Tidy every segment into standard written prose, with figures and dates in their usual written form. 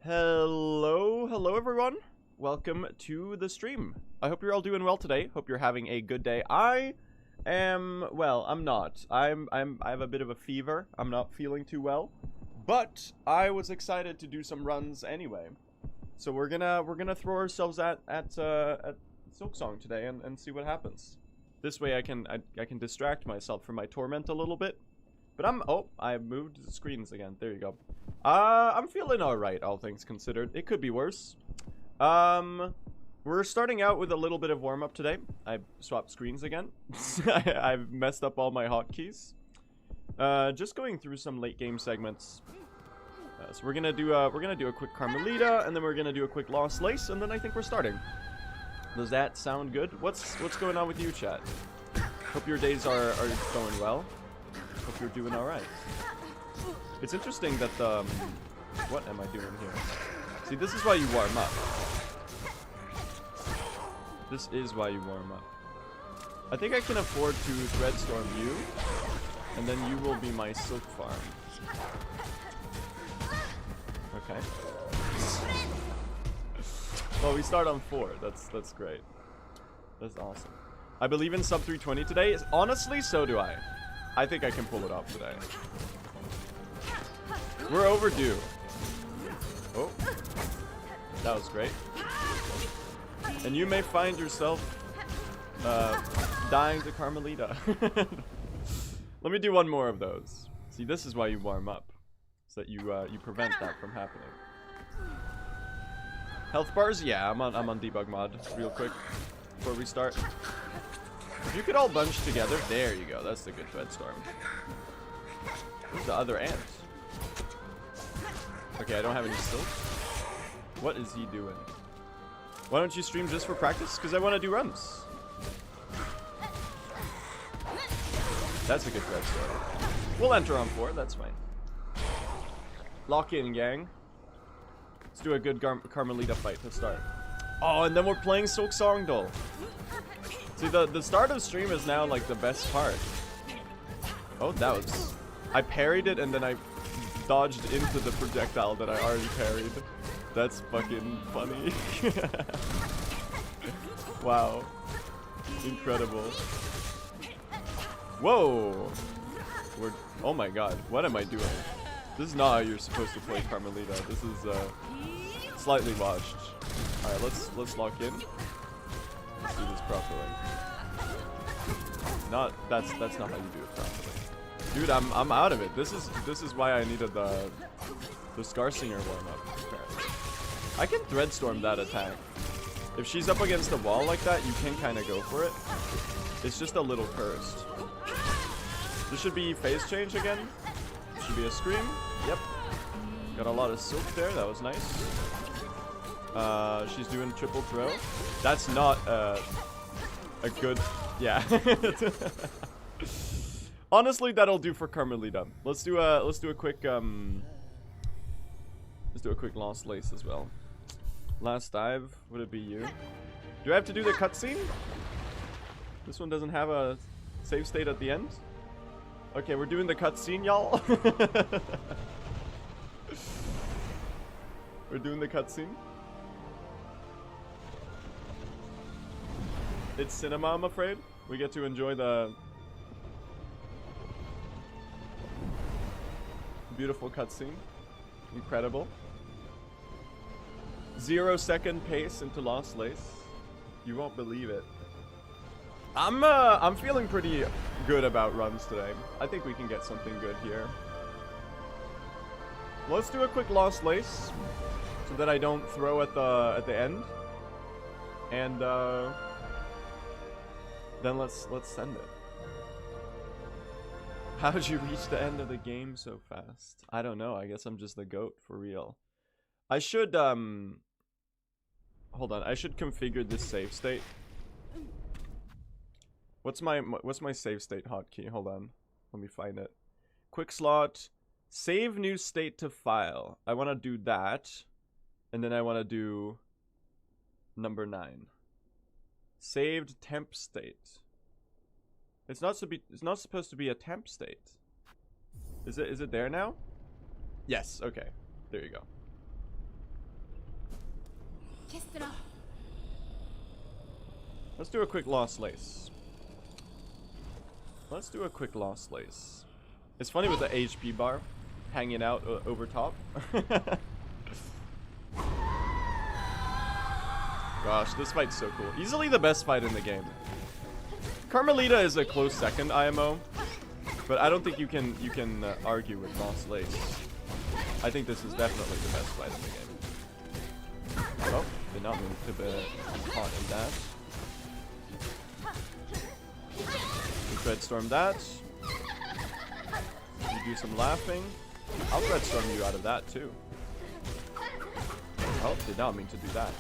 Hello everyone. Welcome to the stream. I hope you're all doing well today. Hope you're having a good day. I am, well, I'm not. I have a bit of a fever. I'm not feeling too well, but I was excited to do some runs anyway. So we're gonna throw ourselves at Silksong today and see what happens. This way I can distract myself from my torment a little bit. But I moved the screens again. There you go. I'm feeling alright, all things considered. It could be worse. We're starting out with a little bit of warm-up today. I swapped screens again. I've messed up all my hotkeys. Just going through some late game segments. So we're gonna do a quick Carmelita, and then we're gonna do a quick Lost Lace, and then I think we're starting. Does that sound good? What's going on with you, chat? Hope your days are going well. Hope you're doing all right. It's interesting that what am I doing here? See, this is why you warm up. This is why you warm up. I think I can afford to Threadstorm you, and then you will be my silk farm. Okay. Well, we start on 4. That's great. That's awesome. I believe in sub 320 today. Honestly, so do I. I think I can pull it off today. We're overdue. Oh, that was great. And you may find yourself dying to Carmelita. Let me do one more of those. See, this is why you warm up, so that you prevent that from happening. Health bars, yeah, I'm on debug mod real quick before we start. If you could all bunch together, there you go. That's the good Threadstorm. Where's the other ant? Okay, I don't have any silk. What is he doing? Why don't you stream just for practice? Because I want to do runs. That's a good Threadstorm. We'll enter on 4, that's fine. Lock in, gang. Let's do a good Carmelita fight to start. Oh, and then we're playing Silksongdle. See, the start of stream is now like the best part. Oh, that was... I parried it and then I dodged into the projectile that I already parried. That's fucking funny. Wow. Incredible. Whoa! Oh my god, what am I doing? This is not how you're supposed to play Carmelita. This is slightly washed. Alright, let's lock in. Let's do this properly. That's not how you do it properly. Dude, I'm out of it. This is why I needed the Scarsinger warm up. Okay. I can Threadstorm that attack. If she's up against the wall like that, you can kind of go for it. It's just a little cursed. This should be phase change again. Should be a scream. Yep. Got a lot of silk there. That was nice. She's doing triple throw. That's not a good... Yeah. Honestly, that'll do for Carmelita. Let's do a quick Lost Lace as well. Last dive. Would it be you? Do I have to do the cutscene? This one doesn't have a save state at the end. Okay, we're doing the cutscene, y'all. We're doing the cutscene. It's cinema, I'm afraid. We get to enjoy the beautiful cutscene. Incredible. 0-second pace into Lost Lace. You won't believe it. I'm feeling pretty good about runs today. I think we can get something good here. Let's do a quick Lost Lace so that I don't throw at the end. And then let's send it. How did you reach the end of the game so fast? I don't know. I guess I'm just the GOAT for real. I should hold on. I should configure this save state. What's my save state hotkey? Hold on. Let me find it. Quick slot. Save new state to file. I want to do that. And then I want to do number 9. Saved temp state. It's not supposed to be a temp state. Is it there now? Yes, okay. There you go. Let's do a quick lost lace. Let's do a quick lost lace. It's funny with the HP bar hanging out over top. Gosh, this fight's so cool. Easily the best fight in the game. Carmelita is a close second IMO, but I don't think you can argue with Lost Lace. I think this is definitely the best fight in the game. Oh, did not mean to be caught in that. We Threadstorm that. You do some laughing. I'll Threadstorm you out of that too. Oh, did not mean to do that.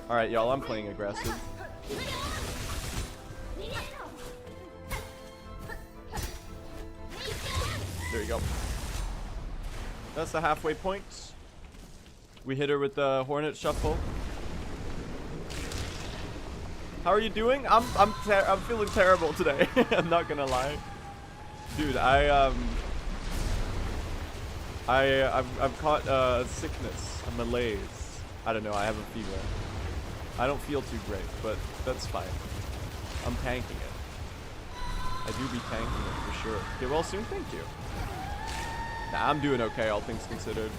Alright, y'all, I'm playing aggressive. There you go. That's the halfway point. We hit her with the Hornet Shuffle. How are you doing? I'm feeling terrible today. I'm not gonna lie, dude. I've caught sickness, a malaise. I don't know. I have a fever. I don't feel too great, but that's fine. I'm tanking it. I do be tanking it for sure. Get well soon. Thank you. Nah, I'm doing okay, all things considered.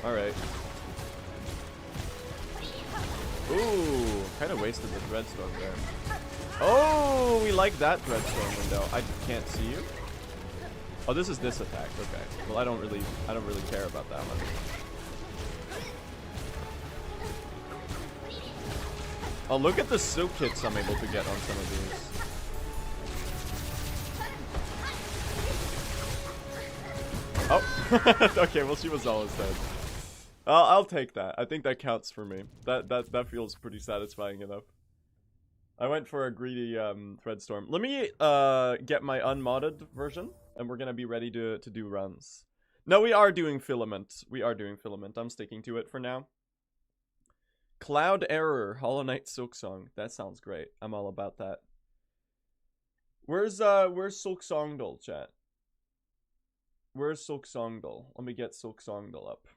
Alright. Ooh, kind of wasted the Threadstorm there. Oh, we like that Threadstorm window. I can't see you. Oh, this is this attack. Okay. Well, I don't really care about that one. Oh, look at the silk hits I'm able to get on some of these. Oh, okay. Well, she was always dead. I'll take that. I think that counts for me. That feels pretty satisfying enough. I went for a greedy Threadstorm. Let me get my unmodded version, and we're gonna be ready to do runs. No, we are doing filament. We are doing filament. I'm sticking to it for now. Cloud Error, Hollow Knight Silksong. That sounds great. I'm all about that. Where's Silksongdle, chat? Where's Silksongdle? Let me get Silksongdle up.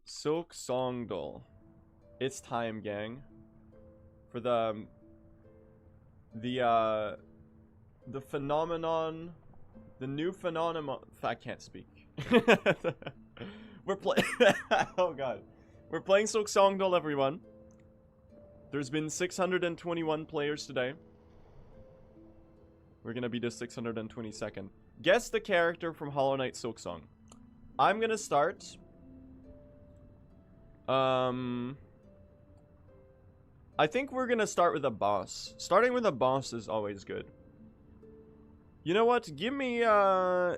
Silksongdle. It's time, gang. For the phenomenon, the new phenomenon. I can't speak. We're playing. Oh god, we're playing Silksongdle, everyone. There's been 621 players today. We're gonna be the 622nd. Guess the character from Hollow Knight Silksong. I'm gonna start. I think we're gonna start with a boss. Starting with a boss is always good. You know what? Give me a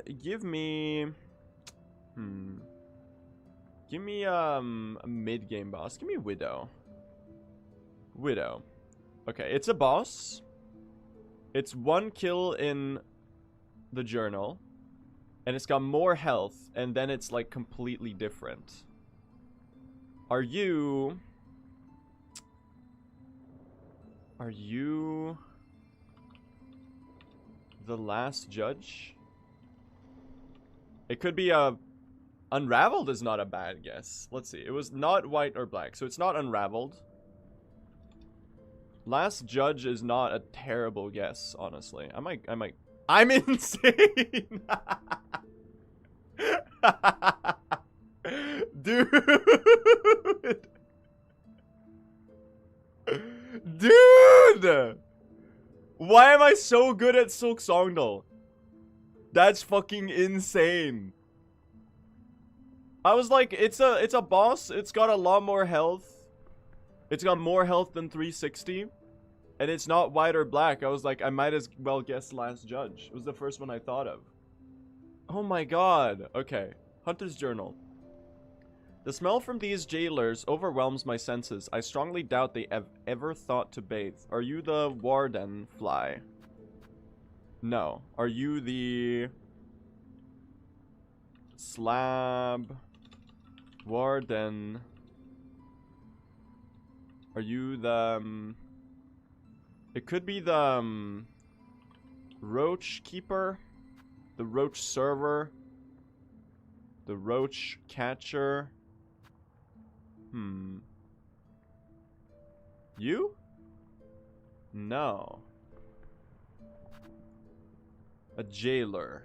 mid-game boss. Give me Widow. Widow. Okay, it's a boss. It's 1 kill in the journal. And it's got more health. And then it's like completely different. Are you the last judge? It could be a... Unraveled is not a bad guess. Let's see. It was not white or black, so it's not Unraveled. Last judge is not a terrible guess, honestly. I might... I'm insane! Dude! Dude! Why am I so good at Silksongdle? That's fucking insane. I was like, it's a boss. It's got a lot more health. It's got more health than 360. And it's not white or black. I was like, I might as well guess Last Judge. It was the first one I thought of. Oh my god. Okay. Hunter's Journal. The smell from these jailers overwhelms my senses. I strongly doubt they have ever thought to bathe. Are you the warden fly? No. Are you the slab warden? Are you the it could be the roach keeper, the roach server. The roach catcher. You? No. A jailer.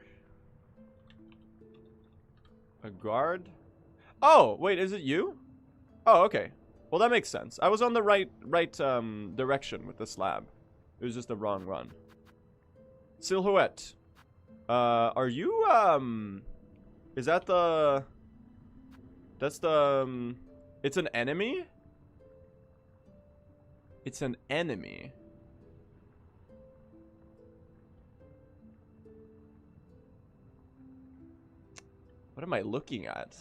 A guard? Oh, wait, is it you? Oh, okay. Well, that makes sense. I was on the right direction with the slab. It was just the wrong run. Silhouette. Are you, is that the... That's the, it's an enemy? It's an enemy. What am I looking at?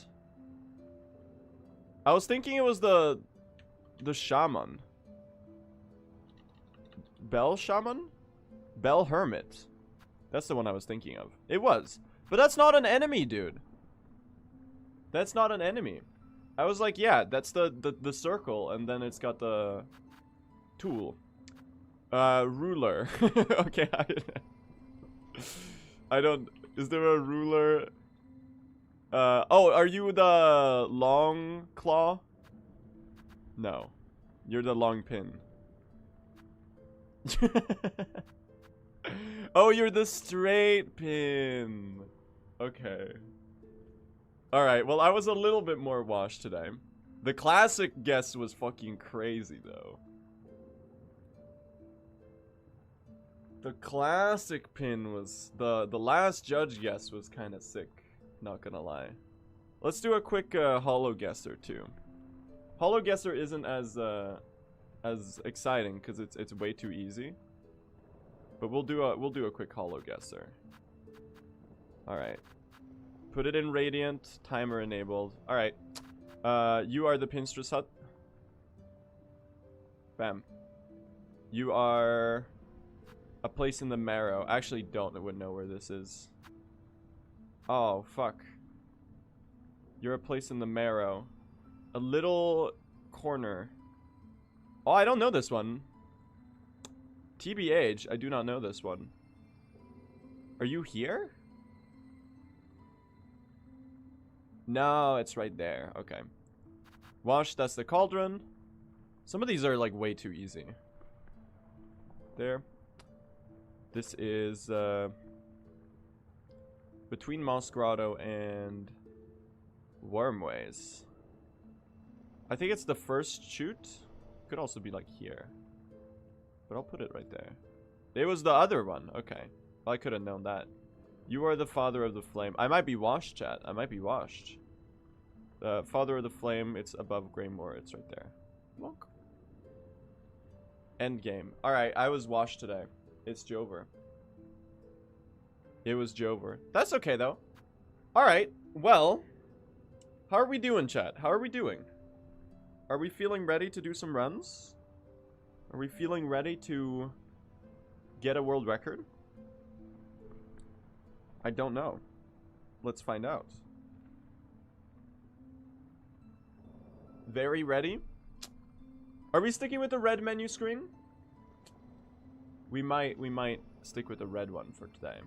I was thinking it was the shaman. Bell shaman? Bell hermit. That's the one I was thinking of. It was. But that's not an enemy, dude. That's not an enemy. I was like, yeah, that's the circle, and then it's got the tool. Ruler. Okay, I don't... Is there a ruler? Oh, are you the long claw? No. You're the long pin. Oh, you're the straight pin. Okay. Alright, well, I was a little bit more washed today. The classic guess was fucking crazy, though. The classic pin was... The last judge guess was kind of sick. Not gonna lie. Let's do a quick hollow guesser, too. Hollow guesser isn't as exciting, because it's way too easy. But we'll do a quick hollow guesser. Alright. Put it in radiant, timer enabled. Alright. You are the Pinstress Hut. Bam. You are a place in the marrow. I actually don't know where this is. Oh, fuck. You're a place in the marrow. A little corner. Oh, I don't know this one. TBH, I do not know this one. Are you here? No, it's right there. Okay. Wash, that's the cauldron. Some of these are like way too easy. There. This is between Moss Grotto and Wormways. I think it's the first shoot. Could also be like here. But I'll put it right there. It was the other one. Okay. Well, I could have known that. You are the father of the flame. I might be washed, chat. I might be washed. Father of the flame. It's above Greymoor. It's right there. Look. End game. Alright, I was washed today. It's Jover. It was Jover. That's okay, though. Alright, well. How are we doing, chat? How are we doing? Are we feeling ready to do some runs? Are we feeling ready to get a world record? I don't know. Let's find out. Very ready? Are we sticking with the red menu screen? We might stick with the red one for today.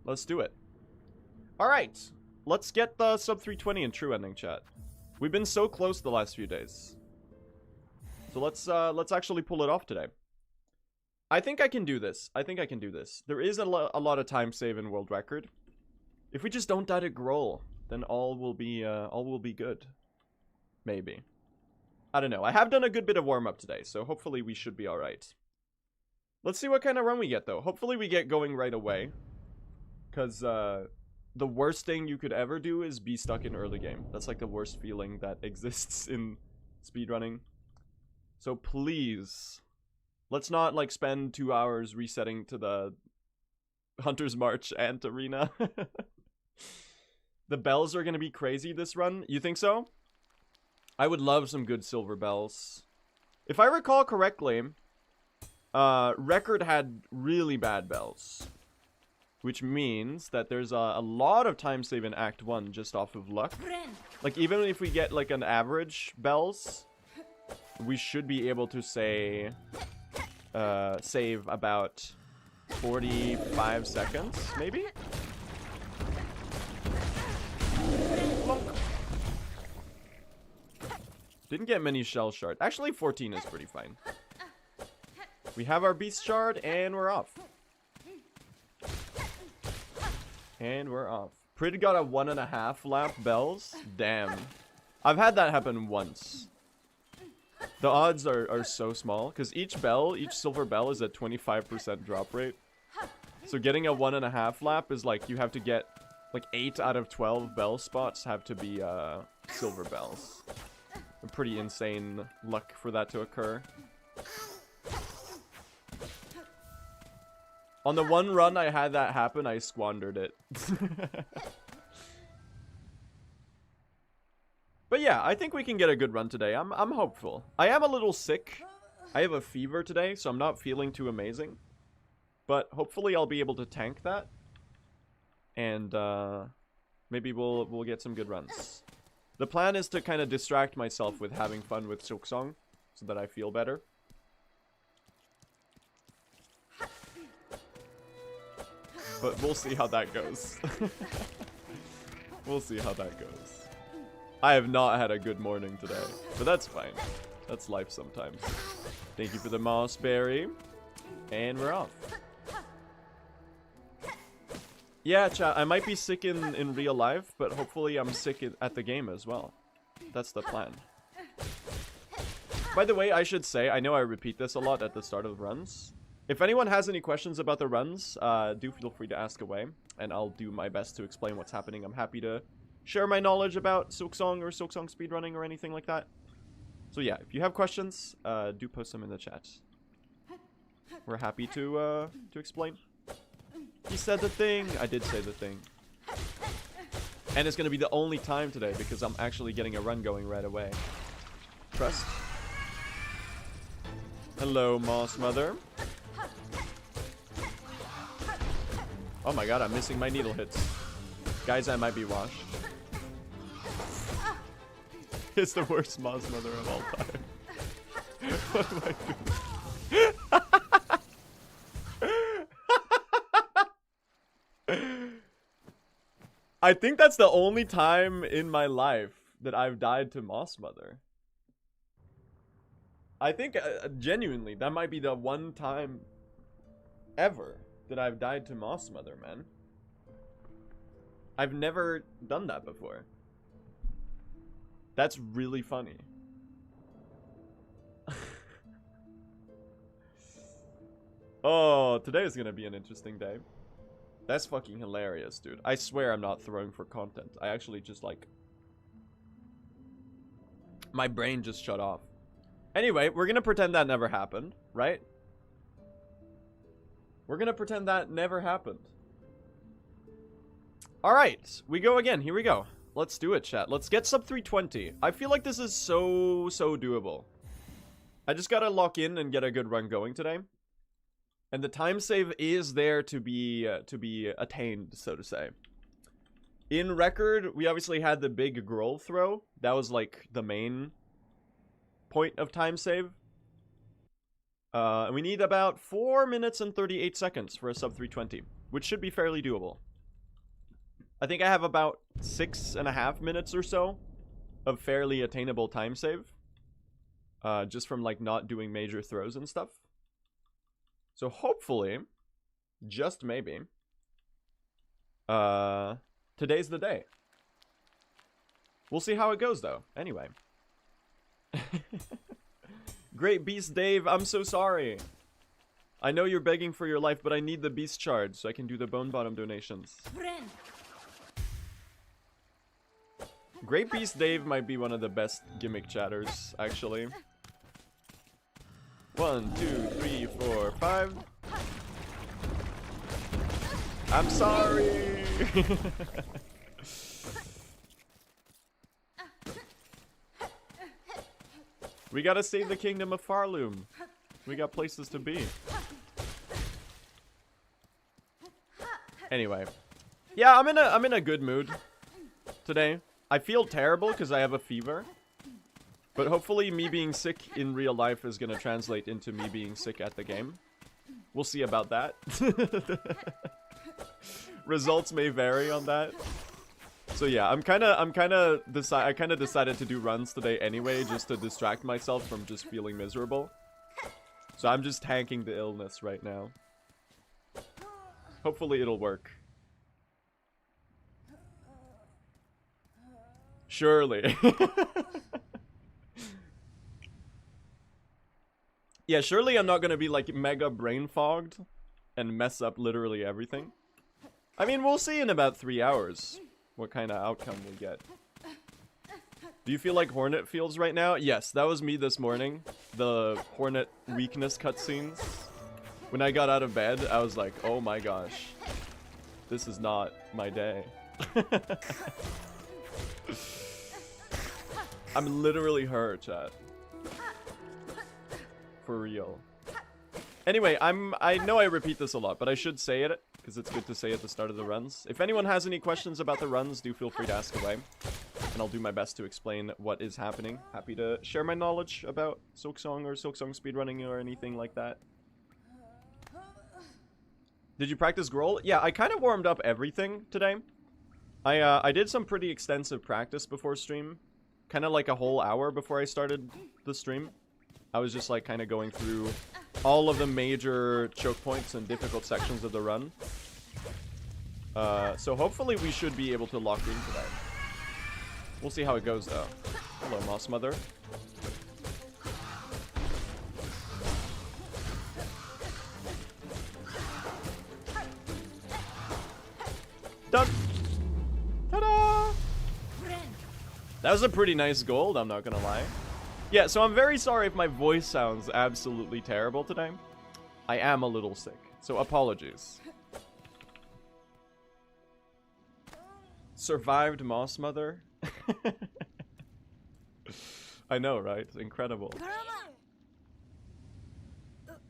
Let's do it. Alright. Let's get the sub 320 in true ending, chat. We've been so close the last few days. So let's actually pull it off today. I think I can do this. I think I can do this. There is a lot of time save in world record. If we just don't die to Groll, then all will be good. Maybe. I don't know. I have done a good bit of warm up today, so hopefully we should be all right. Let's see what kind of run we get though. Hopefully we get going right away, cuz the worst thing you could ever do is be stuck in early game. That's like the worst feeling that exists in speedrunning. So please, let's not like spend 2 hours resetting to the Hunter's March Ant Arena. The bells are gonna be crazy this run. You think so? I would love some good silver bells. If I recall correctly, Record had really bad bells. Which means that there's a lot of time save in Act 1 just off of luck. Like, even if we get, like, an average bells, we should be able to say, save about 45 seconds, maybe? Plunk. Didn't get many shell shards. Actually, 14 is pretty fine. We have our beast shard, and we're off. And we're off. Prid got a 1.5 lap bells. Damn. I've had that happen once. The odds are so small, because each silver bell is at 25% drop rate. So getting a 1.5 lap is like, you have to get, like 8 out of 12 bell spots have to be silver bells. A pretty insane luck for that to occur. On the one run I had that happen, I squandered it. But yeah, I think we can get a good run today. I'm hopeful. I am a little sick. I have a fever today, so I'm not feeling too amazing. But hopefully I'll be able to tank that. And maybe we'll get some good runs. The plan is to kind of distract myself with having fun with Silksong, so that I feel better. But we'll see how that goes. We'll see how that goes. I have not had a good morning today, but that's fine. That's life sometimes. Thank you for the moss berry. And we're off. Yeah, chat, I might be sick in real life, but hopefully I'm sick at the game as well. That's the plan. By the way, I should say, I know I repeat this a lot at the start of runs. If anyone has any questions about the runs, do feel free to ask away, and I'll do my best to explain what's happening. I'm happy to share my knowledge about Silksong or Silksong speedrunning or anything like that. So yeah, if you have questions, do post them in the chat. We're happy to explain. He said the thing. I did say the thing. And it's going to be the only time today because I'm actually getting a run going right away. Trust. Hello, Moss Mother. Oh my god, I'm missing my needle hits. Guys, I might be washed. It's the worst Moss Mother of all time. What am I doing? I think that's the only time in my life that I've died to Moss Mother. I think, genuinely, that might be the one time ever that I've died to Moss Mother, man. I've never done that before. That's really funny. Oh, today is gonna be an interesting day. That's fucking hilarious, dude. I swear I'm not throwing for content. I actually just, like... my brain just shut off. Anyway, we're gonna pretend that never happened, right? We're gonna pretend that never happened. Alright, we go again. Here we go. Let's do it, chat. Let's get sub 320. I feel like this is so doable. I just gotta lock in and get a good run going today. And the time save is there to be attained, so to say. In record, we obviously had the big Growl throw. That was like the main point of time save. And we need about 4 minutes and 38 seconds for a sub 320, which should be fairly doable. I think I have about 6.5 minutes or so of fairly attainable time save. Just from like not doing major throws and stuff. So hopefully, just maybe, today's the day. We'll see how it goes though. Anyway. Great Beast Dave, I'm so sorry. I know you're begging for your life, but I need the beast shard so I can do the bone bottom donations. Great Beast Dave might be one of the best gimmick chatters, actually. 1, 2, 3, 4, 5. I'm sorry. We gotta save the kingdom of Farloom. We got places to be. Anyway, yeah, I'm in a good mood today. I feel terrible because I have a fever. But hopefully me being sick in real life is going to translate into me being sick at the game. We'll see about that. Results may vary on that. So yeah, I kind of decided to do runs today anyway, just to distract myself from just feeling miserable. So I'm just tanking the illness right now. Hopefully it'll work. Surely. Yeah, surely I'm not gonna be like mega brain fogged and mess up literally everything. I mean, we'll see in about 3 hours what kind of outcome we get. Do you feel like Hornet feels right now? Yes, that was me this morning. The Hornet weakness cutscenes. When I got out of bed, I was like, oh my gosh. This is not my day. I'm literally her, chat. For real. Anyway, I know I repeat this a lot, but I should say it, because it's good to say at the start of the runs. If anyone has any questions about the runs, do feel free to ask away. And I'll do my best to explain what is happening. Happy to share my knowledge about Silksong or Silksong speedrunning or anything like that. Did you practice Growl? Yeah, I kind of warmed up everything today. I did some pretty extensive practice before stream. Kind of like a whole hour before I started the stream. I was just like kind of going through all of the major choke points and difficult sections of the run. So hopefully we should be able to lock into that. We'll see how it goes though. Hello, Moss Mother. Done! Ta-da! That was a pretty nice gold, I'm not gonna lie. Yeah, so I'm very sorry if my voice sounds absolutely terrible today. I am a little sick, so apologies. Survived Moss Mother? I know, right? Incredible.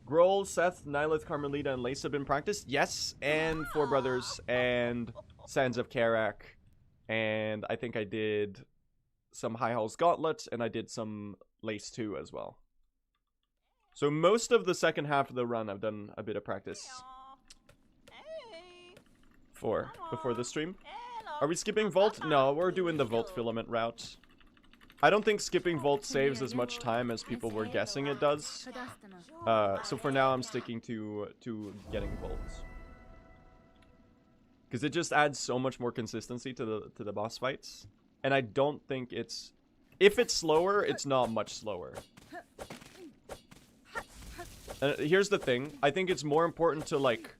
Grohl, Seth, Nihilith, Carmelita, and Lace have been practiced? Yes, and Four Brothers, and Sands of Karak, and I think I did some High Hall's Gauntlet, and I did some Lace 2 as well. So most of the second half of the run, I've done a bit of practice. Before the stream. Are we skipping Vault? No, we're doing the Vault Filament route. I don't think skipping Vault saves as much time as people were guessing it does. So for now, I'm sticking to getting Vaults. Because it just adds so much more consistency to the boss fights. And I don't think it's... If it's slower, it's not much slower. Here's the thing. I think it's more important to, like,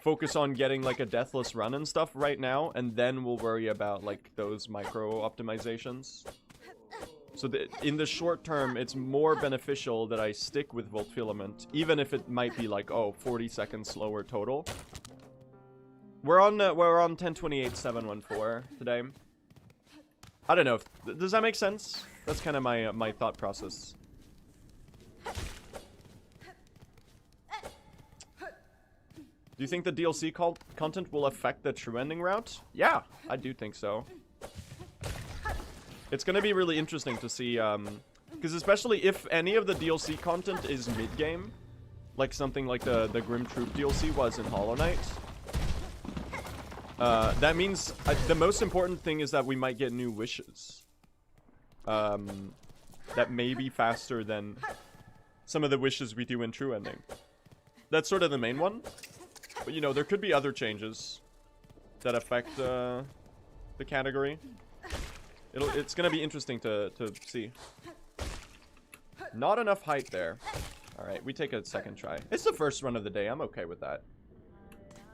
focus on getting, like, a deathless run and stuff right now. And then we'll worry about, like, those micro optimizations. So in the short term, it's more beneficial that I stick with Volt Filament. Even if it might be, like, oh, 40 seconds slower total. We're on 10:28.714 today. I don't know. Does that make sense? That's kind of my thought process. Do you think the DLC content will affect the true ending route? Yeah, I do think so. It's gonna be really interesting to see, because especially if any of the DLC content is mid-game, like something like the Grim Troop DLC was in Hollow Knight. That means the most important thing is that we might get new wishes. That may be faster than some of the wishes we do in True Ending. That's sort of the main one. But, you know, there could be other changes that affect the category. It's gonna be interesting to see. Not enough height there. Alright, we take a second try. It's the first run of the day. I'm okay with that.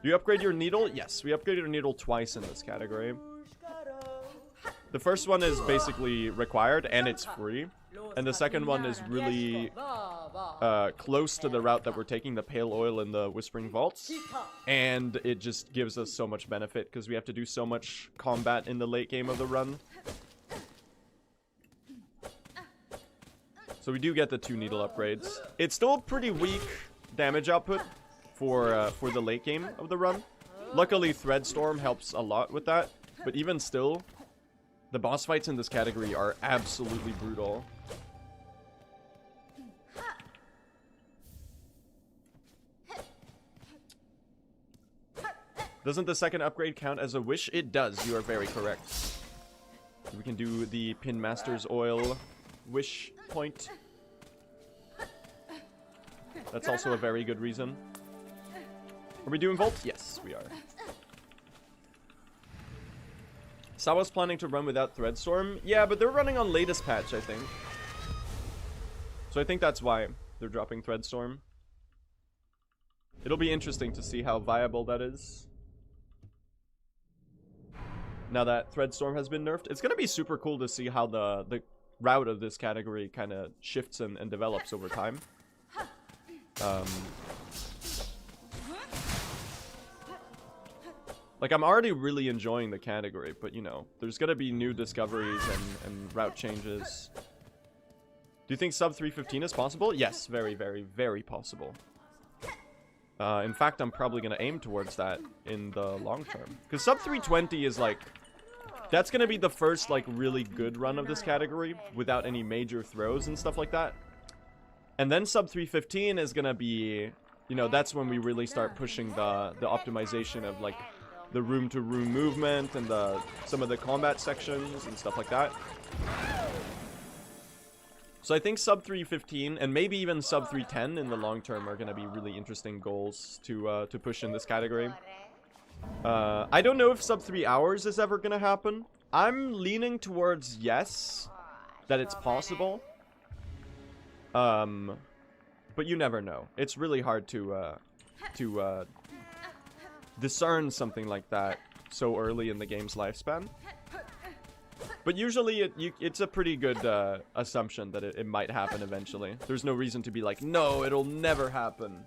Do you upgrade your needle? Yes, we upgraded our needle twice in this category. The first one is basically required, and it's free. And the second one is really close to the route that we're taking, the Pale Oil and the Whispering Vaults. And it just gives us so much benefit, because we have to do so much combat in the late game of the run. So we do get the 2 needle upgrades. It's still pretty weak damage output for the late game of the run. Luckily, Threadstorm helps a lot with that. But even still, the boss fights in this category are absolutely brutal. Doesn't the second upgrade count as a wish? It does. You are very correct. We can do the Pin Master's Oil wish point. That's also a very good reason. Are we doing Volt? Yes, we are. Sawa's planning to run without Threadstorm. Yeah, but they're running on latest patch, I think. So I think that's why they're dropping Threadstorm. It'll be interesting to see how viable that is. Now that Threadstorm has been nerfed. It's gonna be super cool to see how the route of this category kind of shifts and develops over time. Like, I'm already really enjoying the category, but, you know, there's gonna be new discoveries and route changes. Do you think sub 315 is possible? Yes, very, very, very possible. In fact, I'm probably gonna aim towards that in the long term. Because sub 320 is, like, that's gonna be the first, like, really good run of this category without any major throws and stuff like that. And then sub 315 is gonna be, you know, that's when we really start pushing the optimization of, like, the room-to-room movement and some of the combat sections and stuff like that. So I think sub 315 and maybe even sub 310 in the long term are going to be really interesting goals to push in this category. I don't know if sub 3 hours is ever going to happen. I'm leaning towards yes, that it's possible. But you never know. It's really hard to discern something like that so early in the game's lifespan. But usually it's a pretty good assumption that it might happen eventually. There's no reason to be like, no, it'll never happen.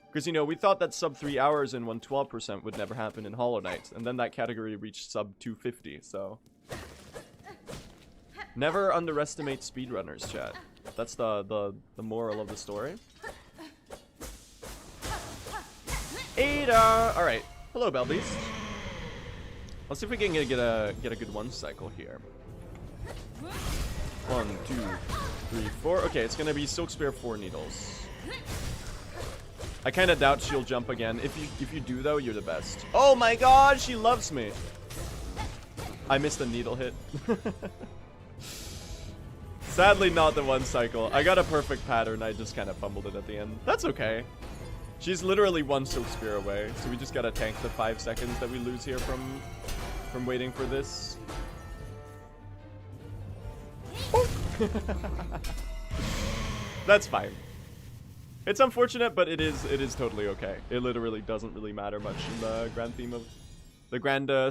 Because, you know, we thought that sub 3 hours and 112% would never happen in Hollow Knight. And then that category reached sub 250, so... Never underestimate speedrunners, chat. That's the moral of the story. Ada! Alright. Hello, Belbeast. Let's see if we can get a good one cycle here. 1, 2, 3, 4. Okay, it's gonna be Silk Spear 4 needles. I kind of doubt she'll jump again. If you do though, you're the best. Oh my god, she loves me. I missed a needle hit. Sadly, not the one cycle. I got a perfect pattern. I just kind of fumbled it at the end. That's okay. She's literally one Silk Spear away, so we just gotta tank the 5 seconds that we lose here from waiting for this. That's fine. It's unfortunate, but it is totally okay. It literally doesn't really matter much in the grand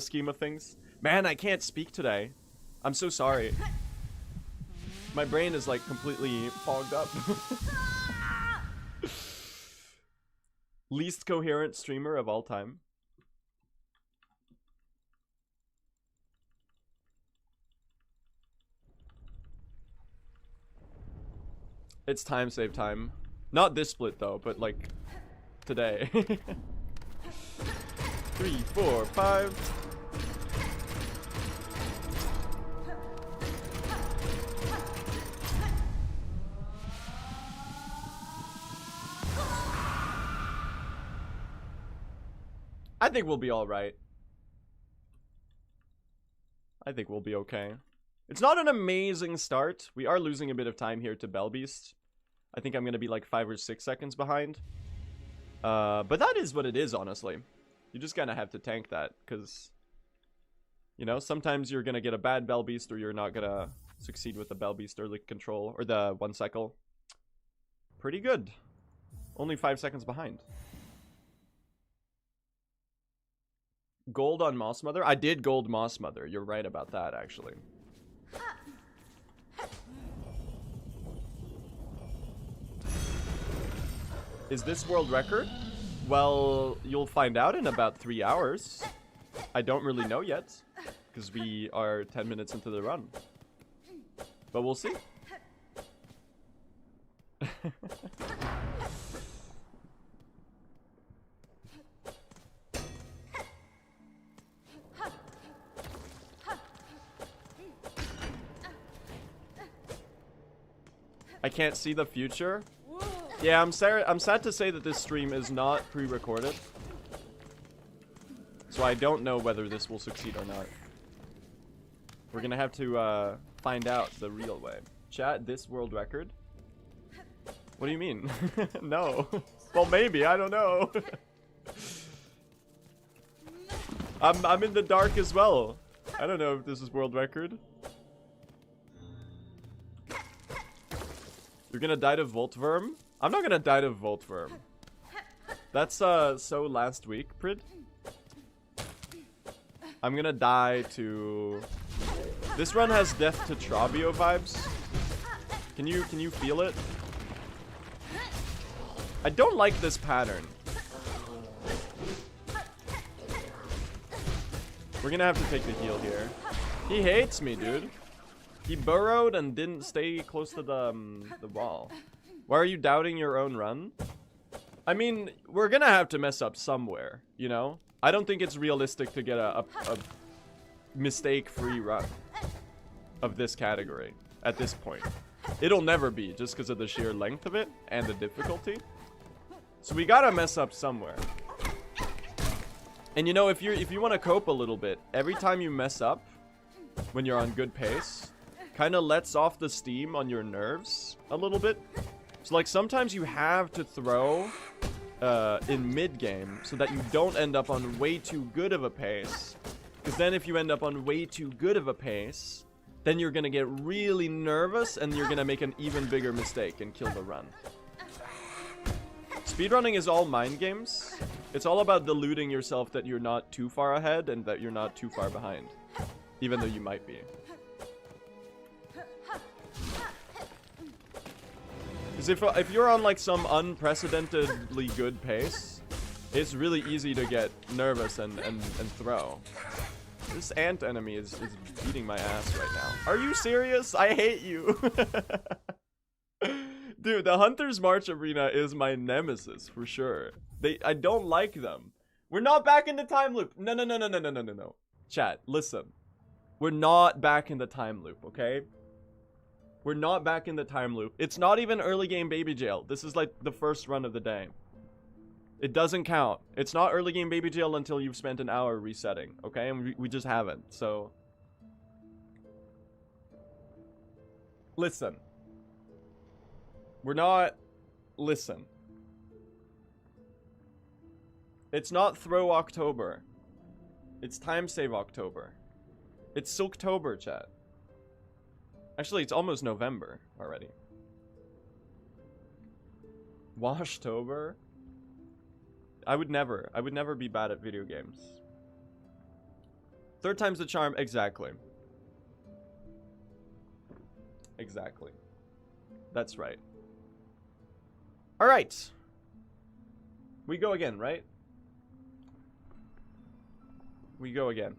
scheme of things. Man, I can't speak today. I'm so sorry. My brain is like completely fogged up. Least coherent streamer of all time. It's time save time. Not this split though, but like today. 3, 4, 5. I think we'll be alright. I think we'll be okay. It's not an amazing start. We are losing a bit of time here to Belbeast. I think I'm going to be like 5 or 6 seconds behind. But that is what it is, honestly. You just kind of have to tank that, because, you know, sometimes you're going to get a bad Belbeast, or you're not going to succeed with the Belbeast early control, or the one cycle. Pretty good. Only 5 seconds behind. Gold on Moss Mother? I did gold Moss Mother. You're right about that, actually. Is this world record? Well, you'll find out in about 3 hours. I don't really know yet, because we are 10 minutes into the run. But we'll see. I can't see the future. Yeah, I'm sad to say that this stream is not pre-recorded. So I don't know whether this will succeed or not. We're gonna have to find out the real way. Chat, this world record? What do you mean? No. Well, maybe, I don't know. I'm in the dark as well. I don't know if this is world record. You're gonna die to Voltworm? I'm not gonna die to Voltworm. That's so last week, Prid. I'm gonna die to... This run has Death to Trabio vibes. Can you feel it? I don't like this pattern. We're gonna have to take the heal here. He hates me, dude. He burrowed and didn't stay close to the wall. Why are you doubting your own run? I mean, we're gonna have to mess up somewhere, you know? I don't think it's realistic to get a mistake-free run of this category at this point. It'll never be, just because of the sheer length of it and the difficulty. So we gotta mess up somewhere. And you know, if you want to cope a little bit, every time you mess up, when you're on good pace, kind of lets off the steam on your nerves a little bit. So like sometimes you have to throw in mid-game so that you don't end up on way too good of a pace. Because then if you end up on way too good of a pace, then you're going to get really nervous and you're going to make an even bigger mistake and kill the run. Speedrunning is all mind games. It's all about deluding yourself that you're not too far ahead and that you're not too far behind. Even though you might be. Because if you're on like some unprecedentedly good pace, it's really easy to get nervous and throw. This ant enemy is beating my ass right now. Are you serious? I hate you. Dude, the Hunter's March Arena is my nemesis for sure. I don't like them. We're not back in the time loop. No. Chat, listen. We're not back in the time loop, okay? We're not back in the time loop. It's not even early game baby jail. This is like the first run of the day. It doesn't count. It's not early game baby jail until you've spent an hour resetting, okay? And we just haven't, so... Listen. We're not... Listen. It's not throw October. It's time save October. It's Silktober, chat. Actually, it's almost November already. Washtober? I would never be bad at video games. Third time's the charm, exactly. Exactly. That's right. Alright. We go again, right? We go again.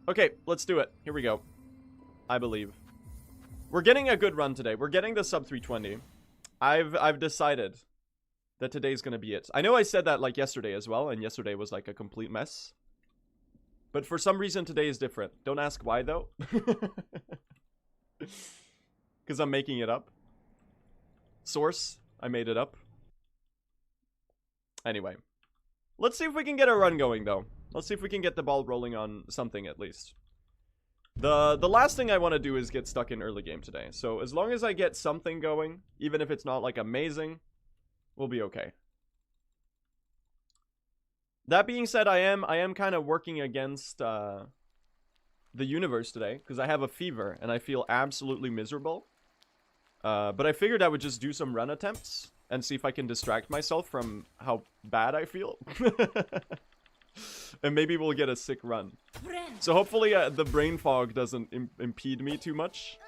Okay, let's do it. Here we go. I believe. We're getting a good run today. We're getting the sub 320. I've decided that today's gonna be it. I know I said that like yesterday as well, and yesterday was like a complete mess. But for some reason today is different. Don't ask why though. Because I'm making it up. Source, I made it up. Anyway. Let's see if we can get a run going though. Let's see if we can get the ball rolling on something at least. The last thing I want to do is get stuck in early game today. So as long as I get something going, even if it's not like amazing, we'll be okay. That being said, I am kind of working against the universe today because I have a fever and I feel absolutely miserable. But I figured I would just do some run attempts and see if I can distract myself from how bad I feel. And maybe we'll get a sick run. So hopefully the brain fog doesn't impede me too much.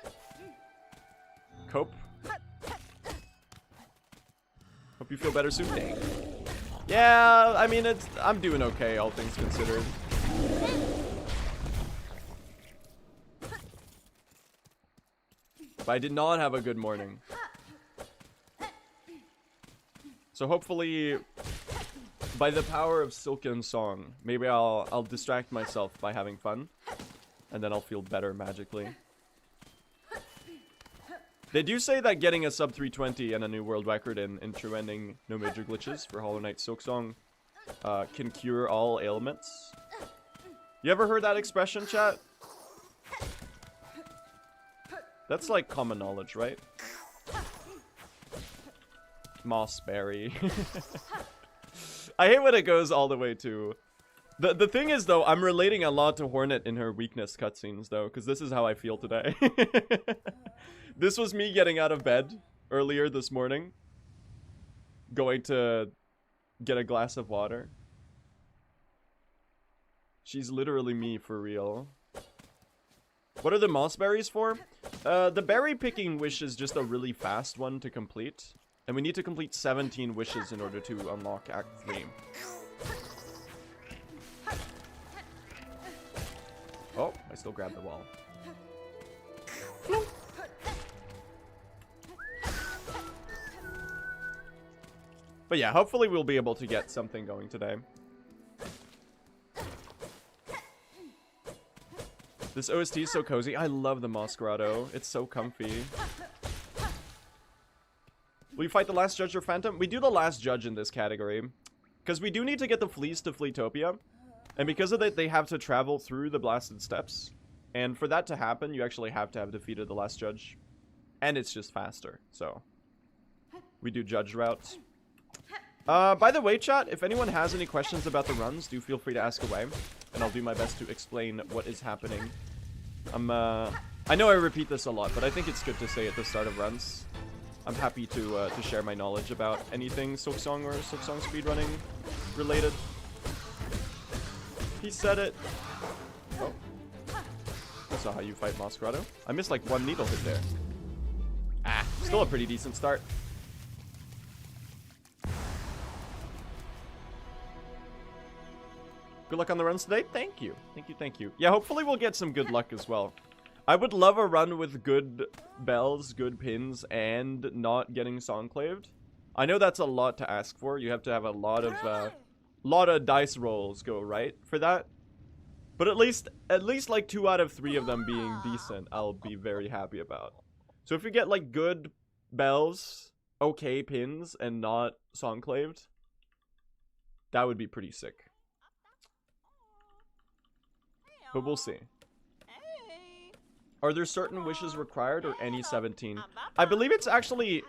Cope. Hope you feel better soon. Dang. Yeah, I mean, I'm doing okay, all things considered. But I did not have a good morning. So hopefully, by the power of Silksong, maybe I'll distract myself by having fun. And then I'll feel better magically. They do say that getting a sub 320 and a new world record in true ending, no major glitches for Hollow Knight Silksong can cure all ailments. You ever heard that expression, chat? That's like common knowledge, right? Mossberry. I hate when it goes all the way to... The thing is, though, I'm relating a lot to Hornet in her weakness cutscenes, though, because this is how I feel today. This was me getting out of bed earlier this morning, going to get a glass of water. She's literally me for real. What are the mossberries for? The berry picking wish is just a really fast one to complete. And we need to complete 17 wishes in order to unlock Act 3. Oh, I still grabbed the wall. But yeah, hopefully we'll be able to get something going today. This OST is so cozy. I love the Moss Grotto. It's so comfy. Will you fight the last judge or phantom? We do the last judge in this category. Because we do need to get the fleas to Fleetopia. And because of that, they have to travel through the blasted steps. And for that to happen, you actually have to have defeated the last judge. And it's just faster. So, we do judge routes. By the way, chat, if anyone has any questions about the runs, do feel free to ask away. And I'll do my best to explain what is happening. I know I repeat this a lot, but I think it's good to say at the start of runs. I'm happy to share my knowledge about anything Silksong or Silksong speedrunning related. He said it. Oh. That's not how you fight Moss Grotto. I missed like one needle hit there. Ah, still a pretty decent start. Good luck on the runs today. Thank you. Thank you, thank you. Yeah, hopefully we'll get some good luck as well. I would love a run with good bells, good pins, and not getting songclaved. I know that's a lot to ask for. You have to have a lot of dice rolls go right for that. But at least like 2 out of 3 of them being decent, I'll be very happy about. So if you get like good bells, okay pins, and not songclaved, that would be pretty sick. But we'll see. Are there certain wishes required or any 17? I believe it's actually,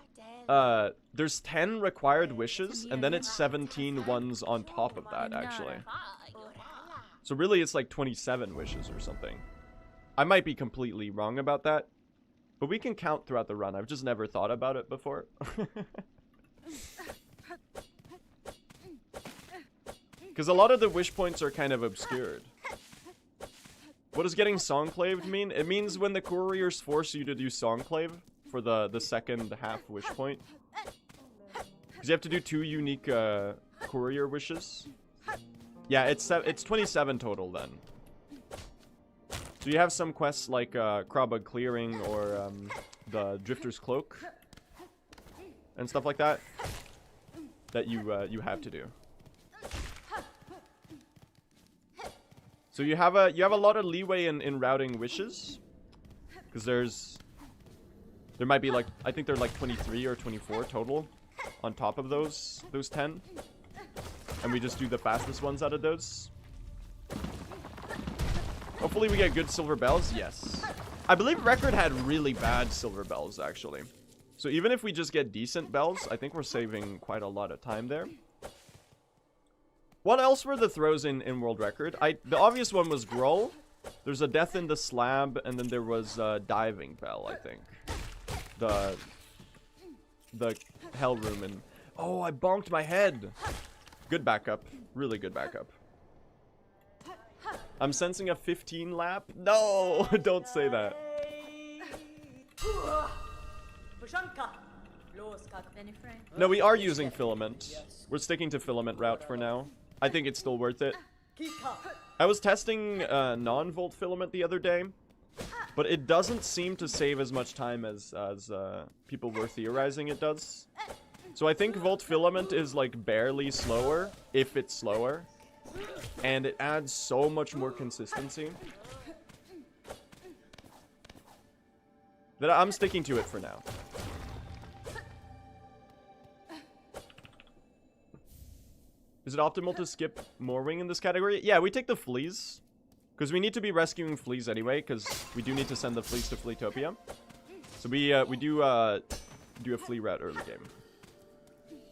there's 10 required wishes, and then it's 17 ones on top of that, actually. So really, it's like 27 wishes or something. I might be completely wrong about that, but we can count throughout the run. I've just never thought about it before. Because a lot of the wish points are kind of obscured. What does getting songclaved mean? It means when the couriers force you to do songclave for the second half wish point. Because you have to do 2 unique courier wishes. Yeah, it's 27 total then. So you have some quests like Krabba Clearing or the Drifter's Cloak and stuff like that that you have to do. So you have a lot of leeway in routing wishes, because there might be like, I think they're like 23 or 24 total on top of those 10, and we just do the fastest ones out of those. Hopefully we get good silver bells. Yes, I believe Record had really bad silver bells actually, so even if we just get decent bells, I think we're saving quite a lot of time there. What else were the throws in World Record? The obvious one was Growl. There's a Death in the Slab, and then there was Diving Bell, I think. The Hell Room, and... Oh, I bonked my head! Good backup. Really good backup. I'm sensing a 15 lap? No! Don't say that. No, we are using Filament. We're sticking to Filament route for now. I think it's still worth it. I was testing non-volt filament the other day, but it doesn't seem to save as much time as people were theorizing it does. So I think volt filament is like barely slower, if it's slower, and it adds so much more consistency. That I'm sticking to it for now. Is it optimal to skip mooring in this category? Yeah, we take the fleas. Because we need to be rescuing fleas anyway, because we do need to send the fleas to Fleetopia. So we do a flea route early game.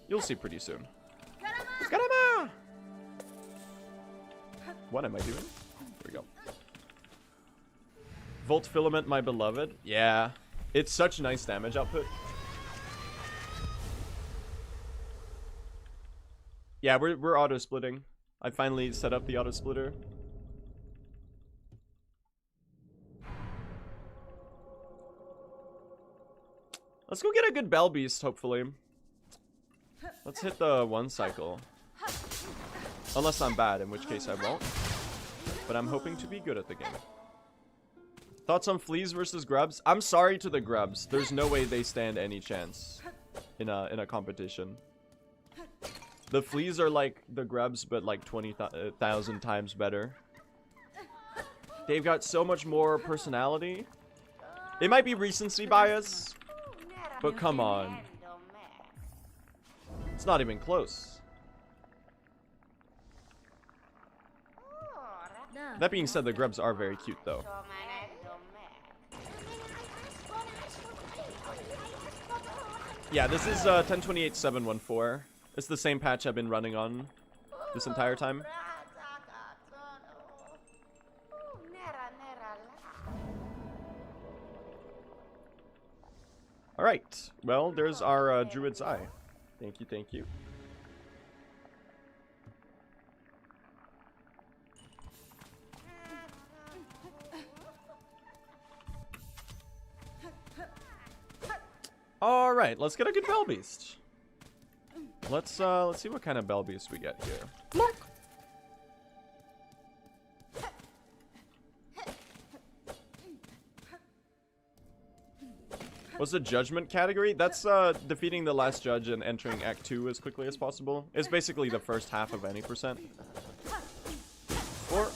You'll see pretty soon. Karama! What am I doing? There we go. Volt Filament, my beloved. Yeah. It's such nice damage output. Yeah, we're auto-splitting. I finally set up the auto-splitter. Let's go get a good Bell Beast, hopefully. Let's hit the 1 cycle. Unless I'm bad, in which case I won't. But I'm hoping to be good at the game. Thoughts on fleas versus grubs? I'm sorry to the grubs. There's no way they stand any chance in a competition. The fleas are like the grubs, but like 20,000 times better. They've got so much more personality. It might be recency bias, but come on. It's not even close. That being said, the grubs are very cute, though. Yeah, this is 10.28.7.1.4. It's the same patch I've been running on this entire time. Alright, well, there's our Druid's Eye. Thank you, thank you. Alright, let's get a good Bell Beast. Let's see what kind of Bell Beast we get here. Look! What's the judgment category? That's defeating the last judge and entering Act 2 as quickly as possible. It's basically the first half of any percent. 4.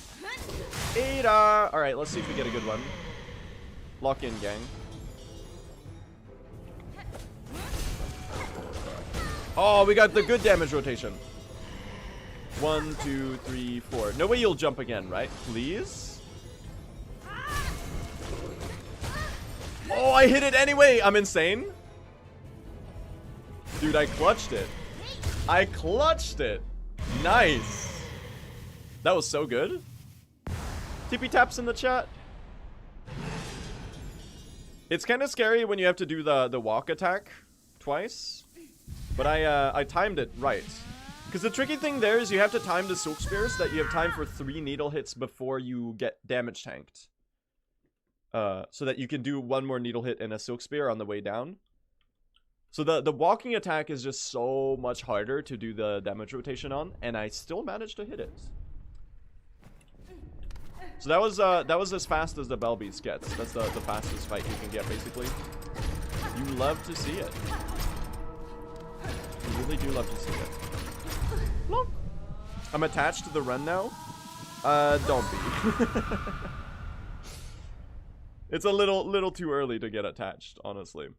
Ada! Alright, let's see if we get a good one. Lock in, gang. Oh, we got the good damage rotation. 1, 2, 3, 4. No way you'll jump again, right? Please? Oh, I hit it anyway! I'm insane. Dude, I clutched it. I clutched it. Nice. That was so good. Tippy taps in the chat. It's kind of scary when you have to do the walk attack twice. But I timed it right. Because the tricky thing there is you have to time the Silk Spears that you have time for 3 needle hits before you get damage tanked. So that you can do 1 more needle hit and a Silk Spear on the way down. So the walking attack is just so much harder to do the damage rotation on, and I still managed to hit it. So that was as fast as the Bell Beast gets. That's the fastest fight you can get, basically. You love to see it. You really do love to see it. Look. I'm attached to the run now. Don't be. It's a little too early to get attached, honestly.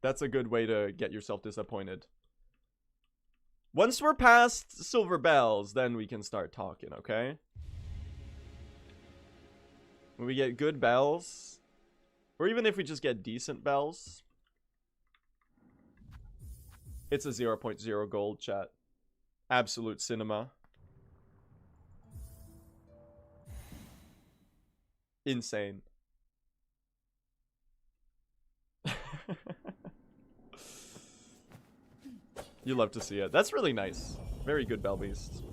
That's a good way to get yourself disappointed. Once we're past Silver Bells, then we can start talking, okay? When we get good bells, or even if we just get decent bells, it's a 0.0 gold, chat. Absolute cinema. Insane. You love to see it. That's really nice. Very good Bell Beast.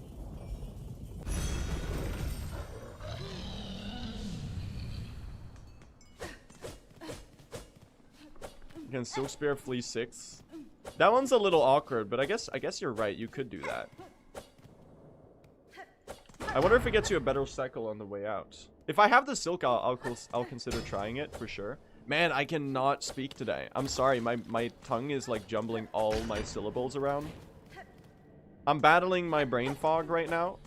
Can Silk Spear Flea 6? That one's a little awkward, but I guess you're right. You could do that. I wonder if it gets you a better cycle on the way out. If I have the silk, I'll consider trying it for sure. Man, I cannot speak today. I'm sorry, my tongue is like jumbling all my syllables around. I'm battling my brain fog right now.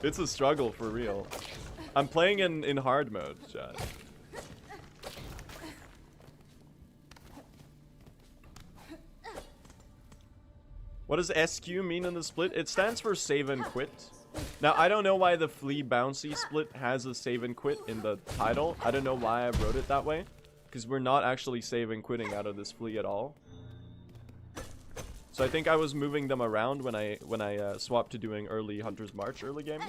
It's a struggle for real. I'm playing in hard mode, chat. What does SQ mean in the split? It stands for save and quit. Now, I don't know why the Flea Bouncy split has a save and quit in the title. I don't know why I wrote it that way. Because we're not actually save and quitting out of this Flea at all. So I think I was moving them around when I swapped to doing early Hunter's March early game.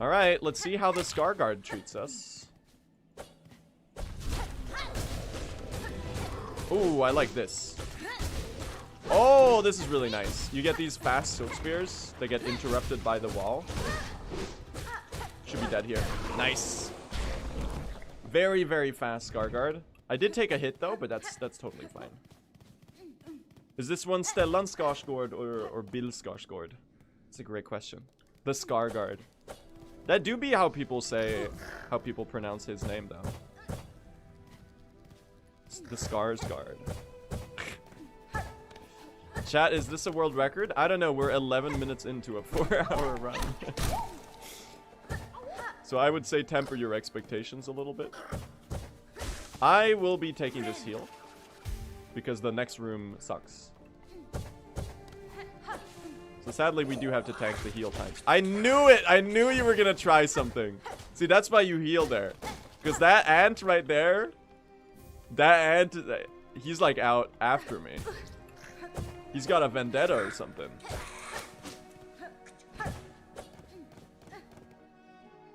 Alright, let's see how the Scar Guard treats us. Ooh, I like this. Oh, this is really nice. You get these fast Silk Spears. They get interrupted by the wall. Should be dead here. Nice. Very, very fast Scar Guard. I did take a hit though, but that's totally fine. Is this one Stellan Skarsgård or Bill Skarsgård? It's a great question. The Scar Guard. That do be how people pronounce his name though. It's the Scars Guard. Chat, is this a world record? I don't know. We're 11 minutes into a 4-hour run. So I would say temper your expectations a little bit. I will be taking this heal. Because the next room sucks. So sadly, we do have to tank the heal times. I knew it! I knew you were gonna try something. See, that's why you heal there. Because that ant right there... That ant... He's like out after me. He's got a vendetta or something.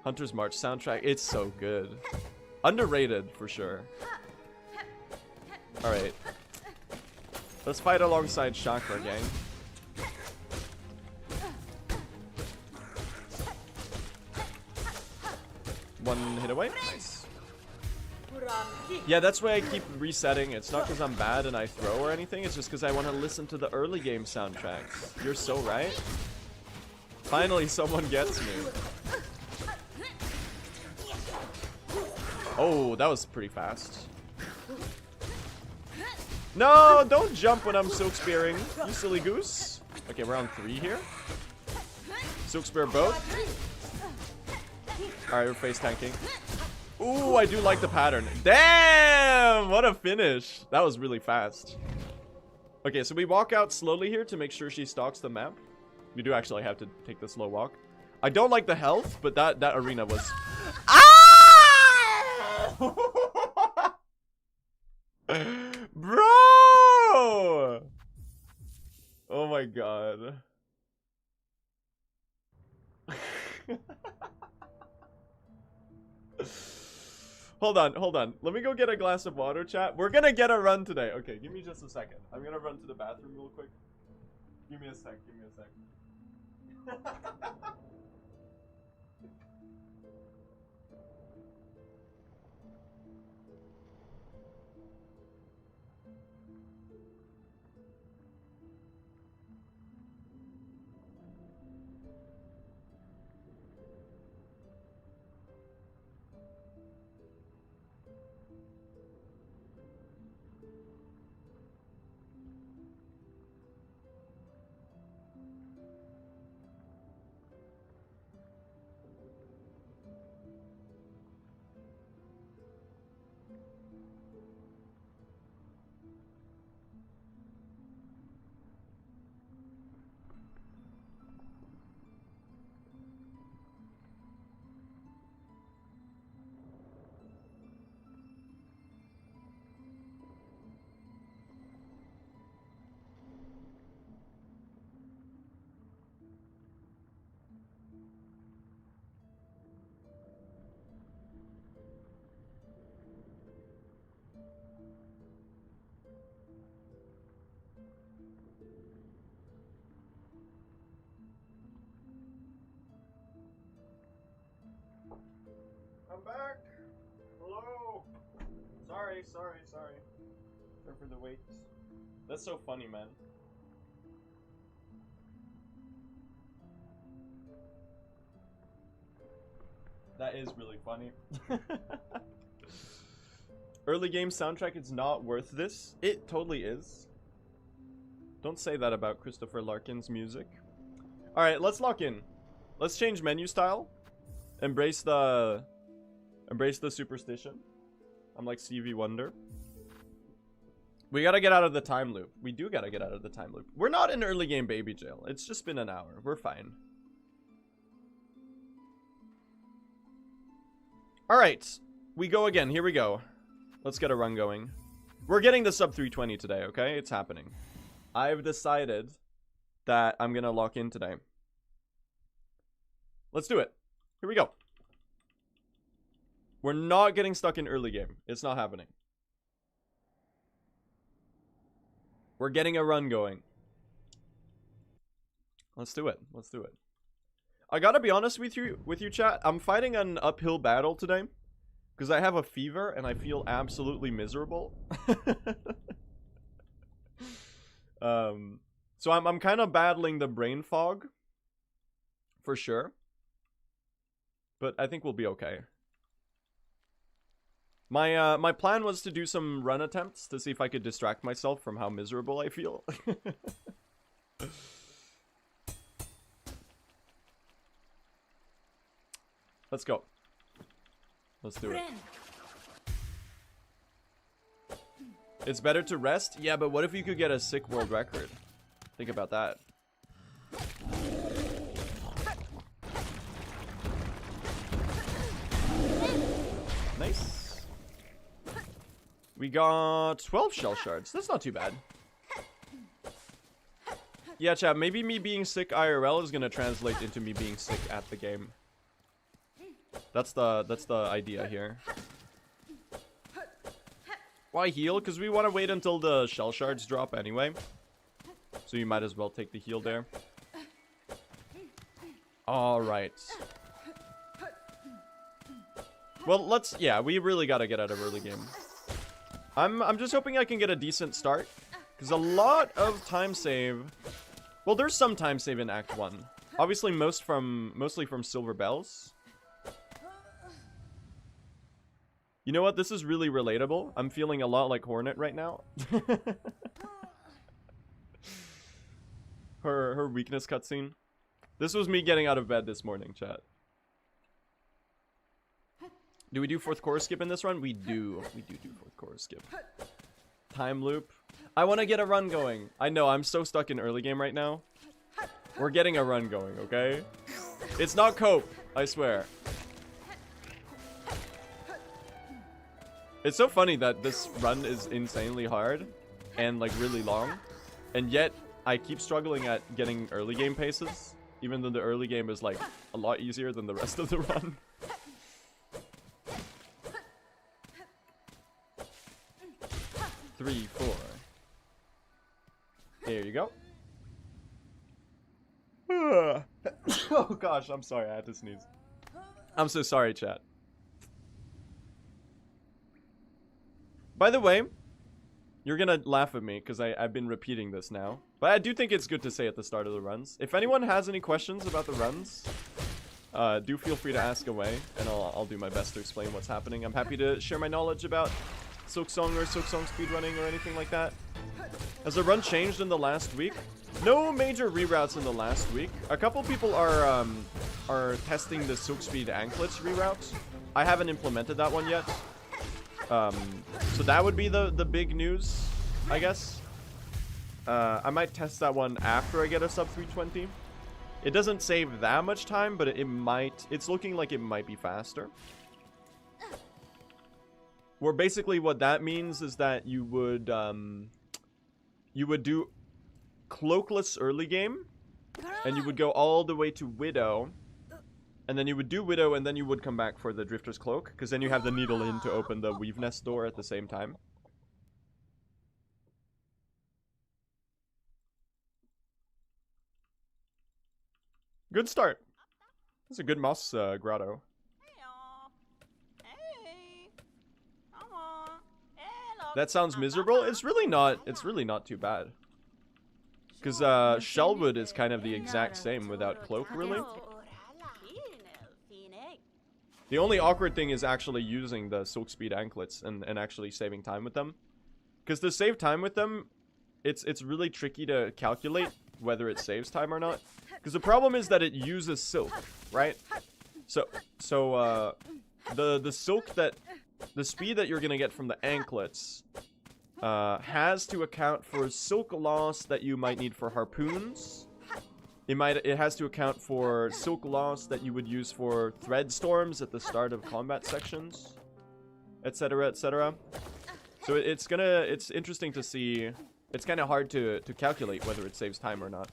Hunter's March soundtrack. It's so good. Underrated, for sure. Alright. Let's fight alongside Chakra Gang. One hit away. Nice. Yeah, that's why I keep resetting. It's not because I'm bad and I throw or anything. It's just because I want to listen to the early game soundtracks. You're so right. Finally, someone gets me. Oh, that was pretty fast. No, don't jump when I'm Silk Spearing, you silly goose. Okay, we're on 3 here. Silk Spear both. Alright, we're face tanking. Ooh, I do like the pattern. Damn! What a finish. That was really fast. Okay, so we walk out slowly here to make sure she stalks the map. We do actually have to take the slow walk. I don't like the health, but that arena was... Ah! Bro! Oh my god. Hold on. Let me go get a glass of water, chat. We're gonna get a run today. Okay, give me just a second. I'm gonna run to the bathroom real quick. Give me a sec. I'm back. Hello. Sorry. Sorry for the wait. That's so funny, man. That is really funny. Early game soundtrack is not worth this. It totally is. Don't say that about Christopher Larkin's music. Alright, let's lock in. Let's change menu style. Embrace the superstition. I'm like Stevie Wonder. We gotta get out of the time loop. We do gotta get out of the time loop. We're not in early game baby jail. It's just been an hour. We're fine. Alright. We go again. Here we go. Let's get a run going. We're getting the sub 320 today, okay? It's happening. I've decided that I'm gonna lock in today. Let's do it. Here we go. We're not getting stuck in early game. It's not happening. We're getting a run going. Let's do it. Let's do it. I gotta be honest with you, chat. I'm fighting an uphill battle today. Because I have a fever and I feel absolutely miserable. So I'm kind of battling the brain fog. For sure. But I think we'll be okay. My plan was to do some run attempts to see if I could distract myself from how miserable I feel. Let's go. Let's do it. It's better to rest? Yeah, but what if you could get a sick world record? Think about that. Nice. We got 12 shell shards. That's not too bad. Yeah, chat, maybe me being sick IRL is gonna translate into me being sick at the game. That's the idea here. Why heal? Because we want to wait until the shell shards drop anyway. So you might as well take the heal there. Alright. Well, yeah, we really gotta get out of early game. I'm just hoping I can get a decent start. Because a lot of time save... Well, there's some time save in Act 1. Obviously, mostly from Silver Bells. You know what? This is really relatable. I'm feeling a lot like Hornet right now. her weakness cutscene. This was me getting out of bed this morning, chat. Do we do fourth chorus skip in this run? We do. We do fourth chorus skip. Time loop. I want to get a run going. I know, I'm so stuck in early game right now. We're getting a run going, okay? It's not cope, I swear. It's so funny that this run is insanely hard and like really long, and yet I keep struggling at getting early game paces, even though the early game is like a lot easier than the rest of the run. Three, four. There you go. Oh gosh, I'm sorry, I had to sneeze. I'm so sorry, chat. By the way, you're gonna laugh at me because I've been repeating this now. But I do think it's good to say at the start of the runs. If anyone has any questions about the runs, do feel free to ask away, and I'll do my best to explain what's happening. I'm happy to share my knowledge about Silksong or Silksong speedrunning or anything like that. Has the run changed in the last week? No major reroutes in the last week. A couple people are testing the Silk Speed Anklets reroute. I haven't implemented that one yet. So that would be the big news, I guess. I might test that one after I get a sub 320. It doesn't save that much time, but it's looking like it might be faster. Where basically what that means is that you would do Cloakless early game, and you would go all the way to Widow, and then you would do Widow, and then you would come back for the Drifter's Cloak, because then you have the needle in to open the Weave Nest door at the same time. Good start. That's a good moss grotto. That sounds miserable. It's really not. It's really not too bad. Because Shellwood is kind of the exact same without Cloak, really. The only awkward thing is actually using the Silk Speed Anklets and actually saving time with them. Because to save time with them, it's really tricky to calculate whether it saves time or not. Because the problem is that it uses Silk, right? The speed that you're gonna get from the anklets has to account for silk loss that you might need for harpoons. It has to account for silk loss that you would use for thread storms at the start of combat sections, etc., etc. So it's interesting to see. It's kind of hard to calculate whether it saves time or not.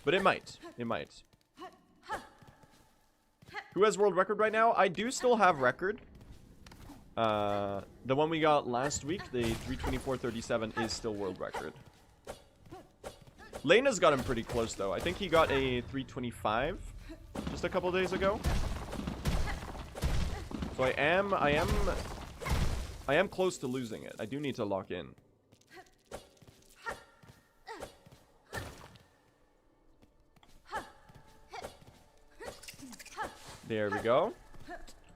But it might. It might. Who has world record right now? I do still have record. The one we got last week, the 324.37, is still world record. Lena's got him pretty close though. I think he got a 325 just a couple days ago. So I am close to losing it. I do need to lock in. There we go.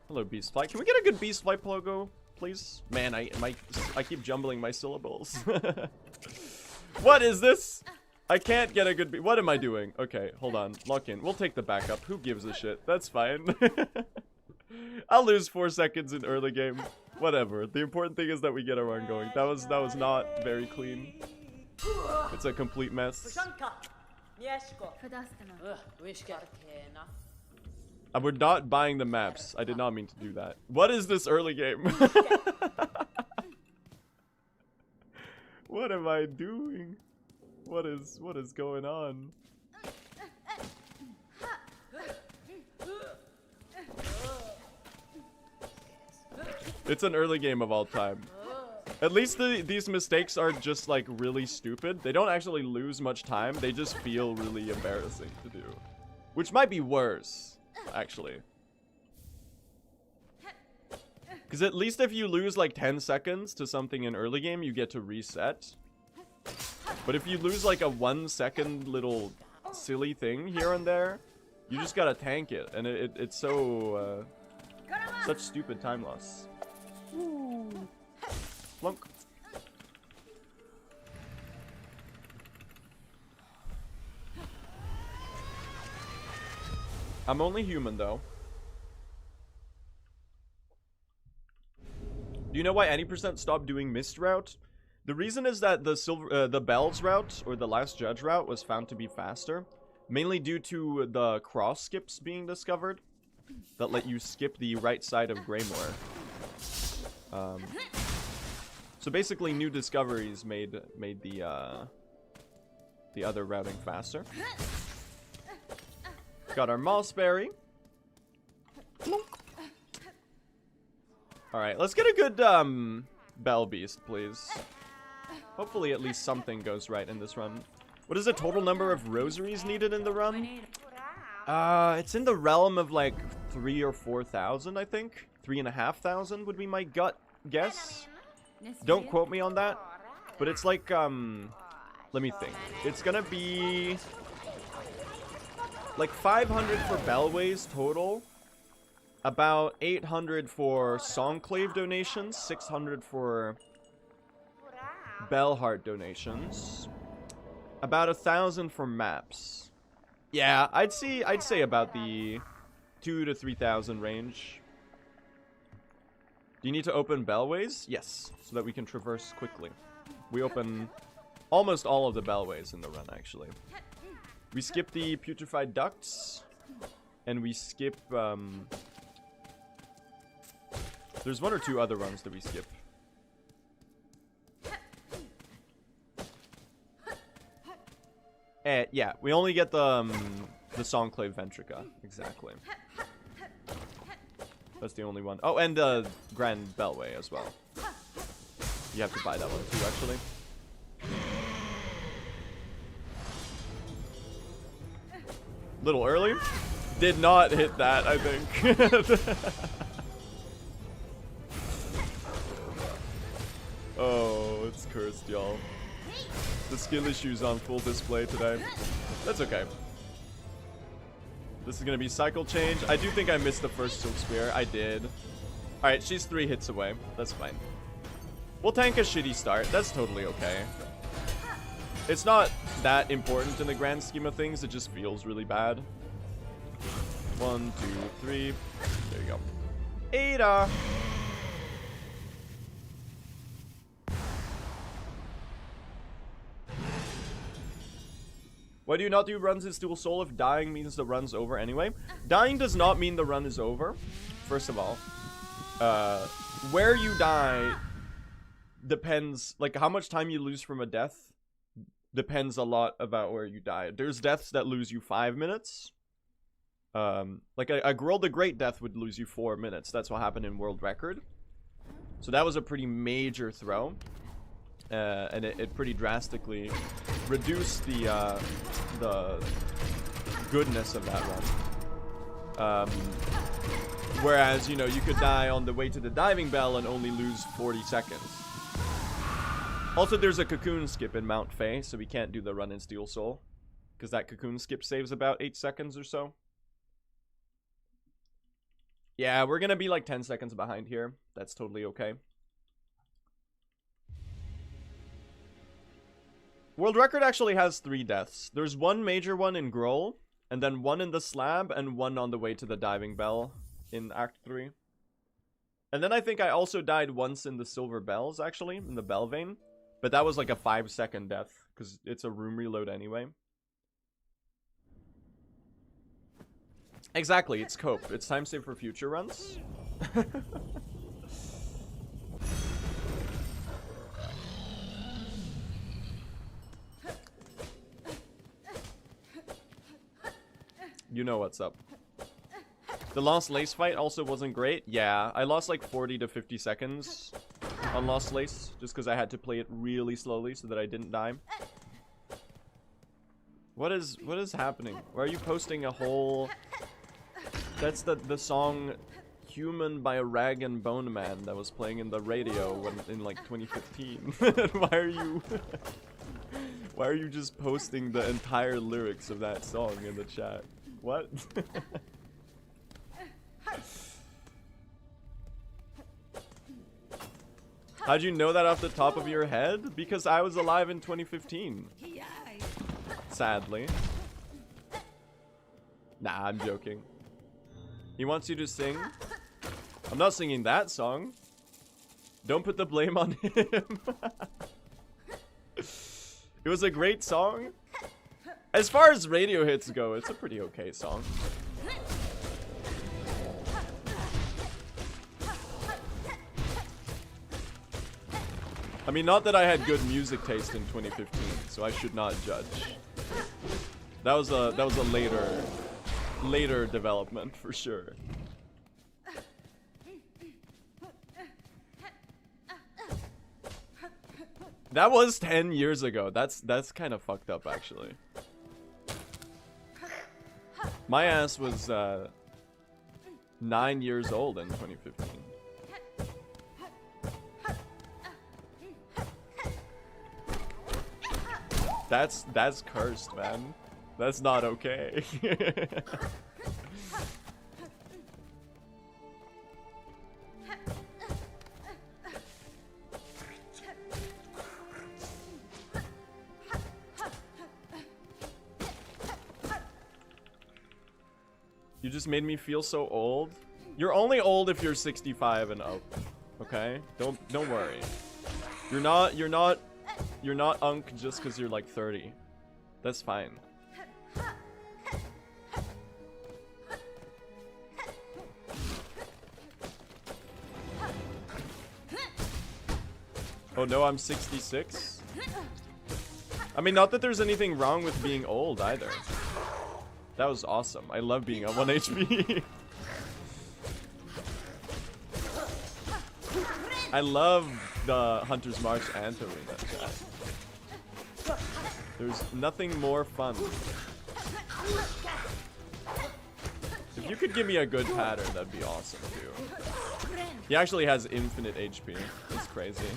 Hello, Beast Flight. Can we get a good Beast Flight logo, please? Man, I keep jumbling my syllables. What is this? I can't get a good what am I doing? Okay, hold on. Lock in. We'll take the backup. Who gives a shit? That's fine. I'll lose 4 seconds in early game. Whatever. The important thing is that we get our run going. That was not very clean. It's a complete mess. We're not buying the maps. I did not mean to do that. What is this early game? What am I doing? What is going on? It's an early game of all time. At least these mistakes are just like really stupid. They don't actually lose much time. They just feel really embarrassing to do. Which might be worse, actually. Because at least if you lose like 10 seconds to something in early game, you get to reset. But if you lose like a 1 second little silly thing here and there, you just gotta tank it. And it's so... such stupid time loss. Ooh. Flunk. I'm only human though. Do you know why any % stopped doing mist route? The reason is that the bells route, or the last judge route, was found to be faster. Mainly due to the cross skips being discovered. That let you skip the right side of Greymoor. So basically new discoveries made the other routing faster. Got our Mossberry. Alright, let's get a good Bell Beast, please. Hopefully at least something goes right in this run. What is the total number of rosaries needed in the run? It's in the realm of like 3,000 or 4,000, I think. 3,500 would be my gut guess. Don't quote me on that. But it's like, let me think. It's gonna be like 500 for Bellways total. About 800 for Songclave donations. 600 for Bellheart donations. About 1,000 for maps. Yeah, I'd say about the 2,000 to 3,000 range. Do you need to open Bellways? Yes, so that we can traverse quickly. We open almost all of the Bellways in the run, actually. We skip the Putrefied Ducts, and we skip, there's 1 or 2 other runs that we skip. Yeah, we only get the Songclave Ventrica, exactly. That's the only one. Oh, and the Grand Bellway as well. You have to buy that one too, actually. Little early. Did not hit that, I think. Oh, it's cursed, y'all. The skill issue's on full display today. That's okay. This is gonna be cycle change. I do think I missed the first Silk Spear. I did. Alright, she's 3 hits away. That's fine. We'll tank a shitty start. That's totally okay. It's not that important in the grand scheme of things. It just feels really bad. 1, 2, 3. There you go. Ada! Why do you not do runs in Dual Soul if dying means the run's over anyway? Dying does not mean the run is over, first of all. Where you die depends, like how much time you lose from a death depends a lot about where you die. There's deaths that lose you 5 minutes. Like a Girl the Great death would lose you 4 minutes. That's what happened in World Record. So that was a pretty major throw. And it pretty drastically reduced the goodness of that run. Whereas, you know, you could die on the way to the diving bell and only lose 40 seconds. Also, there's a cocoon skip in Mount Faye, so we can't do the run in Steel Soul. Because that cocoon skip saves about 8 seconds or so. Yeah, we're gonna be like 10 seconds behind here. That's totally okay. World Record actually has 3 deaths. There's one major one in Grohl, and then one in the slab, and one on the way to the diving bell in Act 3. And then I think I also died once in the Silver Bells, actually, in the Bell Vein. But that was like a 5-second death, because it's a room reload anyway. Exactly, it's cope. It's time save for future runs. You know what's up. The Lost Lace fight also wasn't great. Yeah, I lost like 40 to 50 seconds on Lost Lace just because I had to play it really slowly so that I didn't die. What is happening? Why are you posting a whole... That's the song Human by Rag and Bone Man that was playing in the radio in like 2015. Why are you just posting the entire lyrics of that song in the chat? What? How'd you know that off the top of your head? Because I was alive in 2015. Sadly. Nah, I'm joking. He wants you to sing. I'm not singing that song. Don't put the blame on him. It was a great song. As far as radio hits go, it's a pretty okay song. I mean, not that I had good music taste in 2015, so I should not judge. That was a later development for sure. That was 10 years ago. That's kind of fucked up, actually. My ass was 9 years old in 2015. That's cursed, man. That's not okay. You just made me feel so old. You're only old if you're 65 and up. Okay? Don't worry. You're not unk just because you're like 30. That's fine. Oh no, I'm 66? I mean, not that there's anything wrong with being old either. That was awesome. I love being on 1 HP. I love the Hunter's March anthem in that chat. There's nothing more fun. If you could give me a good pattern, that'd be awesome too. He actually has infinite HP. It's crazy.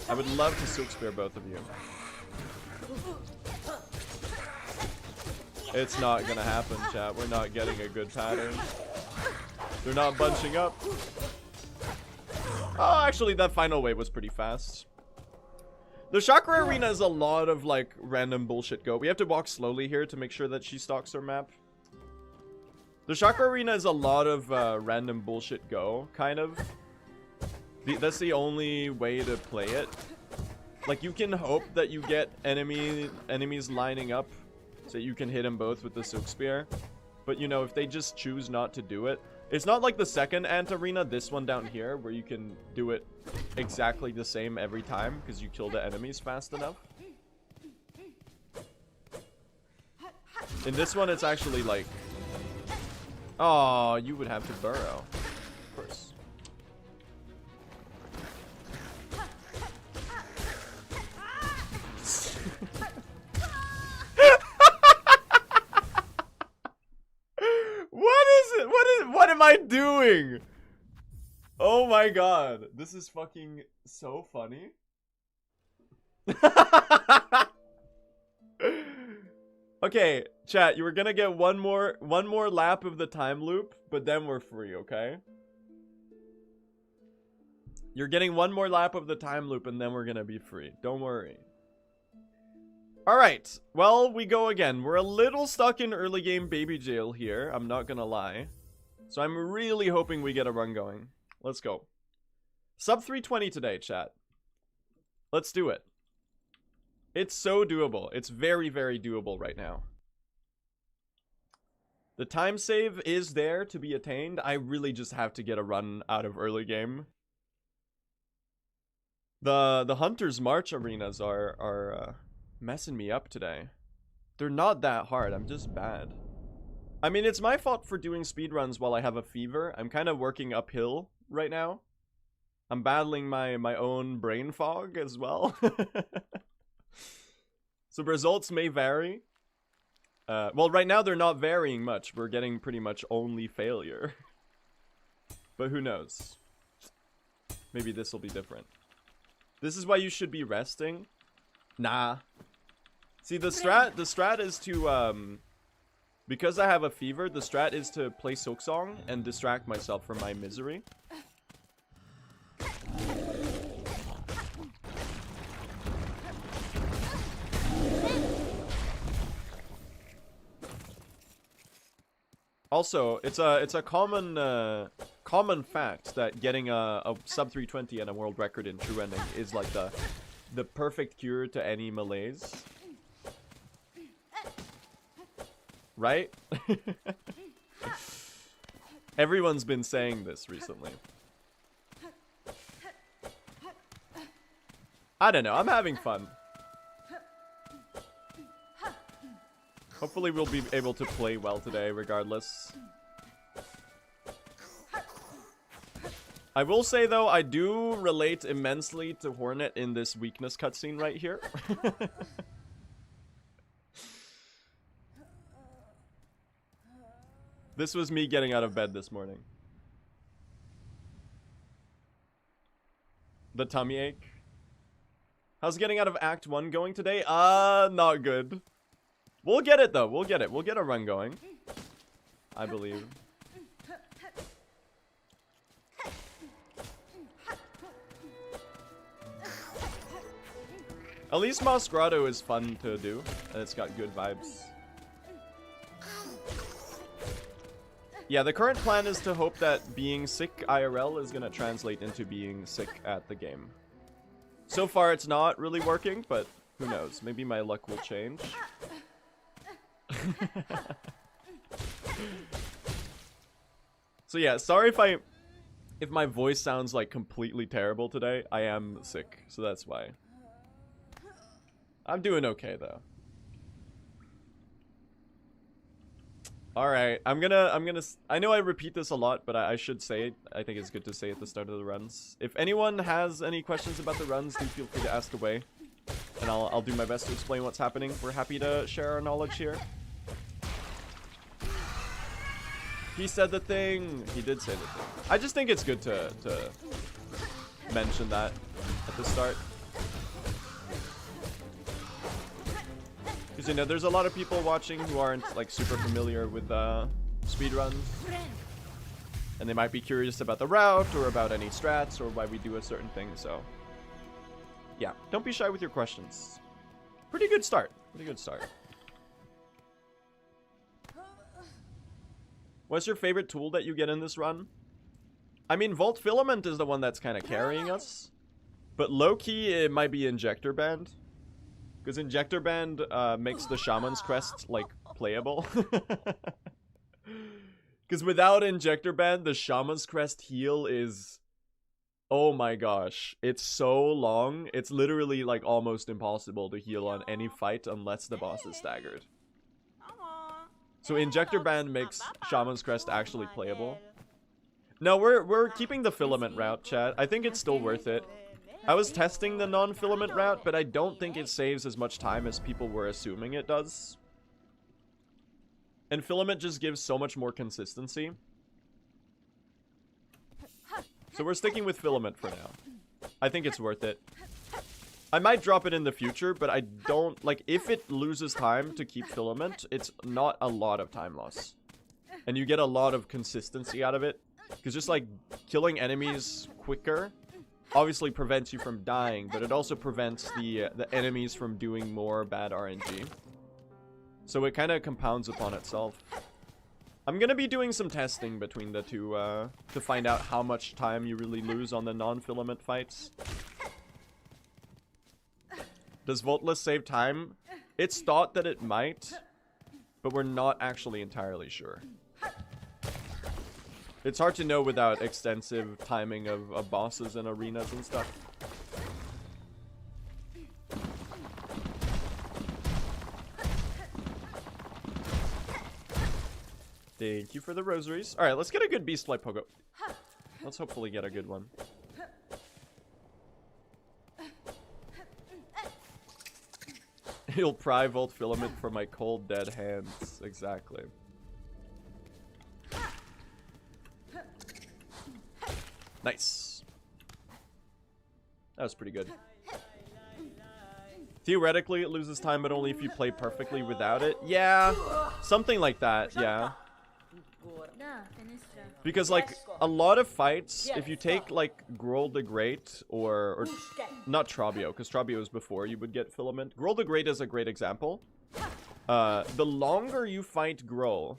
I would love to Silk Spear both of you. It's not gonna happen, chat. We're not getting a good pattern. They're not bunching up. Oh, actually, that final wave was pretty fast. The Chakra Arena is a lot of, like, random bullshit go. We have to walk slowly here to make sure that she stalks her map. The Chakra Arena is a lot of random bullshit go, kind of. That's the only way to play it. Like, you can hope that you get enemies lining up so that you can hit them both with the Silk Spear. But, you know, if they just choose not to do it, it's not like the second Ant Arena, this one down here, where you can do it exactly the same every time because you kill the enemies fast enough. In this one, it's actually like... Oh, you would have to burrow. Of course. What am I doing? Oh my god. This is fucking so funny. Okay, chat, you were gonna get one more lap of the time loop, but then we're free, okay? You're getting one more lap of the time loop and then we're gonna be free. Don't worry. Alright, well, we go again. We're a little stuck in early game baby jail here, I'm not gonna lie. So I'm really hoping we get a run going. Let's go. Sub 320 today, chat. Let's do it. It's so doable. It's very, very doable right now. The time save is there to be attained. I really just have to get a run out of early game. The Hunter's March arenas are messing me up today. They're not that hard. I'm just bad. I mean, it's my fault for doing speedruns while I have a fever. I'm kind of working uphill right now. I'm battling my own brain fog as well. So results may vary. Well, right now they're not varying much. We're getting pretty much only failure. But who knows? Maybe this will be different. This is why you should be resting. Nah. See, the strat is to, because I have a fever, the strat is to play Silksong and distract myself from my misery. Also, it's a common fact that getting a sub 320 and a world record in true ending is like the perfect cure to any malaise. Right? Everyone's been saying this recently. I don't know, I'm having fun. Hopefully we'll be able to play well today regardless. I will say though, I do relate immensely to Hornet in this weakness cutscene right here. This was me getting out of bed this morning. The tummy ache. How's getting out of Act 1 going today? Not good. We'll get it though, we'll get it. We'll get a run going. I believe. At least Moss Grotto is fun to do, and it's got good vibes. Yeah, the current plan is to hope that being sick IRL is gonna translate into being sick at the game. So far it's not really working, but who knows? Maybe my luck will change. So yeah, sorry if my voice sounds like completely terrible today. I am sick, so that's why. I'm doing okay though. Alright, I know I repeat this a lot, but I should say it. I think it's good to say at the start of the runs. If anyone has any questions about the runs, do feel free to ask away. And I'll do my best to explain what's happening. We're happy to share our knowledge here. He said the thing. He did say the thing. I just think it's good to mention that at the start. Because, you know, there's a lot of people watching who aren't, like, super familiar with speedruns. And they might be curious about the route, or about any strats, or why we do a certain thing, so... yeah, don't be shy with your questions. Pretty good start. Pretty good start. What's your favorite tool that you get in this run? I mean, Volt Filament is the one that's kind of carrying us. But low-key, it might be Injector Band. Because Injector Band makes the Shaman's Crest, like, playable. Because without Injector Band, the Shaman's Crest heal is... Oh my gosh. It's so long. It's literally, like, almost impossible to heal on any fight unless the boss is staggered. So Injector Band makes Shaman's Crest actually playable. No, we're keeping the filament route, chat. I think it's still worth it. I was testing the non-filament route, but I don't think it saves as much time as people were assuming it does. And filament just gives so much more consistency. So we're sticking with filament for now. I think it's worth it. I might drop it in the future, but I don't... Like, if it loses time to keep filament, it's not a lot of time loss. And you get a lot of consistency out of it. Because just, like, killing enemies quicker obviously prevents you from dying, but it also prevents the enemies from doing more bad RNG. So it kind of compounds upon itself. I'm gonna be doing some testing between the two to find out how much time you really lose on the non-filament fights. Does Voltless save time? It's thought that it might, but we're not actually entirely sure. It's hard to know without extensive timing of bosses and arenas and stuff. Thank you for the rosaries. Alright, let's get a good beast flight pogo. Let's hopefully get a good one. He'll pry Volt Filament for my cold dead hands. Exactly. Nice. That was pretty good. Theoretically, it loses time, but only if you play perfectly without it. Yeah, something like that, yeah. Because, like, a lot of fights, if you take, like, Grol the Great, or not Trabio, because Trabio is before you would get Filament. Grol the Great is a great example. The longer you fight Grol,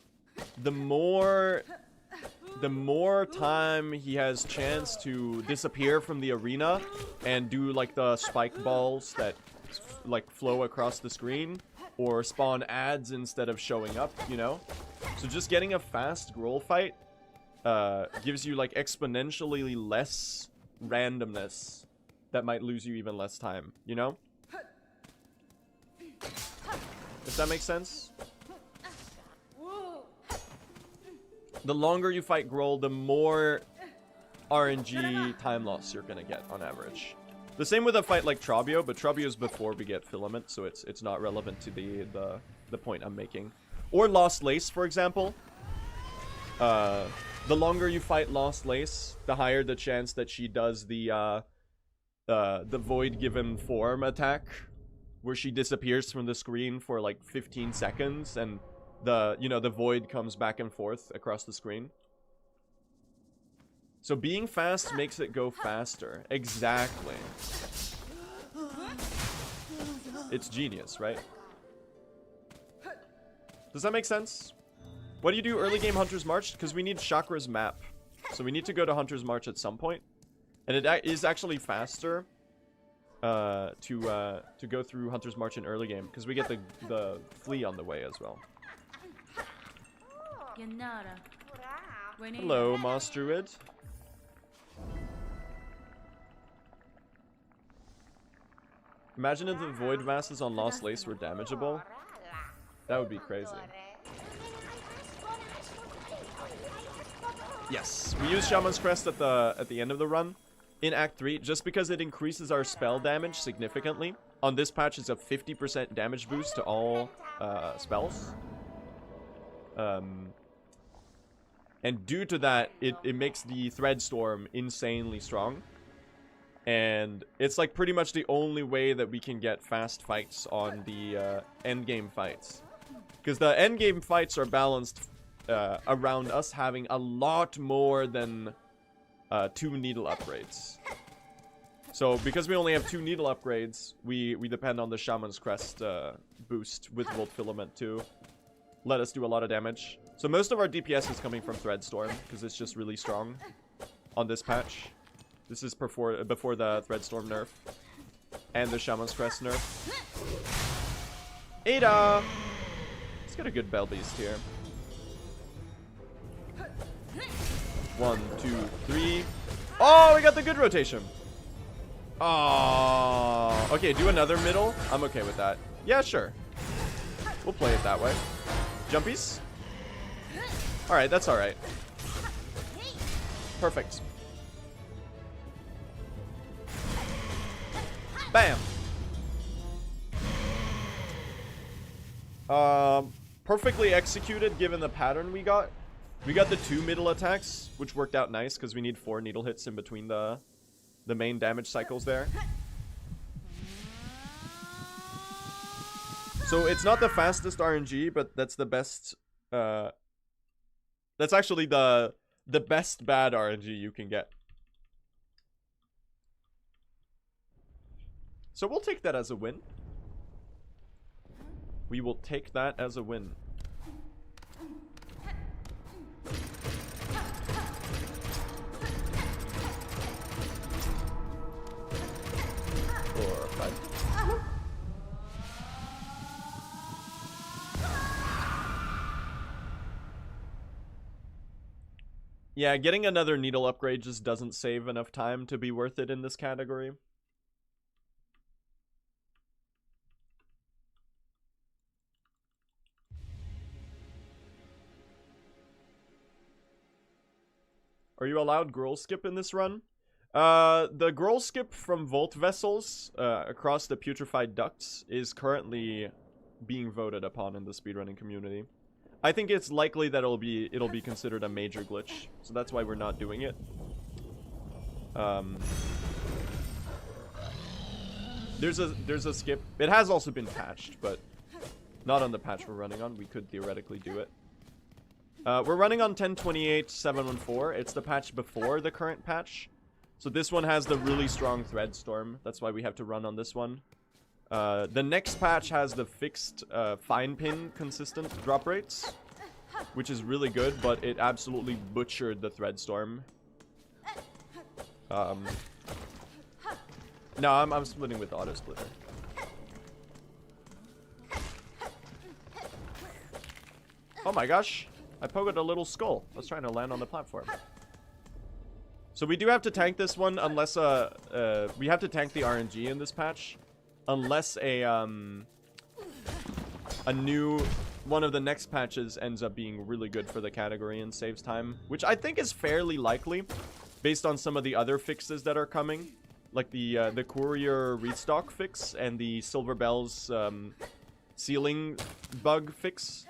the more time he has chance to disappear from the arena and do, like, the spike balls that, like, flow across the screen, or spawn ads instead of showing up, you know? So just getting a fast Grol fight gives you, like, exponentially less randomness that might lose you even less time, you know? If that makes sense? The longer you fight Grol, the more RNG time loss you're gonna get on average. The same with a fight like Trabio, but Trabio is before we get Filament, so it's not relevant to the point I'm making. Or Lost Lace, for example. The longer you fight Lost Lace, the higher the chance that she does the Void Given Form attack, where she disappears from the screen for like 15 seconds, and the void comes back and forth across the screen. So being fast makes it go faster. Exactly. It's genius, right? Does that make sense? What do you do early game Hunter's March? Because we need Chakra's map. So we need to go to Hunter's March at some point. And it is actually faster to go through Hunter's March in early game. Because we get the flea on the way as well. Hello, Moss Druid. Imagine if the Void Masses on Lost Lace were damageable. That would be crazy. Yes, we use Shaman's Crest at the end of the run in Act 3 just because it increases our spell damage significantly. On this patch, it's a 50% damage boost to all spells. And due to that, it makes the Threadstorm insanely strong. And it's like pretty much the only way that we can get fast fights on the endgame fights. Because the endgame fights are balanced around us having a lot more than 2 needle upgrades. So because we only have 2 needle upgrades, we depend on the Shaman's Crest boost with Volt Filament to let us do a lot of damage. So most of our DPS is coming from Threadstorm, because it's just really strong on this patch. This is before the Threadstorm nerf. And the Shaman's Crest nerf. Ada! Let's get a good Bell Beast here. 1, 2, 3. Oh, we got the good rotation. Oh, okay, do another middle. I'm okay with that. Yeah, sure. We'll play it that way. Jumpies. All right, that's all right. Perfect. Bam. Perfectly executed given the pattern we got. We got the 2 middle attacks, which worked out nice because we need 4 needle hits in between the main damage cycles there. So it's not the fastest RNG, but that's the best. That's actually the best bad RNG you can get. So we'll take that as a win. We will take that as a win. Yeah, getting another needle upgrade just doesn't save enough time to be worth it in this category. Are you allowed Growl Skip in this run? The Growl Skip from Volt Vessels across the Putrefied Ducts is currently being voted upon in the speedrunning community. I think it's likely that it'll be considered a major glitch, so that's why we're not doing it. There's a skip. It has also been patched, but not on the patch we're running on. We could theoretically do it. We're running on 10.28.714. It's the patch before the current patch. So this one has the really strong Threadstorm. That's why we have to run on this one. The next patch has the fixed fine pin consistent drop rates, which is really good, but it absolutely butchered the Threadstorm. No, I'm splitting with Auto Splitter. Oh my gosh. I poked a little skull. I was trying to land on the platform. So we do have to tank this one unless we have to tank the RNG in this patch. Unless a new one of the next patches ends up being really good for the category and saves time, which I think is fairly likely based on some of the other fixes that are coming, like the courier restock fix and the Silver Bells ceiling bug fix.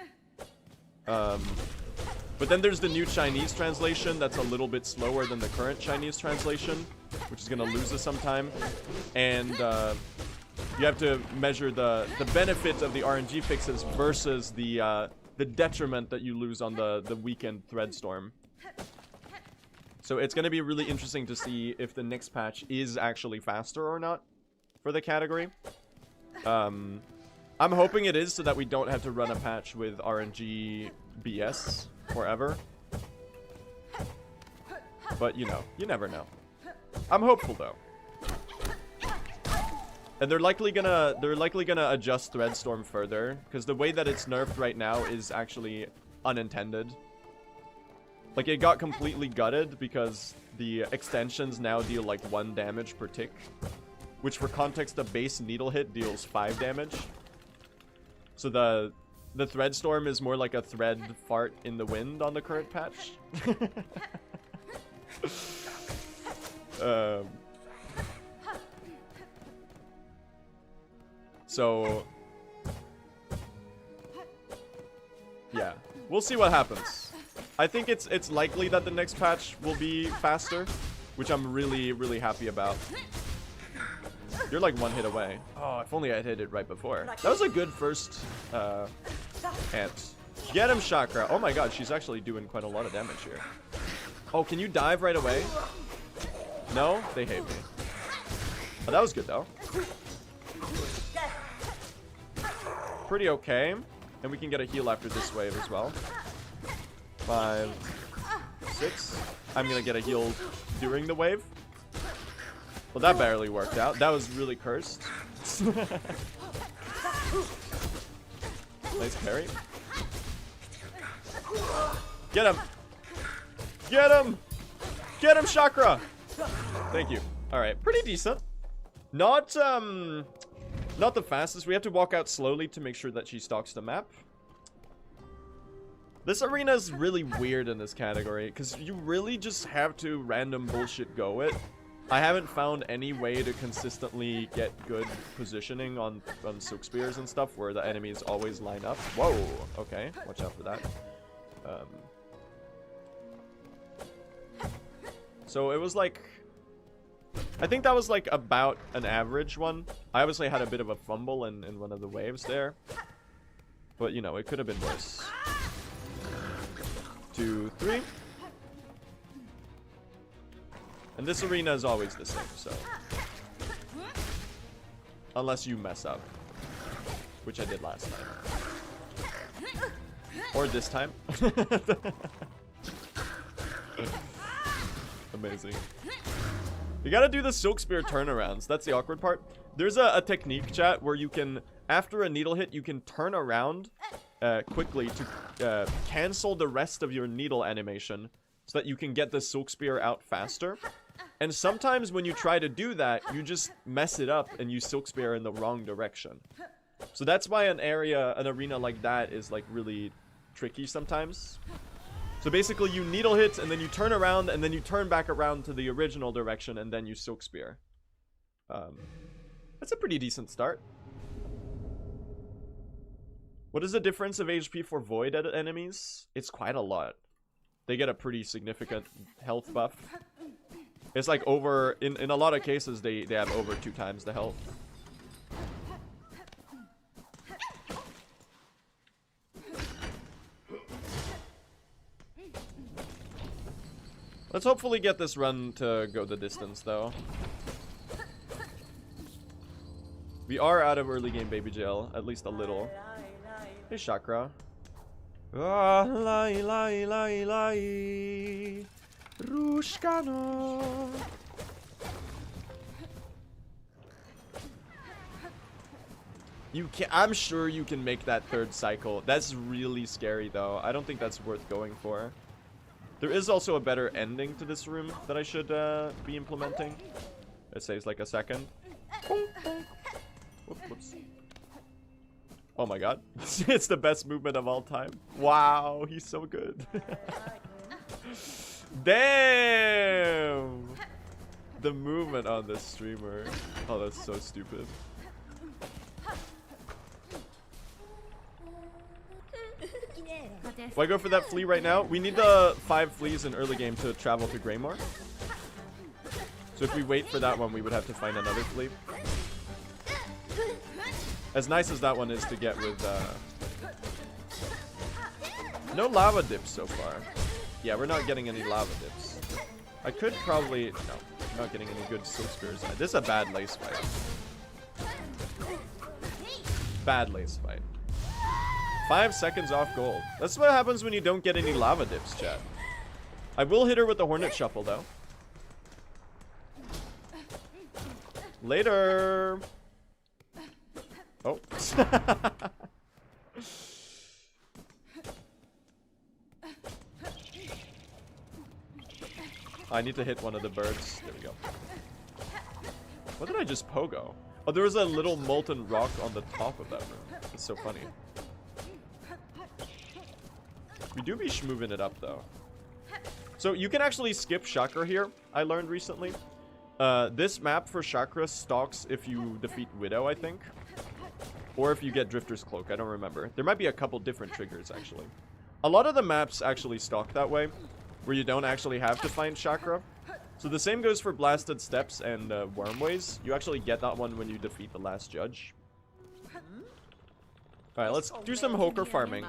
But then there's the new Chinese translation that's a little bit slower than the current Chinese translation, which is going to lose us some time. And you have to measure the benefit of the RNG fixes versus the detriment that you lose on the weekend Threadstorm. So it's going to be really interesting to see if the next patch is actually faster or not for the category. I'm hoping it is so that we don't have to run a patch with RNG BS forever. But, you know, you never know. I'm hopeful, though. And they're likely gonna adjust Threadstorm further, because the way that it's nerfed right now is actually unintended. Like, it got completely gutted because the extensions now deal like 1 damage per tick, which for context, the base needle hit deals 5 damage. So the Threadstorm is more like a thread fart in the wind on the current patch. So yeah, we'll see what happens. I think it's likely that the next patch will be faster, which I'm really happy about. You're like 1 hit away. Oh, if only I had hit it right before. That was a good first ant. Get him, Chakra. Oh my god, she's actually doing quite a lot of damage here. Oh, can you dive right away? No? They hate me. Oh, that was good though. Pretty okay. And we can get a heal after this wave as well. 5, 6. I'm gonna get a heal during the wave. Well, that barely worked out. That was really cursed. Nice parry. Get him! Get him! Get him, Chakra! Thank you. Alright, pretty decent. Not the fastest. We have to walk out slowly to make sure that she stalks the map. This arena is really weird in this category, because you really just have to random bullshit go it. I haven't found any way to consistently get good positioning on Silk Spears and stuff where the enemies always line up. Whoa, okay, watch out for that. So it was like, I think that was like about an average one. I obviously had a bit of a fumble in one of the waves there. But, you know, it could have been worse. 2, 3. And this arena is always the same, so. Unless you mess up. Which I did last time. Or this time. Amazing. You gotta do the Silk Spear turnarounds. That's the awkward part. There's a technique, chat, where you can, after a needle hit, you can turn around quickly to cancel the rest of your needle animation so that you can get the Silk Spear out faster. And sometimes when you try to do that, you just mess it up and you Silk Spear in the wrong direction. So that's why an arena like that is like really tricky sometimes. So basically you needle hit and then you turn around and then you turn back around to the original direction and then you Silk Spear. That's a pretty decent start. What is the difference of HP for Void enemies? It's quite a lot. They get a pretty significant health buff. It's like over, in a lot of cases, they have over 2 times the health. Let's hopefully get this run to go the distance, though. We are out of early game baby jail, at least a little. Hey, Chakra. Ah, lai lai lai lai. Rushkano. You can, I'm sure you can make that 3rd cycle. That's really scary, though. I don't think that's worth going for. There is also a better ending to this room that I should be implementing. It saves like a second. Whoops. Oh my god. It's the best movement of all time. Wow, he's so good. Damn! The movement on this streamer. Oh, that's so stupid. Why go for that flea right now? We need the 5 fleas in early game to travel to Greymore. So if we wait for that one, we would have to find another flea. As nice as that one is to get with, no lava dips so far. Yeah, we're not getting any lava dips. I could probably, no, I'm not getting any good Silk Spears. This is a bad lace fight. Bad lace fight. 5 seconds off gold. That's what happens when you don't get any lava dips, chat. I will hit her with the Hornet Shuffle, though. Later. Oh. I need to hit one of the birds. There we go. What did I just pogo? Oh, there was a little molten rock on the top of that room. It's so funny. We do be schmoving it up, though. So you can actually skip Chakra here, I learned recently. This map for Chakra stalks if you defeat Widow, I think. Or if you get Drifter's Cloak, I don't remember. There might be a couple different triggers, actually. A lot of the maps actually stalk that way, where you don't actually have to find Chakra. So the same goes for Blasted Steps and Wormways. You actually get that one when you defeat the last judge. Alright, let's do some Hoker farming.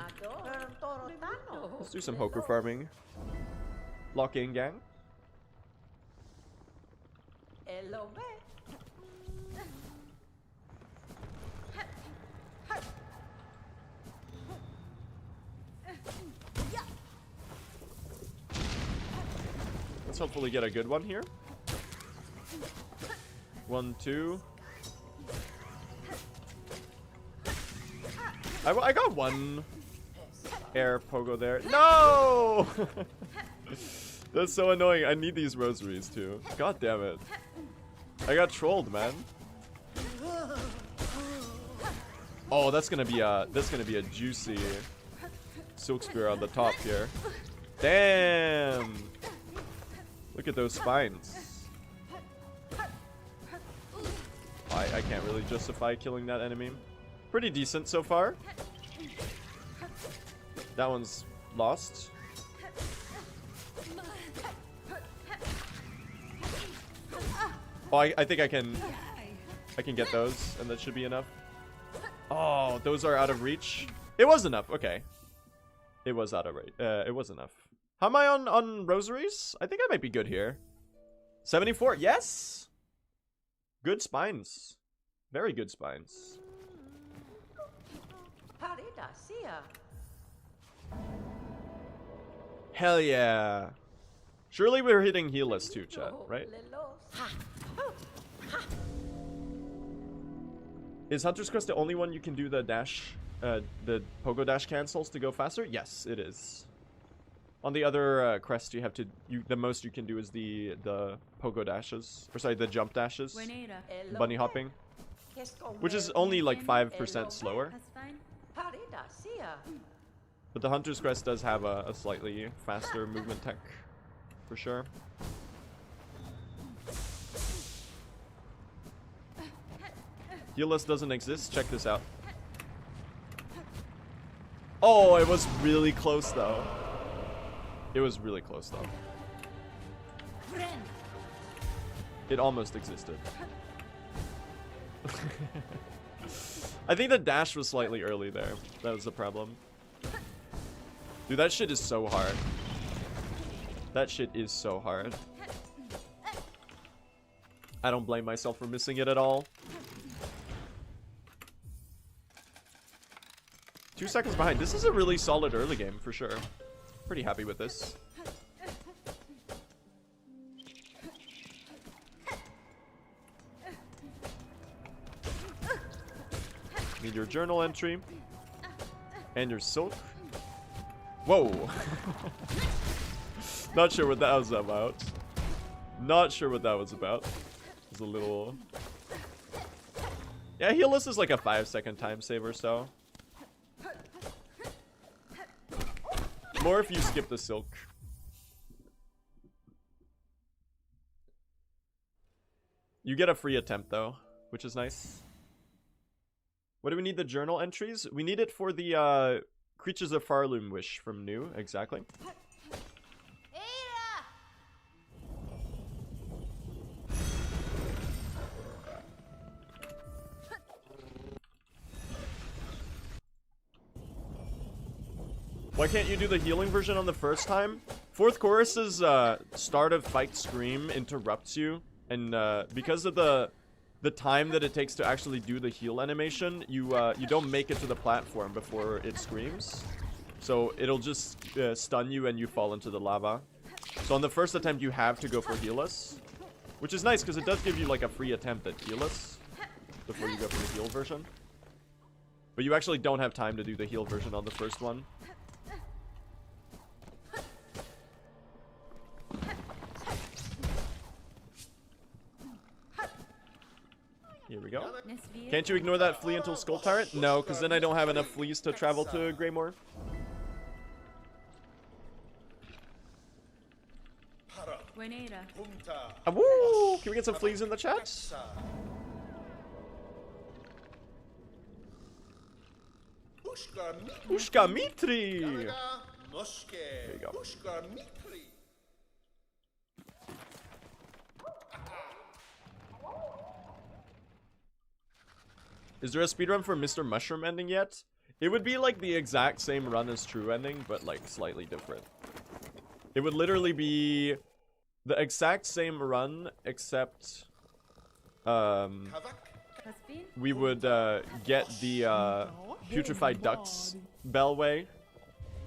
Let's do some Hoker farming. Lock in, gang. Let's hopefully get a good one here. 1, 2. I got one air pogo there. No! That's so annoying. I need these rosaries too. God damn it. I got trolled, man. Oh, that's gonna be a juicy silk spear on the top here. Damn! Look at those spines. I can't really justify killing that enemy. Pretty decent so far. That one's lost. Oh, I think I can get those, and that should be enough. Oh, those are out of reach. It was enough. Okay, it was out of reach. It was enough. How am I on rosaries? I think I might be good here. 74. Yes. Good spines. Very good spines. Hell yeah. Surely we're hitting healless too, chat, right? Is Hunter's Crest the only one you can do the dash, the pogo dash cancels to go faster? Yes, it is. On the other crest, you have to, the most you can do is the pogo dashes, or sorry, the jump dashes, bunny hopping, which is only like 5% slower. But the Hunter's Crest does have a slightly faster movement tech, for sure. Healless doesn't exist. Check this out. Oh, it was really close though. It was really close though. It almost existed. I think the dash was slightly early there. That was the problem. Dude, that shit is so hard. That shit is so hard. I don't blame myself for missing it at all. 2 seconds behind. This is a really solid early game for sure. Pretty happy with this. Need your journal entry. And your silk. Whoa. Not sure what that was about. Not sure what that was about. It was a little... Yeah, healless is like a 5-second time save or so. More if you skip the silk. You get a free attempt though, which is nice. What do we need the journal entries? We need it for the Creatures of Farloom wish from New, exactly. Why can't you do the healing version on the first time? Fourth chorus's start of fight scream interrupts you, and because of the time that it takes to actually do the heal animation, you don't make it to the platform before it screams. So it'll just stun you and you fall into the lava. So on the first attempt you have to go for healless, which is nice because it does give you like a free attempt at healless before you go for the heal version. But you actually don't have time to do the heal version on the first one. Here we go. Can't you ignore that flea until Skull Tyrant? No, because then I don't have enough fleas to travel to Greymore. Woo! Can we get some fleas in the chat? Ushka Mitri! There you go. Is there a speedrun for Mr. Mushroom ending yet? It would be like the exact same run as True Ending, but like slightly different. It would literally be the exact same run, except we would get the Putrefied Ducks Bellway,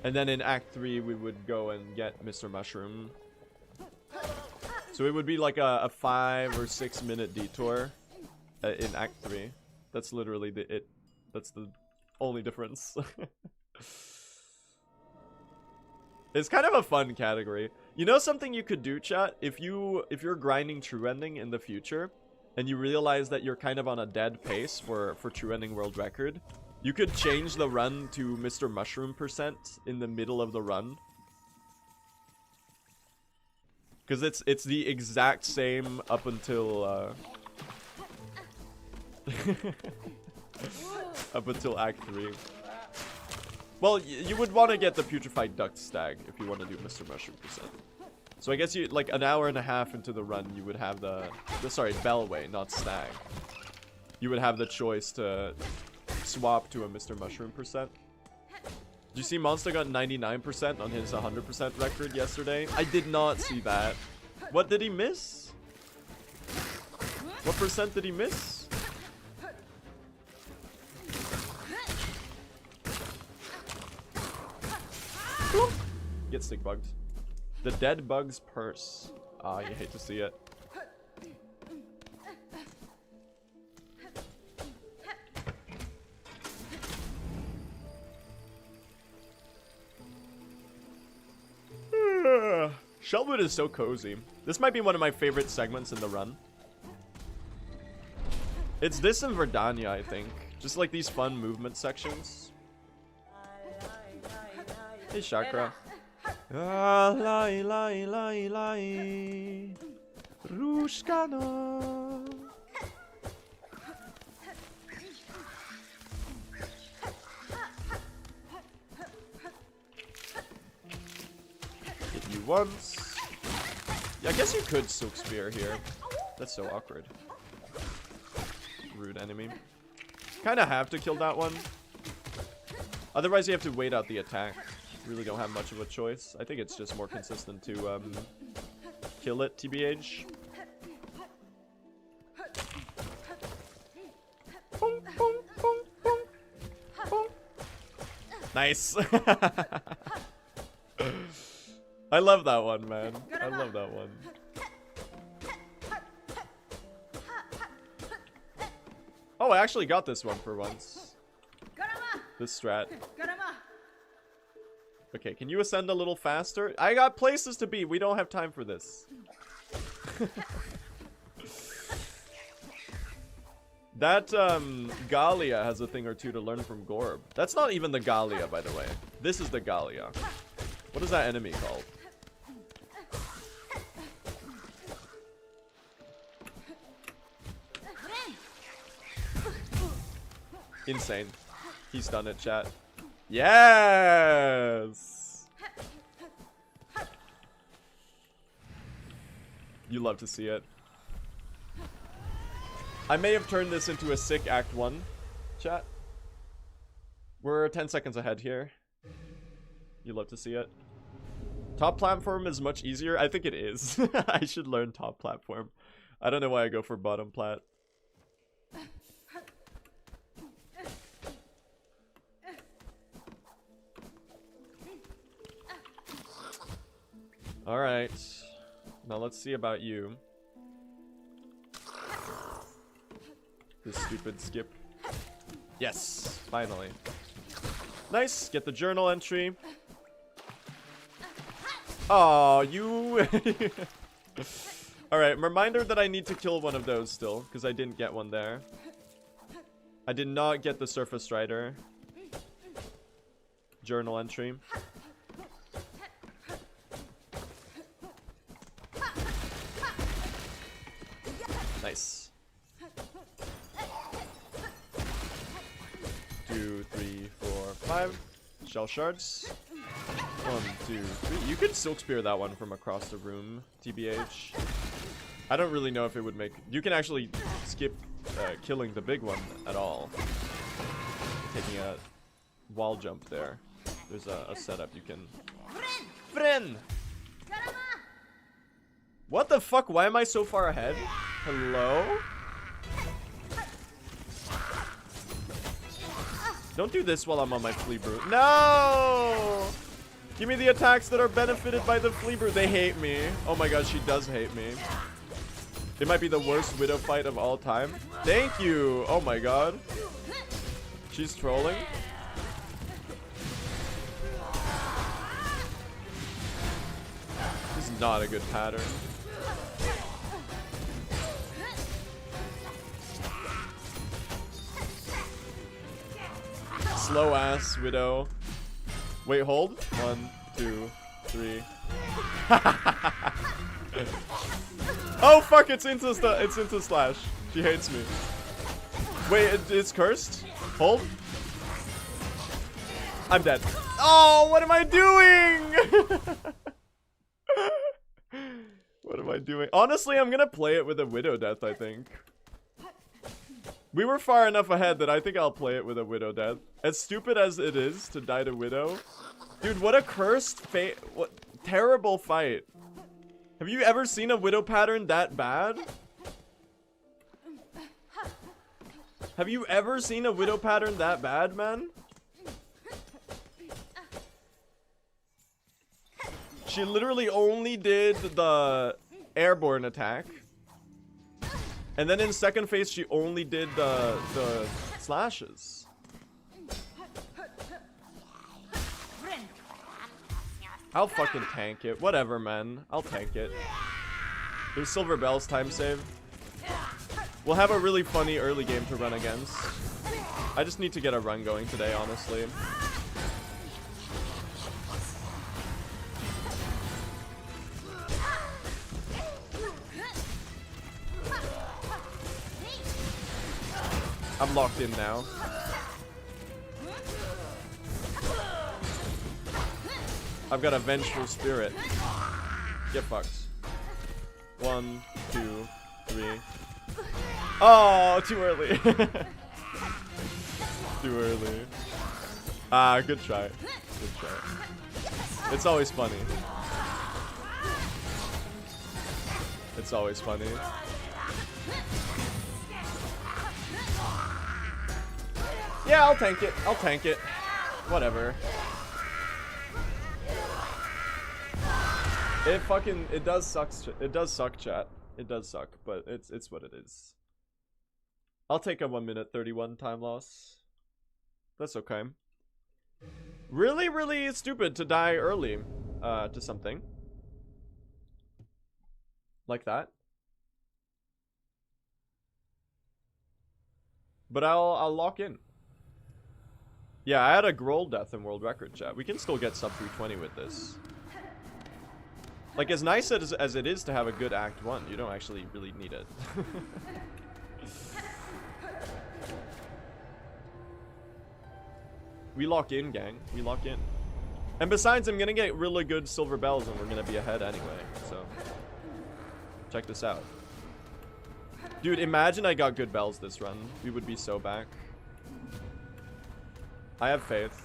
and then in Act 3 we would go and get Mr. Mushroom. So it would be like a 5 or 6 minute detour in Act 3. That's literally that's the only difference. It's kind of a fun category. You know something you could do, chat? If you're grinding true ending in the future and you realize that you're kind of on a dead pace for true ending world record, you could change the run to Mr. Mushroom % in the middle of the run. Because it's the exact same up until up until Act 3. Well, you would want to get the Putrefied Duct Stag if you want to do Mr. Mushroom %. So I guess you, like, an hour and a half into the run, you would have sorry, Bellway, not Stag. You would have the choice to swap to a Mr. Mushroom %. Did you see Monster got 99% on his 100% record yesterday? I did not see that. What did he miss? What % did he miss? Get stick bugged. The dead bug's purse. Ah, you hate to see it. Shellwood is so cozy. This might be one of my favorite segments in the run. It's this and Verdania, I think. Just like these fun movement sections. Hey, Chakra. Ah, lai, lai, lai, lai. Rushkana. Hit you once. Yeah, I guess you could Silk Spear here. That's so awkward. Rude enemy. Kinda have to kill that one. Otherwise, you have to wait out the attack. You really don't have much of a choice. I think it's just more consistent to kill it, TBH. Boom, boom, boom, boom, boom. Nice. I love that one, man. I love that one. Oh, I actually got this one for once. This strat. Okay, can you ascend a little faster? I got places to be. We don't have time for this. That Galia has a thing or two to learn from Gorb. That's not even the Galia, by the way. This is the Galia. What is that enemy called? Insane. He's done it, chat. Yes! You love to see it. I may have turned this into a sick Act 1, chat. We're 10 seconds ahead here. You love to see it. Top platform is much easier. I think it is. I should learn top platform. I don't know why I go for bottom plat. Alright. Now let's see about you. This stupid skip. Yes! Finally. Nice! Get the journal entry. Oh, you... Alright, reminder that I need to kill one of those still, because I didn't get one there. I did not get the Surface Strider. Journal entry. Nice. 2, 3, 4, 5. Shell shards. 1, 2, 3. You could Silk Spear that one from across the room, TBH. I don't really know if it would make... You can actually skip killing the big one at all. Taking a wall jump there. There's a setup you can... Fren! What the fuck? Why am I so far ahead? Hello? Don't do this while I'm on my flea brew. No! Give me the attacks that are benefited by the flea brew. They hate me. Oh my god, she does hate me. It might be the worst Widow fight of all time. Thank you. Oh my god. She's trolling. This is not a good pattern. Slow ass Widow. Wait, hold. 1, 2, 3. Oh fuck! It's into slash. She hates me. Wait, it's cursed. Hold. I'm dead. Oh, what am I doing? What am I doing? Honestly, I'm gonna play it with a Widow death, I think. We were far enough ahead that I think I'll play it with a Widow death. As stupid as it is to die to Widow. Dude, what a cursed fate. What terrible fight. Have you ever seen a Widow pattern that bad? Have you ever seen a Widow pattern that bad, man? She literally only did the airborne attack. And then in second phase, she only did the slashes. I'll fucking tank it. Whatever, man. I'll tank it. There's Silver Bells time save. We'll have a really funny early game to run against. I just need to get a run going today, honestly. I'm locked in now. I've got a vengeful spirit. Get fucked. 1, 2, 3. Oh, too early. Too early. Ah, good try. Good try. It's always funny. It's always funny. Yeah, I'll tank it. I'll tank it. Whatever. It does suck. It does suck, chat. It does suck, but it's what it is. I'll take a 1 minute 31 time loss. That's okay. Really, really stupid to die early to something like that. But I'll lock in. Yeah, I had a Groll death in world record, chat. We can still get sub 320 with this. Like, as nice as it is to have a good Act 1, you don't actually really need it. We lock in, gang. We lock in. And besides, I'm gonna get really good Silver Bells and we're gonna be ahead anyway, so. Check this out. Dude, imagine I got good bells this run. We would be so back. I have faith.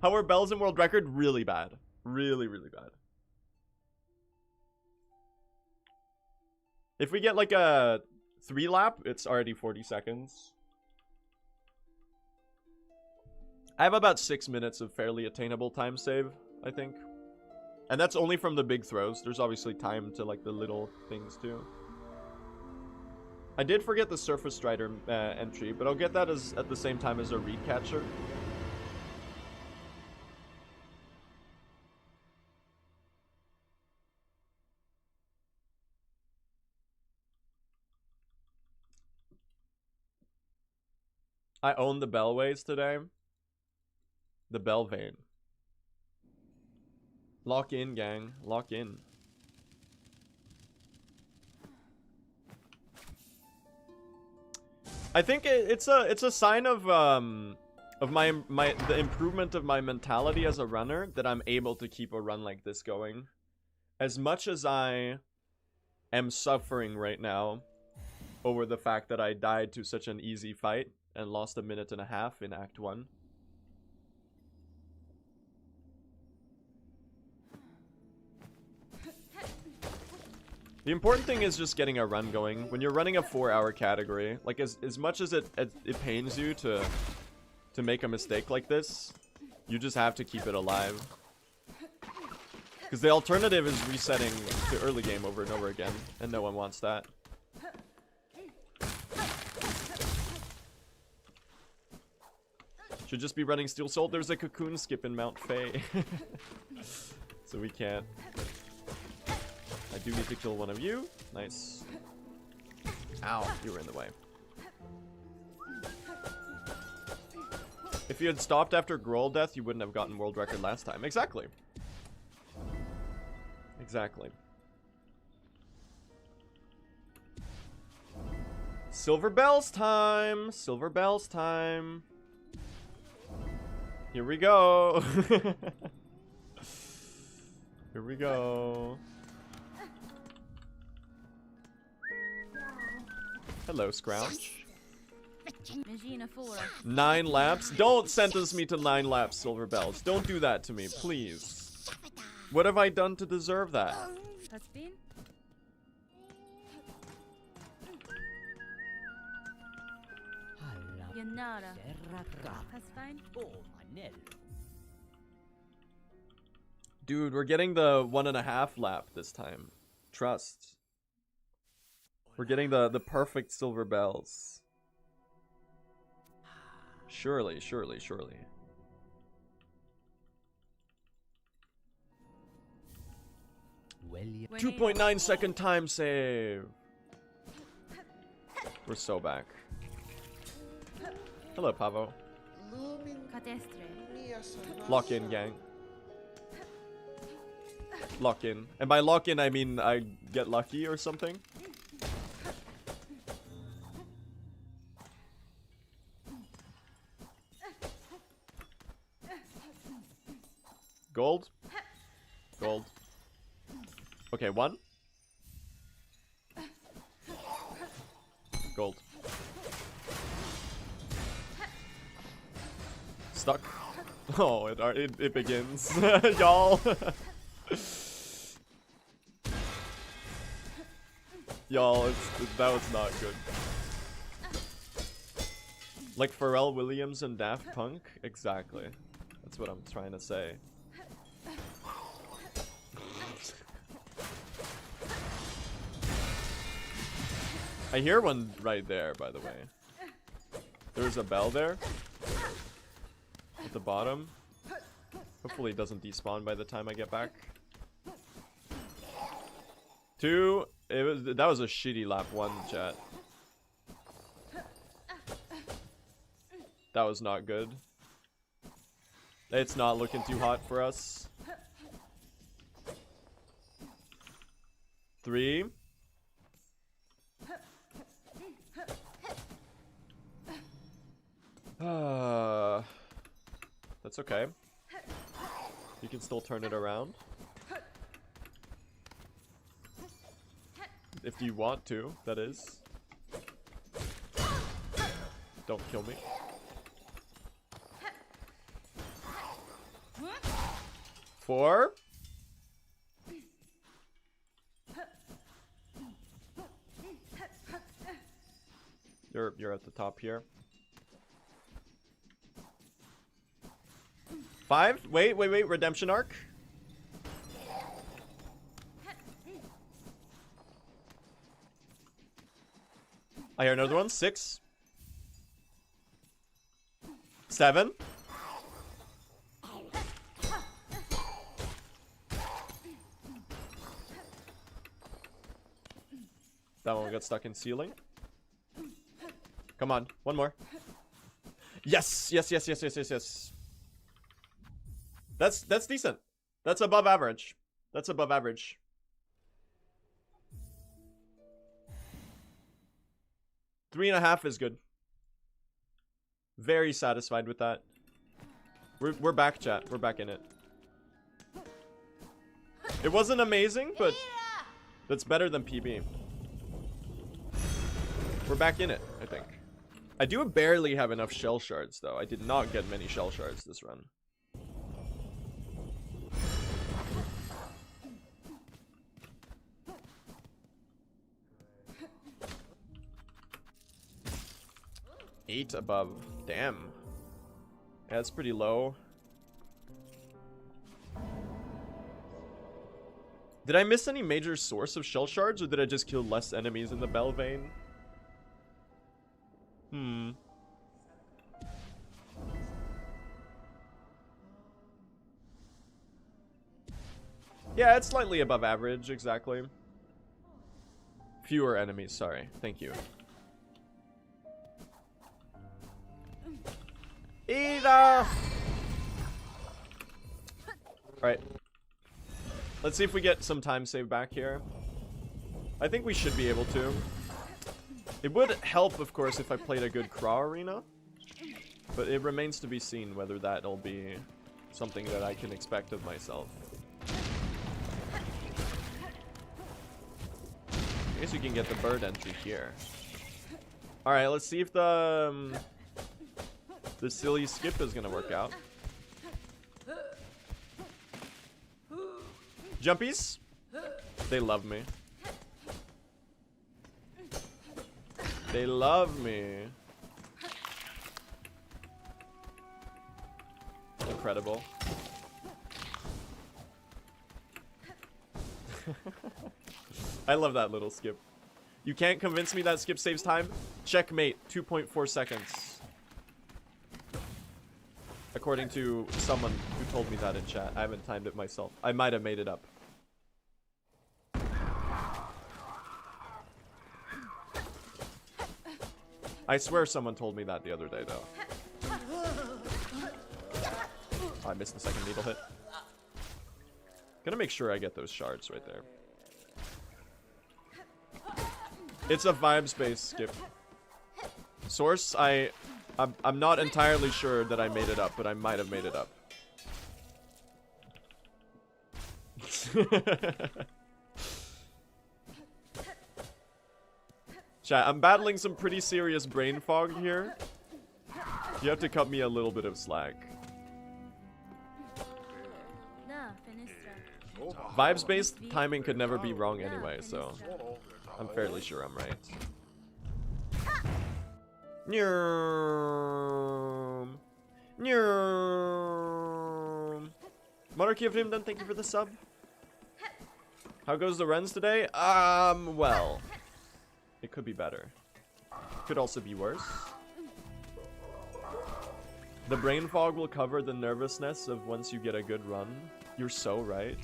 How are bells in world record? Really bad. Really, really bad. If we get like a 3 lap, it's already 40 seconds. I have about 6 minutes of fairly attainable time save, I think. And that's only from the big throws. There's obviously time to like the little things too. I did forget the Surface Strider entry, but I'll get that at the same time as a reed catcher. I own the Bellways today. The Bell Vein. Lock in, gang. Lock in. I think it's a sign of the improvement of my mentality as a runner that I'm able to keep a run like this going. As much as I am suffering right now over the fact that I died to such an easy fight and lost a minute and a half in Act 1. The important thing is just getting a run going. When you're running a 4-hour category, like as much as it pains you to make a mistake like this, you just have to keep it alive. Because the alternative is resetting to early game over and over again, and no one wants that. Should just be running Steel Soul. There's a cocoon skip in Mount Fae. So we can't. I do need to kill one of you. Nice. Ow, you were in the way. If you had stopped after Growl death, you wouldn't have gotten world record last time. Exactly. Exactly. Silver bells time! Silver bells time! Here we go! Here we go. Hello, Scrouch. 9 laps? Don't sentence me to 9 laps, Silver Bells. Don't do that to me, please. What have I done to deserve that? Dude, we're getting the 1.5 lap this time. Trust. We're getting the perfect Silver Bells. Surely, surely, surely. Well, 2.9 second time save. We're so back. Hello, Pavo. Lock in, gang. Lock in. And by lock in, I mean I get lucky or something. Gold. Gold. Okay, 1. Gold. Stuck. Oh, it begins. Y'all. Y'all, that was not good. Like Pharrell Williams and Daft Punk? Exactly. That's what I'm trying to say. I hear one right there, by the way. There's a bell there. At the bottom. Hopefully it doesn't despawn by the time I get back. 2. That was a shitty lap 1, chat. That was not good. It's not looking too hot for us. 3. That's okay. You can still turn it around. If you want to, that is. Don't kill me. 4. You're at the top here. 5. Wait. Redemption arc. I hear another one. 6. 7. That one got stuck in ceiling. Come on, one more. Yes. That's decent. That's above average. That's above average. Three and a half is good. Very satisfied with that. We're back, chat. We're back in it. It wasn't amazing, but that's better than PB. We're back in it, I think. I do barely have enough shell shards, though. I did not get many shell shards this run. 8 above. Damn. Yeah, that's pretty low. Did I miss any major source of shell shards, or did I just kill less enemies in the bell vein? Yeah, it's slightly above average, exactly. Fewer enemies, sorry. Thank you. Ida! Alright. Let's see if we get some time saved back here. I think we should be able to. It would help, of course, if I played a good craw arena. But it remains to be seen whether that'll be something that I can expect of myself. I guess you can get the bird entry here. Alright, let's see if the silly skip is gonna work out. Jumpies? They love me. They love me. Incredible. I love that little skip. You can't convince me that skip saves time? Checkmate, 2.4 seconds. According to someone who told me that in chat. I haven't timed it myself. I might have made it up. I swear someone told me that the other day, though. Oh, I missed the second needle hit. Gonna make sure I get those shards right there. It's a vibes-based skip. Source, I'm not entirely sure that I made it up, but I might have made it up. Chat, I'm battling some pretty serious brain fog here. You have to cut me a little bit of slack. Vibes-based timing could never be wrong anyway, so I'm fairly sure I'm right. Nyurm. Nyurm. Monarchy of Doom, thank you for the sub. How goes the runs today? Well. It could be better. Could also be worse. The brain fog will cover the nervousness of once you get a good run. You're so right.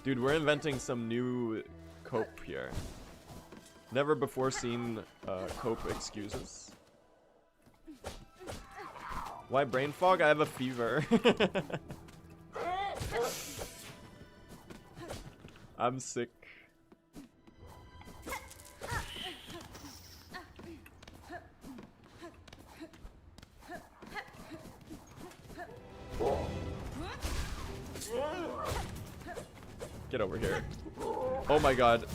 Dude, we're inventing some new cope here. Never before seen cope excuses. Why brain fog? I have a fever. I'm sick. Get over here. Oh my god.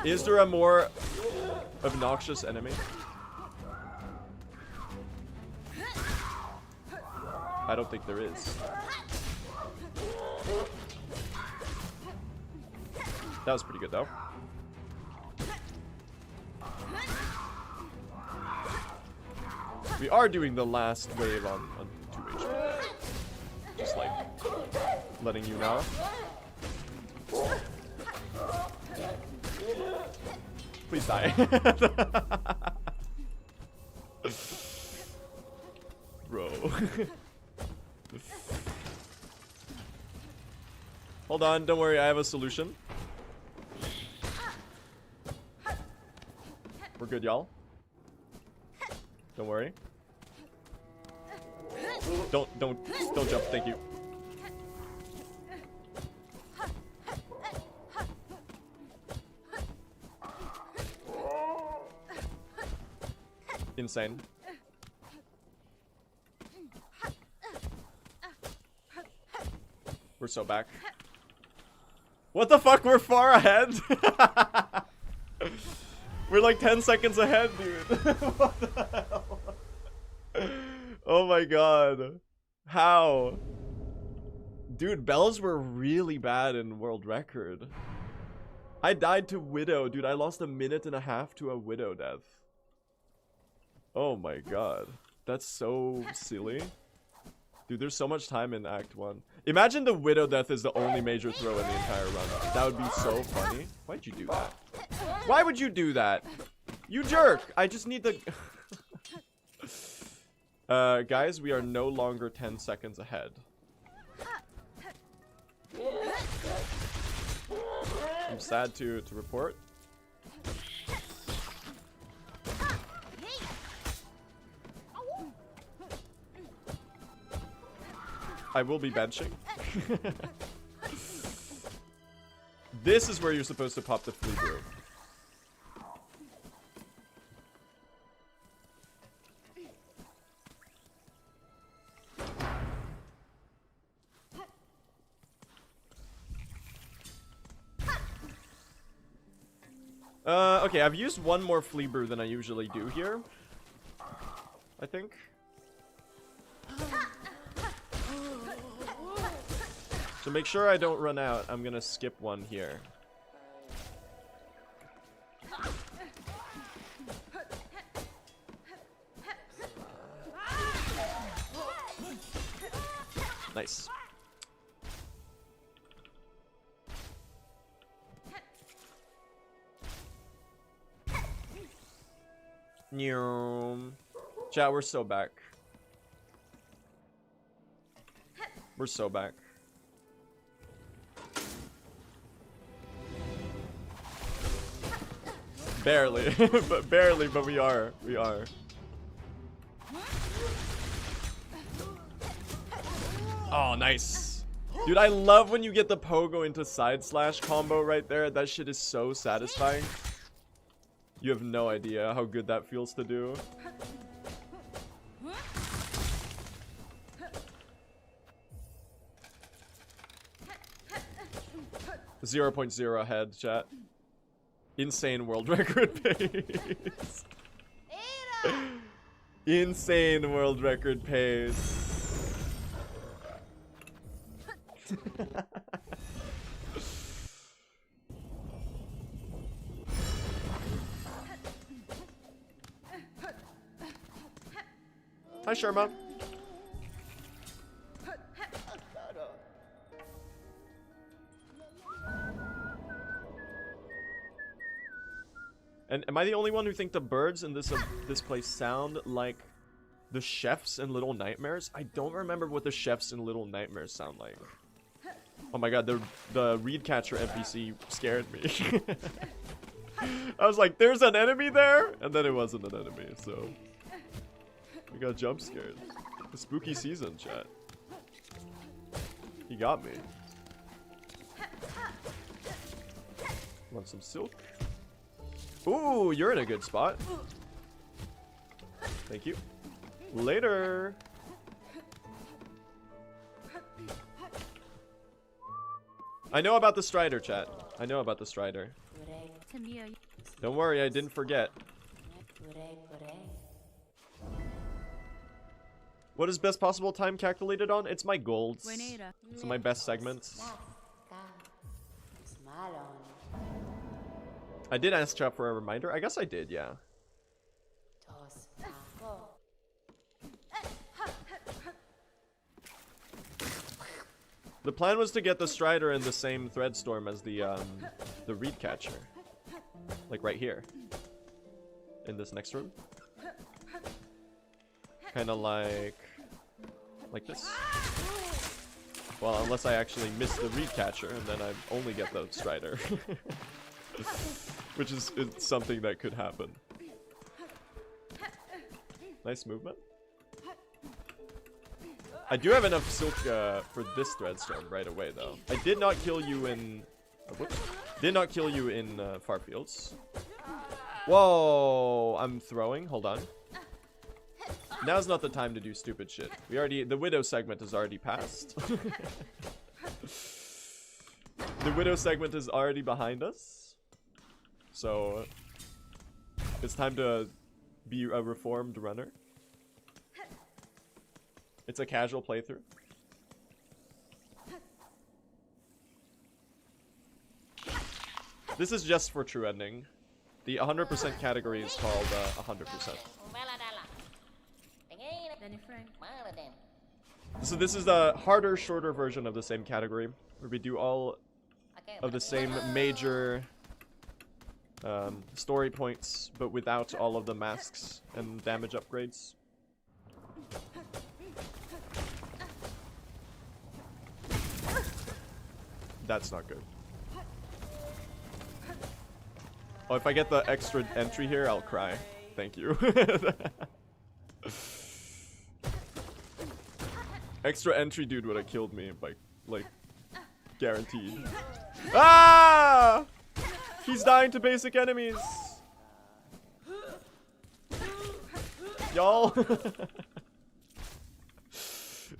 Is there a more obnoxious enemy? I don't think there is. That was pretty good though. We are doing the last wave on 2 HP. Just like letting you know. Please die. Bro. Hold on, don't worry, I have a solution. We're good, y'all. Don't worry. Don't jump, thank you. Insane. We're so back. What the fuck? We're far ahead. We're like 10 seconds ahead, dude. What the hell? Oh my god. How? Dude, bells were really bad in world record. I died to Widow, dude. I lost 1.5 minutes to a Widow death. Oh my god. That's so silly. Dude, there's so much time in Act 1. Imagine the Widow Death is the only major throw in the entire run. That would be so funny. Why'd you do that? Why would you do that? You jerk! I just need the... guys, we are no longer 10 seconds ahead. I'm sad to report. I will be benching. This is where you're supposed to pop the flea brew. Okay, I've used one more flea brew than I usually do here. I think. To make sure I don't run out, I'm gonna skip one here. Nice. Chat, we're so back. We're so back. Barely, but we are. Oh, nice. Dude, I love when you get the pogo into side slash combo right there. That shit is so satisfying. You have no idea how good that feels to do. 0.0 ahead, chat. Insane world record pace. Insane world record pace. Hi, Sharma. And am I the only one who think the birds in this place sound like the chefs in Little Nightmares? I don't remember what the chefs in Little Nightmares sound like. Oh my god, the reed catcher NPC scared me. I was like, there's an enemy there? And then it wasn't an enemy, so... I got jump scared. The spooky season, chat. He got me. Want some silk? Ooh, you're in a good spot. Thank you. Later. I know about the Strider, chat. I know about the Strider. Don't worry, I didn't forget. What is best possible time calculated on? It's my golds. So my best segments. I did ask chat for a reminder. I guess I did, yeah. The plan was to get the Strider in the same thread storm as the reed catcher. Like right here. In this next room. Kind of like this. Well, unless I actually miss the reed catcher and then I only get the Strider. Which is something that could happen. Nice movement. I do have enough silk for this threadstorm right away, though. I did not kill you in... whoops. Did not kill you in far fields. Whoa! I'm throwing. Hold on. Now's not the time to do stupid shit. We already... The Widow segment is already passed. The Widow segment is already behind us. So, it's time to be a reformed runner. It's a casual playthrough. This is just for true ending. The 100% category is called 100%. So this is the harder, shorter version of the same category, where we do all of the same major story points, but without all of the masks and damage upgrades. That's not good. Oh, if I get the extra entry here, I'll cry. Thank you. Extra entry dude would have killed me, like, guaranteed. Ah! He's dying to basic enemies. Y'all.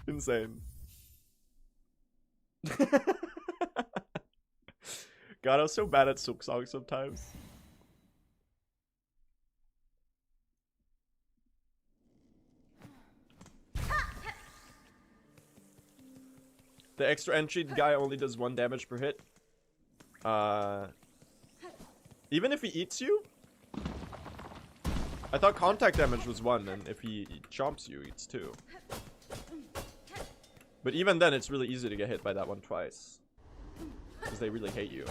Insane. God, I was so bad at Silksong sometimes. The extra entry guy only does 1 damage per hit. Even if he eats you? I thought contact damage was 1, and if he chomps you, it's 2. But even then, it's really easy to get hit by that one twice. Because they really hate you.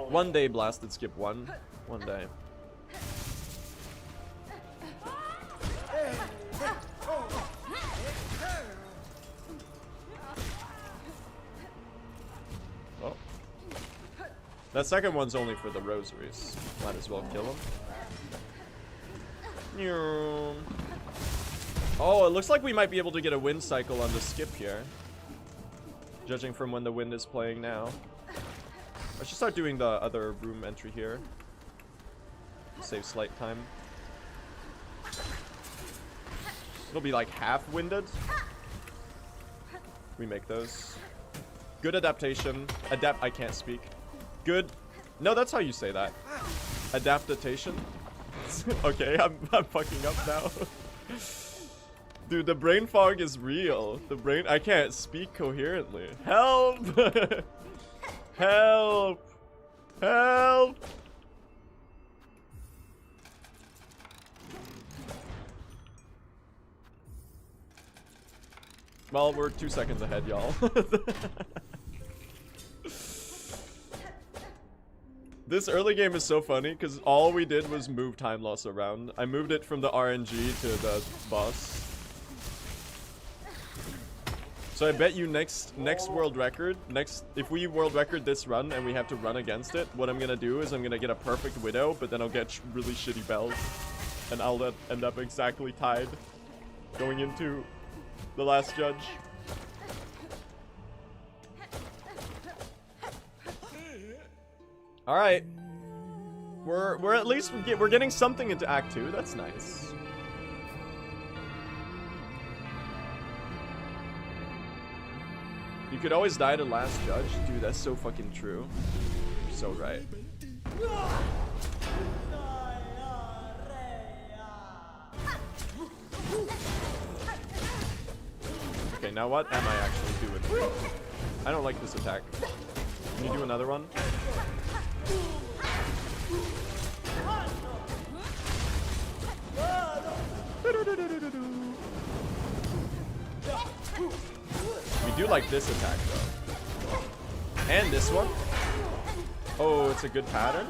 One day blasted skip 1. One day. Oh. That second one's only for the rosaries. Might as well kill him. Oh, it looks like we might be able to get a wind cycle on the skip here. Judging from when the wind is playing now. I should start doing the other room entry here. Save slight time. It'll be like half winded. We make those. Good adaptation. I can't speak. Good. No, that's how you say that. Adaptation. Okay, I'm fucking up now. Dude, the brain fog is real. I can't speak coherently. Help! Help! Help! Well, we're 2 seconds ahead, y'all. This early game is so funny because all we did was move time loss around. I moved it from the RNG to the boss. So I bet you next world record, if we world record this run and we have to run against it, what I'm gonna do is I'm gonna get a perfect widow, but then I'll get really shitty bells, and I'll end up exactly tied going into the last judge. All right, we're at least we're getting something into Act 2. That's nice. You could always die to last judge. Dude, that's so fucking true. You're so right. Okay, now what am I actually doing? I don't like this attack. Can you do another one? We do like this attack though. And this one. Oh, it's a good pattern.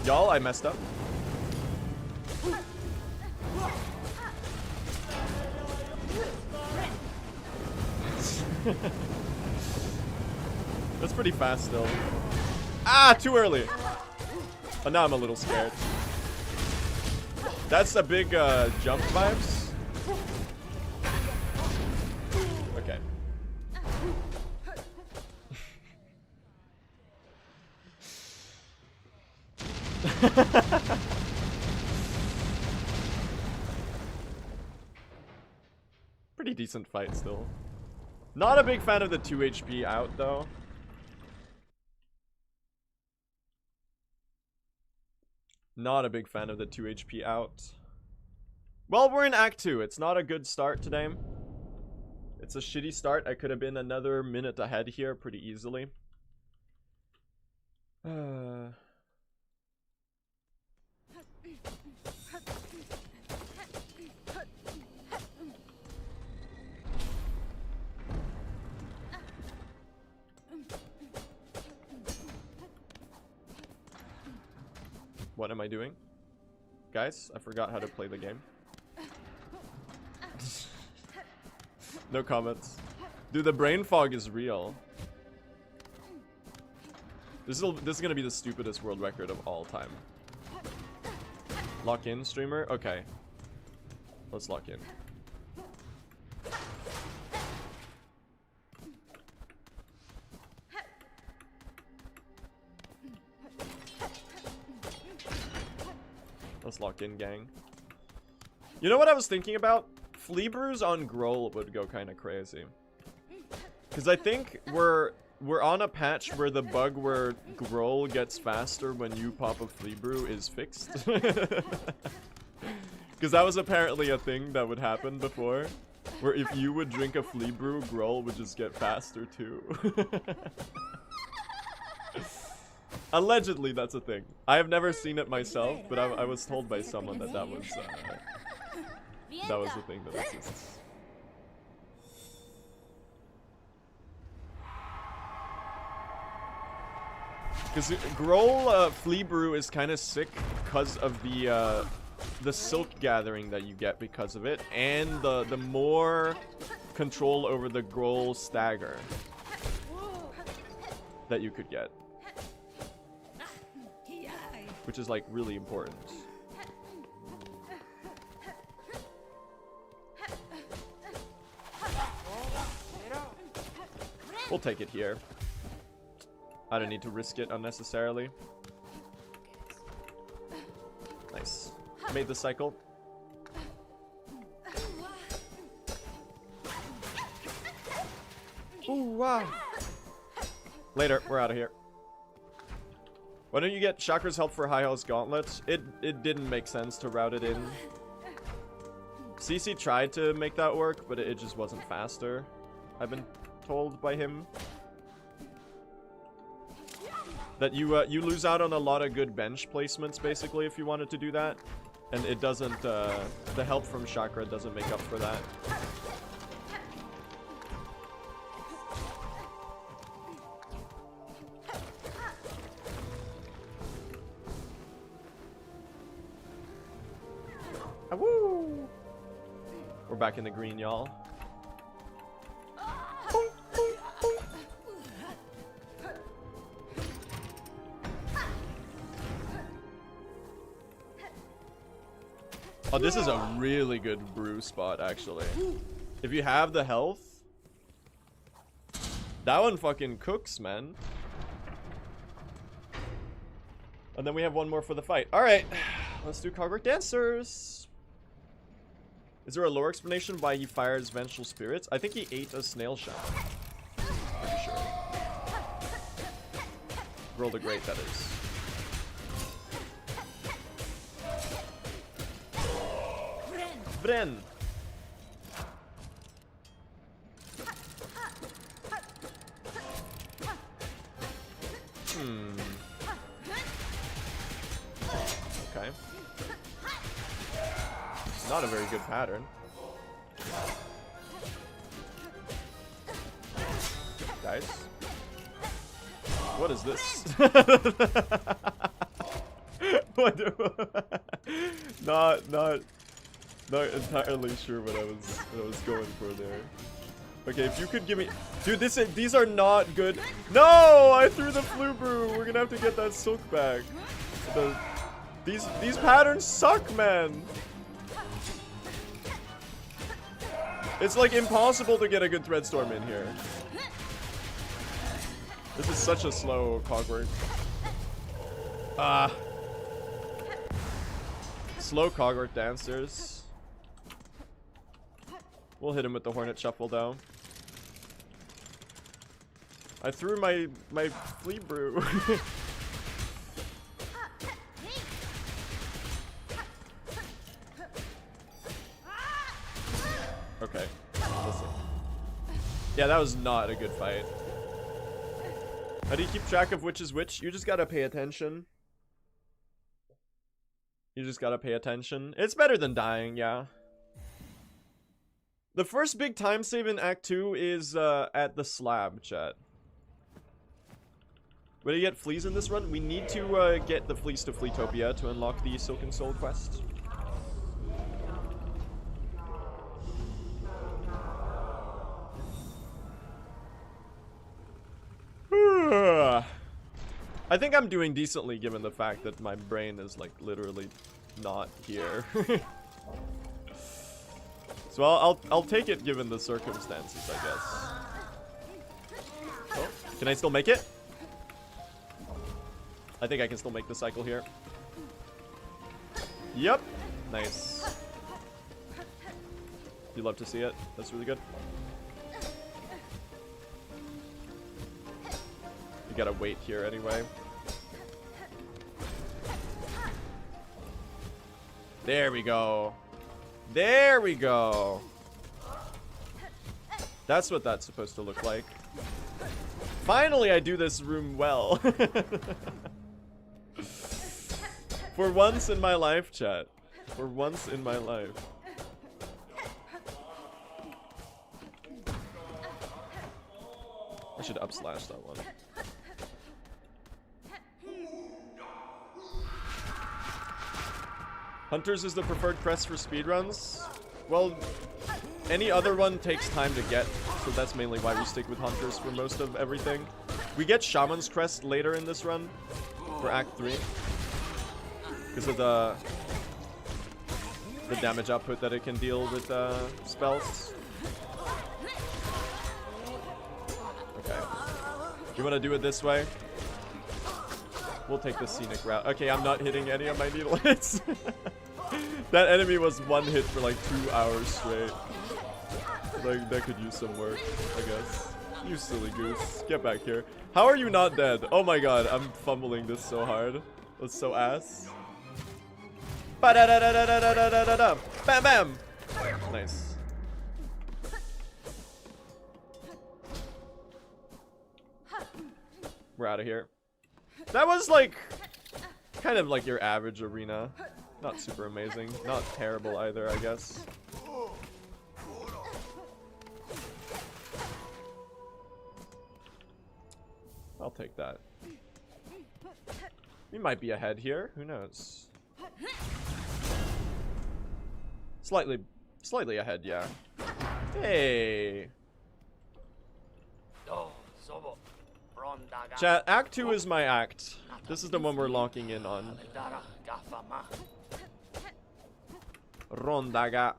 Y'all, I messed up. That's pretty fast still. Ah, too early. Oh, now I'm a little scared. That's a big jump vibes. Okay. Pretty decent fight still. Not a big fan of the 2 HP out though. Not a big fan of the 2 HP out. Well, we're in Act 2. It's not a good start today. It's a shitty start. I could have been another minute ahead here pretty easily. What am I doing? Guys, I forgot how to play the game. No comments. Dude, the brain fog is real. This is gonna be the stupidest world record of all time. Lock in, streamer? Okay. Let's lock in. Let's lock in, gang. You know what I was thinking about? Flea brews on Groll would go kind of crazy. Because I think we're on a patch where the bug where Groll gets faster when you pop a flea brew is fixed. Because that was apparently a thing that would happen before. Where if you would drink a flea brew, Groll would just get faster too. Allegedly, that's a thing. I have never seen it myself, but I was told by someone that that was the thing that exists. Because Groll Flea Brew is kind of sick because of the silk gathering that you get because of it, and the more control over the Groll stagger that you could get. Which is, like, really important. We'll take it here. I don't need to risk it unnecessarily. Nice. Made the cycle. Ooh, wow. Later, we're out of here. Why don't you get Chakra's help for High Hell's Gauntlets? It didn't make sense to route it in. CC tried to make that work, but it just wasn't faster. I've been told by him. That you lose out on a lot of good bench placements, basically, if you wanted to do that. And it doesn't, the help from Chakra doesn't make up for that. Woo! We're back in the green, y'all. Oh, this is a really good brew spot, actually. If you have the health, that one fucking cooks, man. And then we have one more for the fight. All right, let's do Cogwork Dancers. Is there a lore explanation why he fires vengeful spirits? I think he ate a snail shell. Pretty sure. Rolled a great, that is. Bren. Okay. Not a very good pattern. Guys. What is this? What not entirely sure what I was going for there. Okay, if you could give me, dude, these are not good. No, I threw the flu brew. We're gonna have to get that silk back. These patterns suck, man. It's like impossible to get a good thread storm in here. This is such a slow cogwork. Slow cogwork dancers. We'll hit him with the Hornet Shuffle, though. I threw my flea brew. Okay, listen. Yeah, that was not a good fight. How do you keep track of which is which? You just gotta pay attention. You just gotta pay attention. It's better than dying, yeah. The first big time save in Act 2 is at the slab, chat. Will you get fleas in this run? We need to get the fleas to Fleetopia to unlock the Silken Soul quest. I think I'm doing decently given the fact that my brain is like literally not here. So I'll take it given the circumstances, I guess. Oh, can I still make it? I think I can still make the cycle here. Yep. Nice. You love to see it. That's really good. You gotta wait here anyway. There we go. There we go. That's what that's supposed to look like. Finally, I do this room well. For once in my life, chat. For once in my life. I should upslash that one. Hunters is the preferred crest for speedruns. Well, any other one takes time to get, so that's mainly why we stick with Hunters for most of everything. We get Shaman's crest later in this run for Act 3 because of the damage output that it can deal with spells. Okay. You want to do it this way? We'll take the scenic route. Okay, I'm not hitting any of my needle hits. That enemy was one hit for like 2 hours straight. Like, that could use some work, I guess. You silly goose. Get back here. How are you not dead? Oh my god, I'm fumbling this so hard. That's so ass. Ba-da-da-da-da-da-da-da-da-da. Bam bam! Nice. We're out of here. That was like kind of like your average arena. Not super amazing. Not terrible either, I guess. I'll take that. We might be ahead here. Who knows? Slightly ahead, yeah. Hey. Chat, Act 2 is my act. This is the one we're locking in on. Rondaga.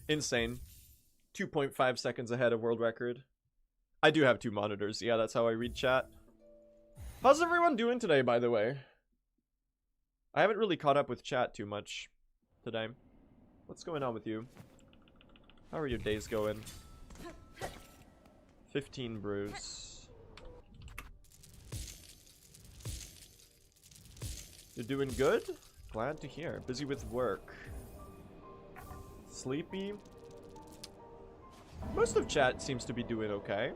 Insane. 2.5 seconds ahead of world record. I do have 2 monitors. Yeah, that's how I read chat. How's everyone doing today, by the way? I haven't really caught up with chat too much today. What's going on with you? How are your days going? 15 brews. You're doing good? Glad to hear. Busy with work. Sleepy? Most of chat seems to be doing okay.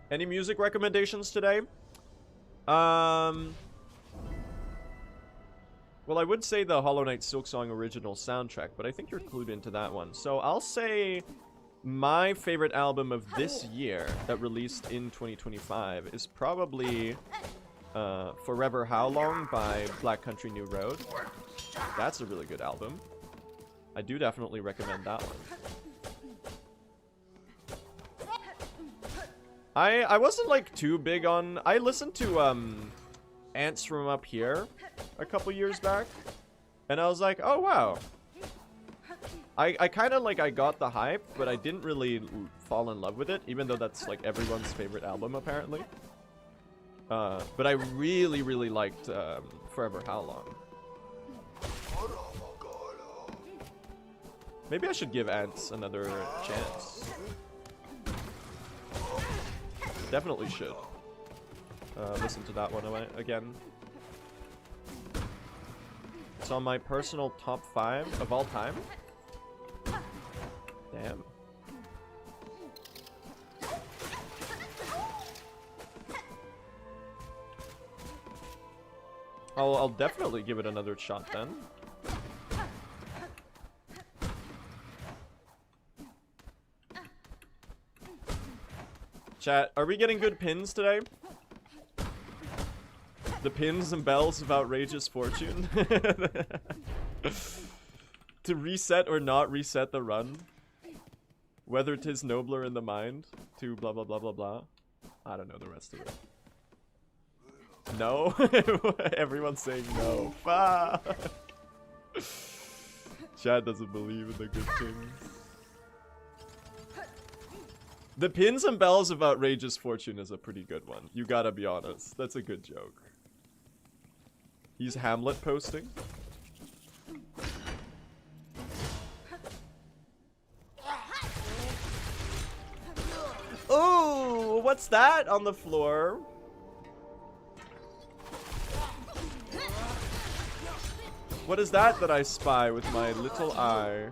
Any music recommendations today? Well, I would say the Hollow Knight Silksong original soundtrack, but I think you're clued into that one. So I'll say my favorite album of this year that released in 2025 is probably Forever How Long by Black Country New Road. That's a really good album. I do definitely recommend that one. I wasn't like too big on... I listened to Ants From Up Here a couple years back, and I was like, oh wow. I kind of like, I got the hype, but I didn't really fall in love with it, even though that's like everyone's favorite album apparently. But I really, really liked Forever How Long. Maybe I should give Ants another chance. Definitely should. Listen to that one again. It's on my personal top 5 of all time. Damn. I'll definitely give it another shot then. Chat, are we getting good pins today? The pins and bells of outrageous fortune. To reset or not reset the run. Whether 'tis nobler in the mind. To blah blah blah blah blah. I don't know the rest of it. No? Everyone's saying no. Fuck. Chad doesn't believe in the good pins. The pins and bells of outrageous fortune is a pretty good one. You gotta be honest. That's a good joke. He's Hamlet posting. Oh, what's that on the floor? What is that I spy with my little eye?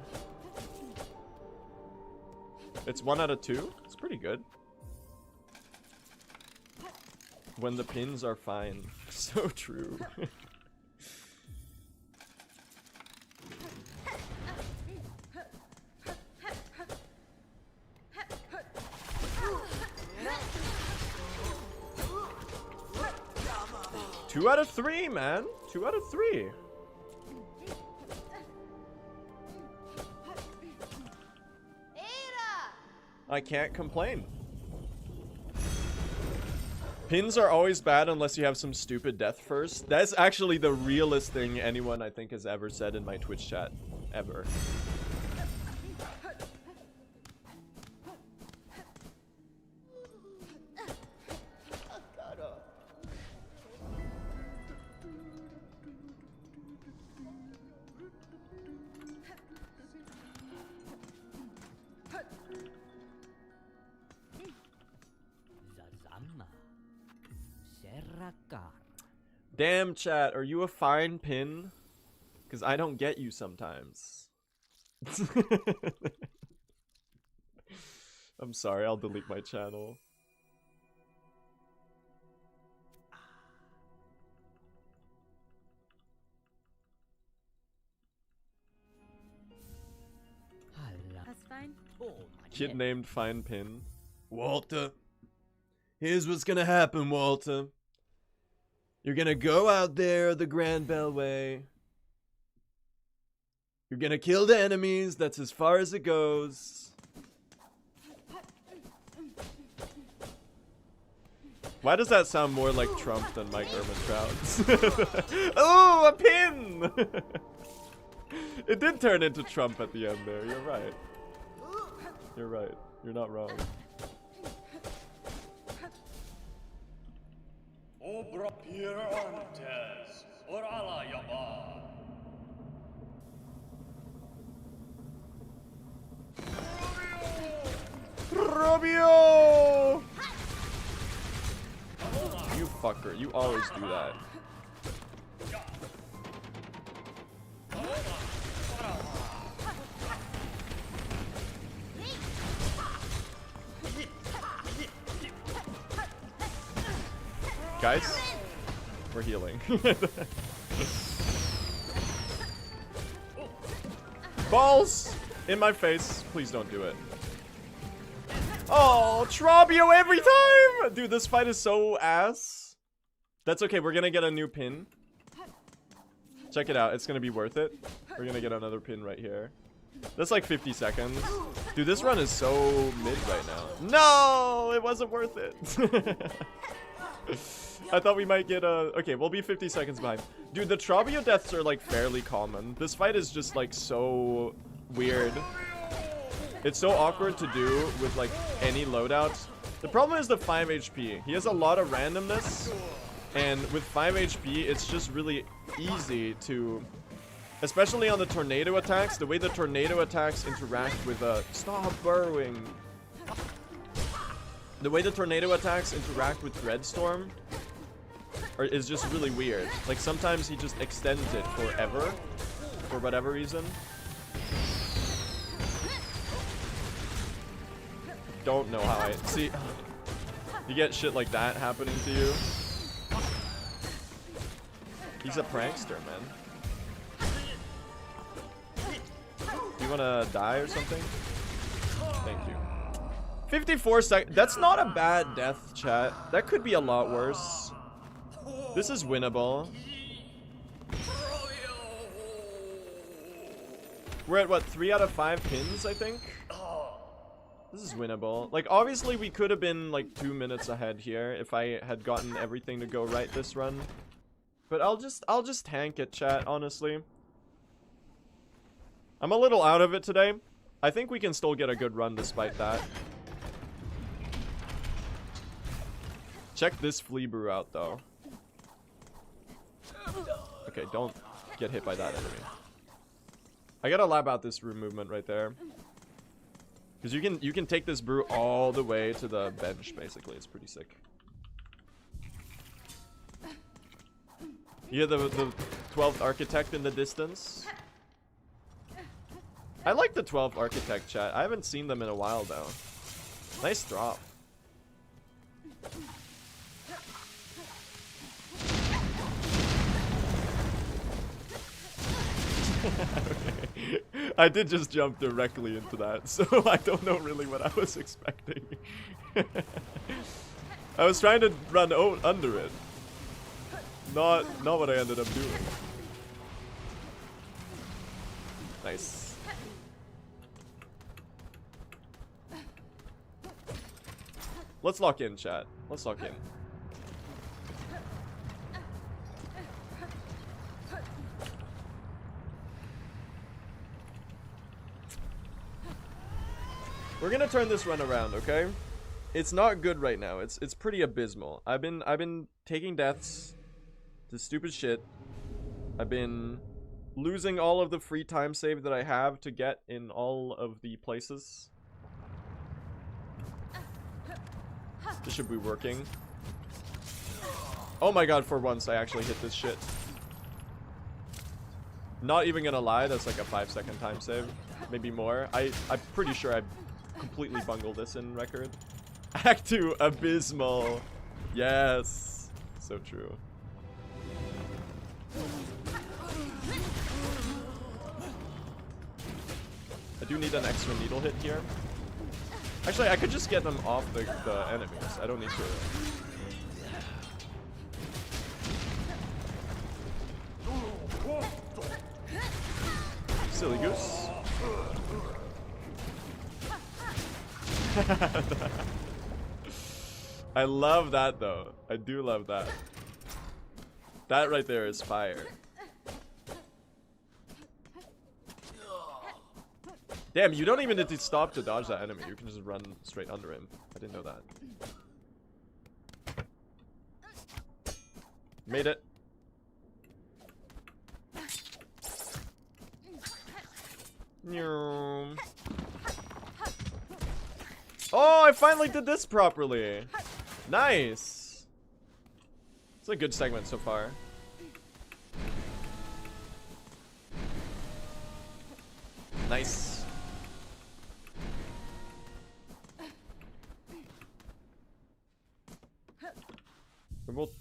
It's 1 out of 2? It's pretty good. When the pins are fine. So true. Two out of 3, man. 2 out of 3. I can't complain. Pins are always bad unless you have some stupid death first. That's actually the realest thing anyone I think has ever said in my Twitch chat. Ever. Damn, chat, are you a fine pin? Because I don't get you sometimes. I'm sorry, I'll delete my channel. That's fine. Oh, Kid named Fine Pin. Walter. Here's what's gonna happen, Walter. You're gonna go out there the Grand Bellway. You're gonna kill the enemies. That's as far as it goes. Why does that sound more like Trump than Mike Ehrmantraut? Oh, a pin! It did turn into Trump at the end there. You're right. You're right. You're not wrong. Obra Pirantes, Orala Yaba. Robio! You fucker, you always do that. Guys, we're healing. Balls in my face. Please don't do it. Oh, Trobio every time! Dude, this fight is so ass. That's okay, we're gonna get a new pin. Check it out, it's gonna be worth it. We're gonna get another pin right here. That's like 50 seconds. Dude, this run is so mid right now. No, it wasn't worth it. I thought we might get a... Okay, we'll be 50 seconds behind. Dude, the Trobio deaths are like fairly common. This fight is just like so weird. It's so awkward to do with like any loadouts. The problem is the 5 HP. He has a lot of randomness. And with 5 HP, it's just really easy to... Especially on the tornado attacks, the way the tornado attacks interact with stop burrowing. The way the tornado attacks interact with Dreadstorm is just really weird. Like sometimes he just extends it forever for whatever reason. Don't know how I see. You get shit like that happening to you. He's a prankster, man. Do you wanna die or something? Thank you. 54 seconds. That's not a bad death, chat. That could be a lot worse. This is winnable. We're at what, 3 out of 5 pins, I think? This is winnable. Like, obviously we could have been like 2 minutes ahead here if I had gotten everything to go right this run. But I'll just tank it, chat, honestly. I'm a little out of it today. I think we can still get a good run despite that. Check this flea brew out, though. Okay, don't get hit by that enemy. I gotta lab out this room movement right there. Because you can take this brew all the way to the bench, basically. It's pretty sick. You hear the 12th architect in the distance? I like the 12th architect, chat. I haven't seen them in a while, though. Nice drop. Okay. I did just jump directly into that, so I don't know really what I was expecting. I was trying to run under it. Not what I ended up doing. Nice. Let's lock in, chat. Let's lock in. We're gonna turn this run around, okay? It's not good right now. It's pretty abysmal. I've been taking deaths to stupid shit. I've been losing all of the free time save that I have to get in all of the places. This should be working. Oh my god, for once I actually hit this shit. Not even gonna lie, that's like a 5-second time save. Maybe more. I'm pretty sure I completely bungled this in record. Act 2, abysmal. Yes. So true. I do need an extra needle hit here. Actually, I could just get them off the enemies. I don't need to. Silly goose. I love that though. I do love that. That right there is fire. Damn, you don't even need to stop to dodge that enemy. You can just run straight under him. I didn't know that. Made it. Oh, I finally did this properly. Nice. It's a good segment so far. Nice.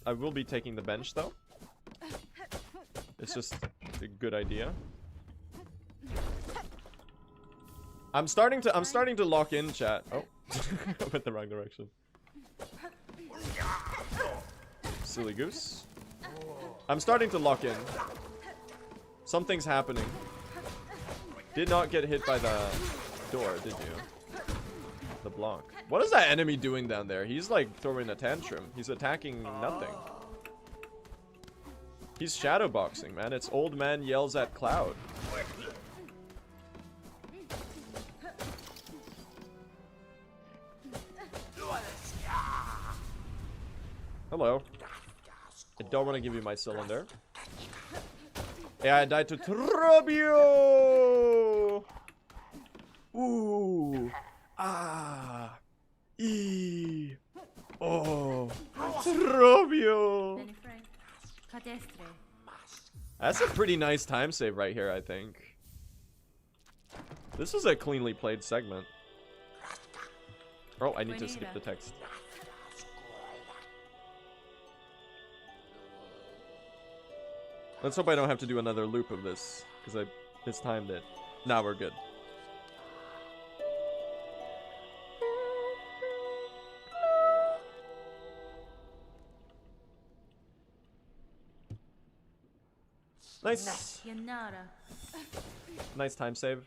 I will be taking the bench though. It's just a good idea. I'm starting to lock in, chat. Oh, I went the wrong direction. Silly goose. I'm starting to lock in. Something's happening. Did not get hit by the door, did you? The block. What is that enemy doing down there? He's like throwing a tantrum. He's attacking nothing. He's shadowboxing, man. It's old man yells at cloud. Hello. I don't want to give you my cylinder. Yeah, I died to Trobio! Ooh. Ah. E. Oh. Trobio! That's a pretty nice time save right here, I think. This is a cleanly played segment. Oh, I need to skip the text. Let's hope I don't have to do another loop of this, because I mistimed it. Now we're good. Nice. Yanara. Nice time save.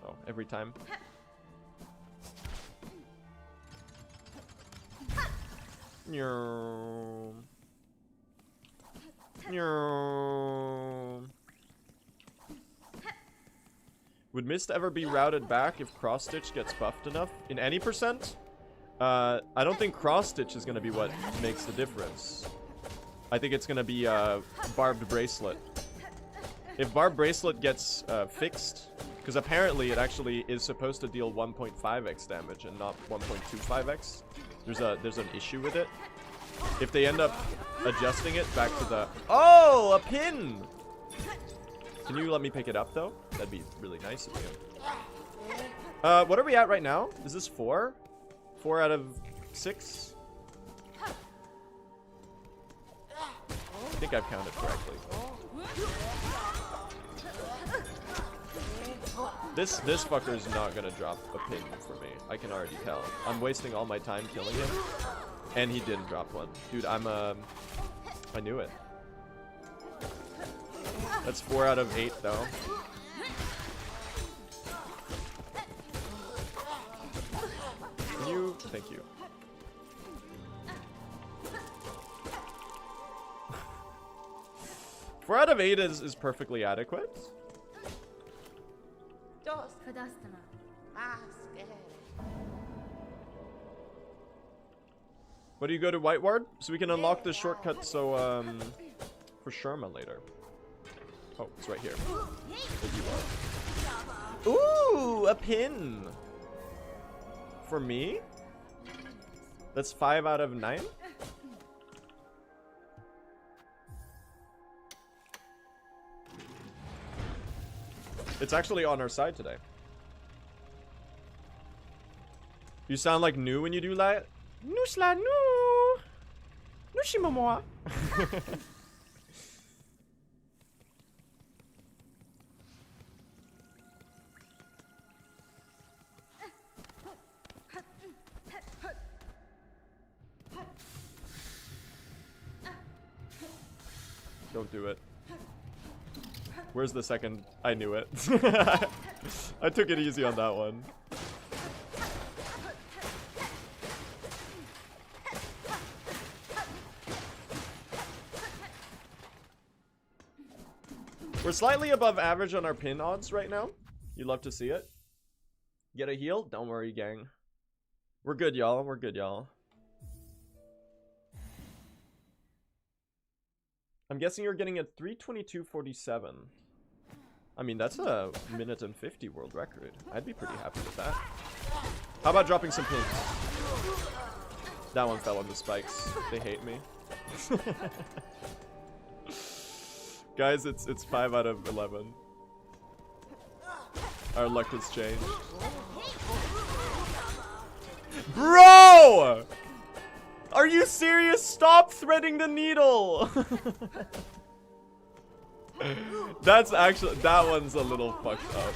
Oh, every time. Would Mist ever be routed back if cross stitch gets buffed enough? In any percent? I don't think cross stitch is gonna be what makes the difference. I think it's gonna be barbed bracelet. If barbed bracelet gets fixed, because apparently it actually is supposed to deal 1.5x damage and not 1.25x. There's an issue with it. If they end up adjusting it back to the... Oh, a pin! Can you let me pick it up, though? That'd be really nice of you. What are we at right now? Is this 4? 4 out of 6? I think I've counted correctly. This fucker is not gonna drop a pin for me. I can already tell. I'm wasting all my time killing him. And he didn't drop one. Dude, I knew it. That's 4 out of 8, though. Can you... Thank you. Four out of 8 is perfectly adequate. What do you go to Whiteward? So we can unlock the shortcut so for Sherma later. Oh, it's right here. There you are. Ooh, a pin! For me? That's 5 out of 9? It's actually on our side today. You sound like new when you do that. Nusla nu. Nushimomoa. Don't do it. Where's the second? I knew it. I took it easy on that one. We're slightly above average on our pin odds right now. You'd love to see it. Get a heal? Don't worry, gang. We're good, y'all. We're good, y'all. I'm guessing you're getting a 3:22:47. I mean, that's a minute and 50 world record. I'd be pretty happy with that. How about dropping some pins? That one fell on the spikes. They hate me. Guys, it's 5 out of 11. Our luck has changed. Bro! Are you serious? Stop threading the needle! That's actually... That one's a little fucked up.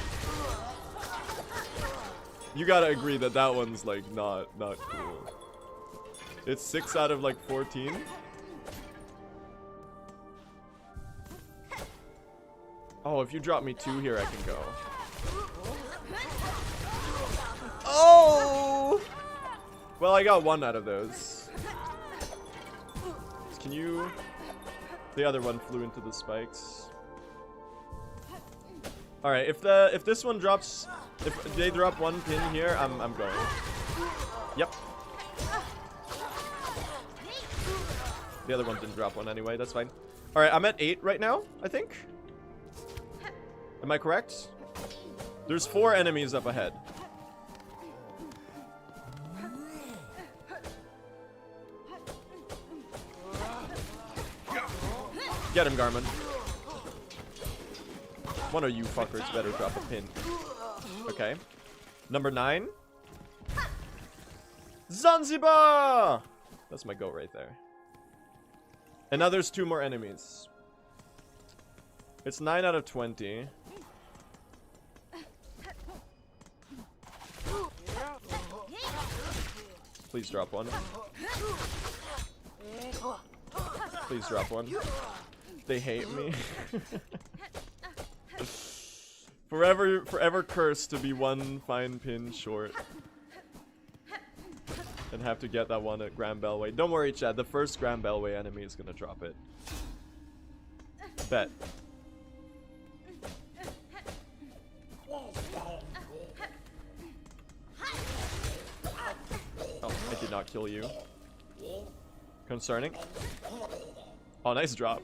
You gotta agree that that one's, like, not cool. It's 6 out of, like, 14. Oh, if you drop me 2 here, I can go. Oh! Well, I got 1 out of those. Can you... The other one flew into the spikes. Alright, if this one drops... If they drop 1 pin here, I'm going. Yep. The other one didn't drop 1 anyway, that's fine. Alright, I'm at 8 right now, I think. Am I correct? There's 4 enemies up ahead. Get him, Garmin. One of you fuckers better drop a pin. Okay. Number 9. Zanzibar! That's my goat right there. And now there's 2 more enemies. It's 9 out of 20. Please drop 1. Please drop one. They hate me. Forever cursed to be one fine pin short. And have to get that one at Grand Bellway. Don't worry, Chad. The first Grand Bellway enemy is gonna drop it. Bet. Oh, I did not kill you. Concerning. Oh, nice drop.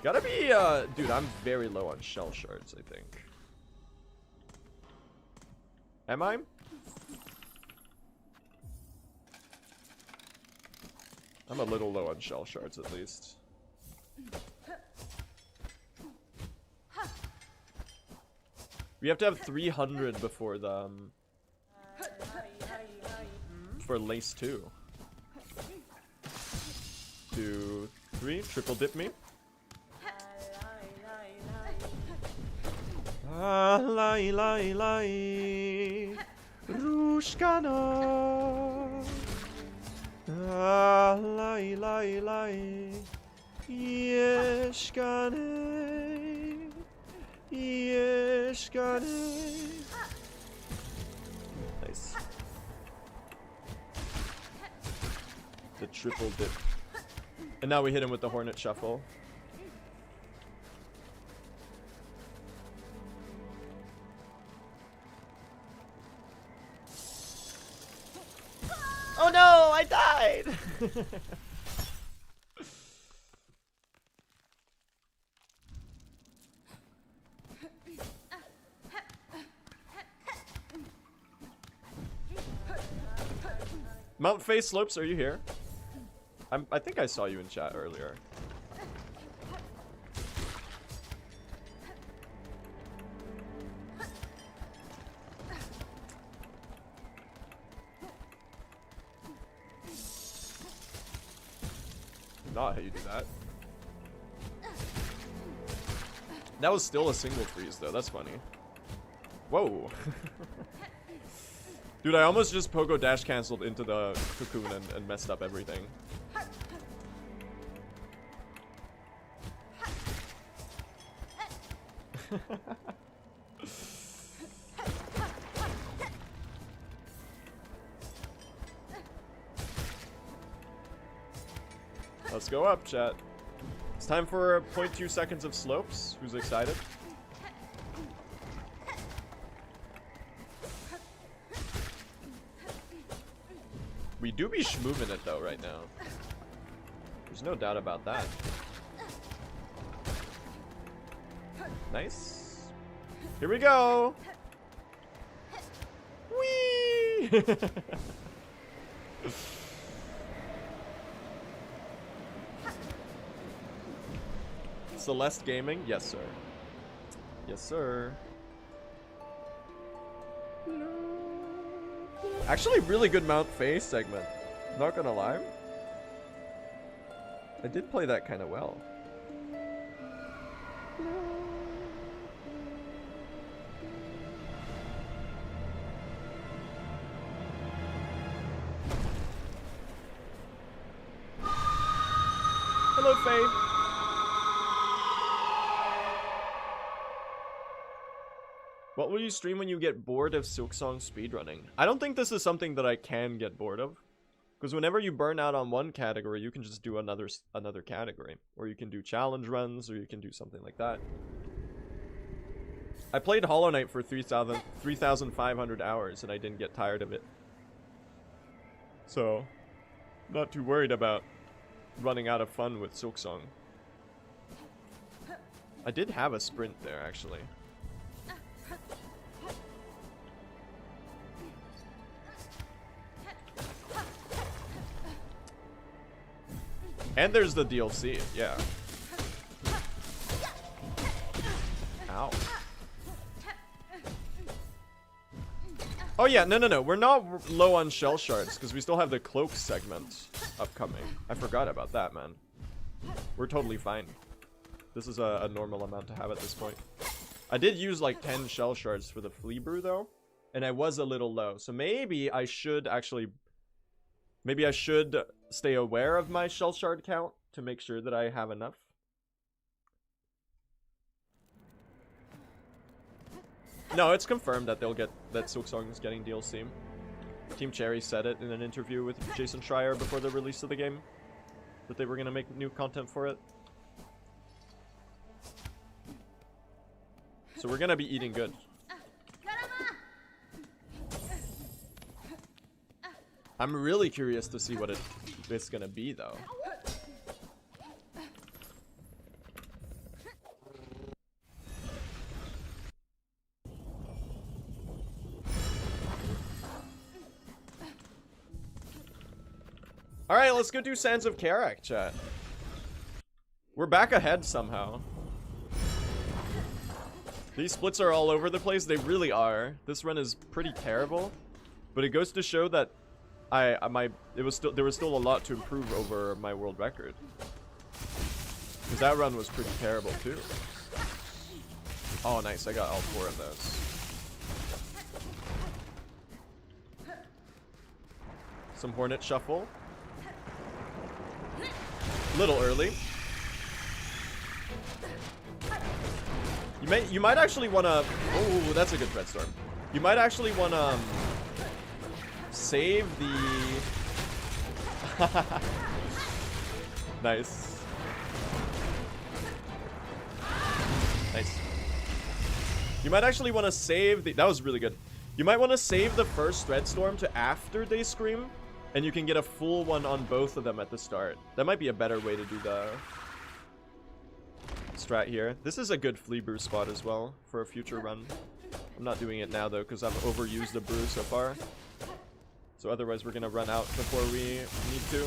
Gotta be, dude, I'm very low on shell shards, I think. Am I? I'm a little low on shell shards, at least. We have to have 300 before the, for lace 2. 2, 3, triple dip me. Lai lai lai Rushkana Lai lai lai Yeshkane Yeshkane. Nice. The triple dip. And now we hit him with the Hornet Shuffle. Oh no, I died! Mount Face Slopes, are you here? I think I saw you in chat earlier. Not how you do that. That was still a single freeze though, that's funny. Whoa. Dude, I almost just pogo dash cancelled into the cocoon and messed up everything. Let's go up, chat. It's time for 0.2 seconds of slopes. Who's excited? We do be schmoving it though right now. There's no doubt about that. Nice. Here we go. Whee! Celeste Gaming? Yes, sir. Yes, sir. Actually, really good Mount Faye segment. Not gonna lie. I did play that kind of well. Hello, Faye. What will you stream when you get bored of Silksong speedrunning? I don't think this is something that I can get bored of. Because whenever you burn out on one category, you can just do another category. Or you can do challenge runs, or you can do something like that. I played Hollow Knight for 3,500 hours, and I didn't get tired of it. So, not too worried about running out of fun with Silksong. I did have a sprint there, actually. And there's the DLC, yeah. Ow. Oh yeah, no. We're not low on shell shards, because we still have the cloak segment upcoming. I forgot about that, man. We're totally fine. This is a normal amount to have at this point. I did use like 10 shell shards for the flea brew though, and I was a little low. So maybe I should actually, maybe I should stay aware of my shell shard count to make sure that I have enough. No, it's confirmed that that Silksong is getting DLC. Team Cherry said it in an interview with Jason Schreier before the release of the game, that they were gonna make new content for it. So we're gonna be eating good. I'm really curious to see what it's gonna be though. Alright, let's go do Sands of Karak, chat. We're back ahead somehow. These splits are all over the place. They really are. This run is pretty terrible, but it goes to show that there was still a lot to improve over my world record. Because that run was pretty terrible too. Oh, nice! I got all 4 of those. Some Hornet Shuffle. Little early. You might actually wanna. Oh, that's a good thread storm. You might actually wanna save the. Nice. Nice. You might actually want to save the. That was really good. You might want to save the first thread storm to after they scream, and you can get a full one on both of them at the start. That might be a better way to do the strat here. This is a good flea brew spot as well for a future run. I'm not doing it now though because I've overused the brew so far. So otherwise we're gonna run out before we need to.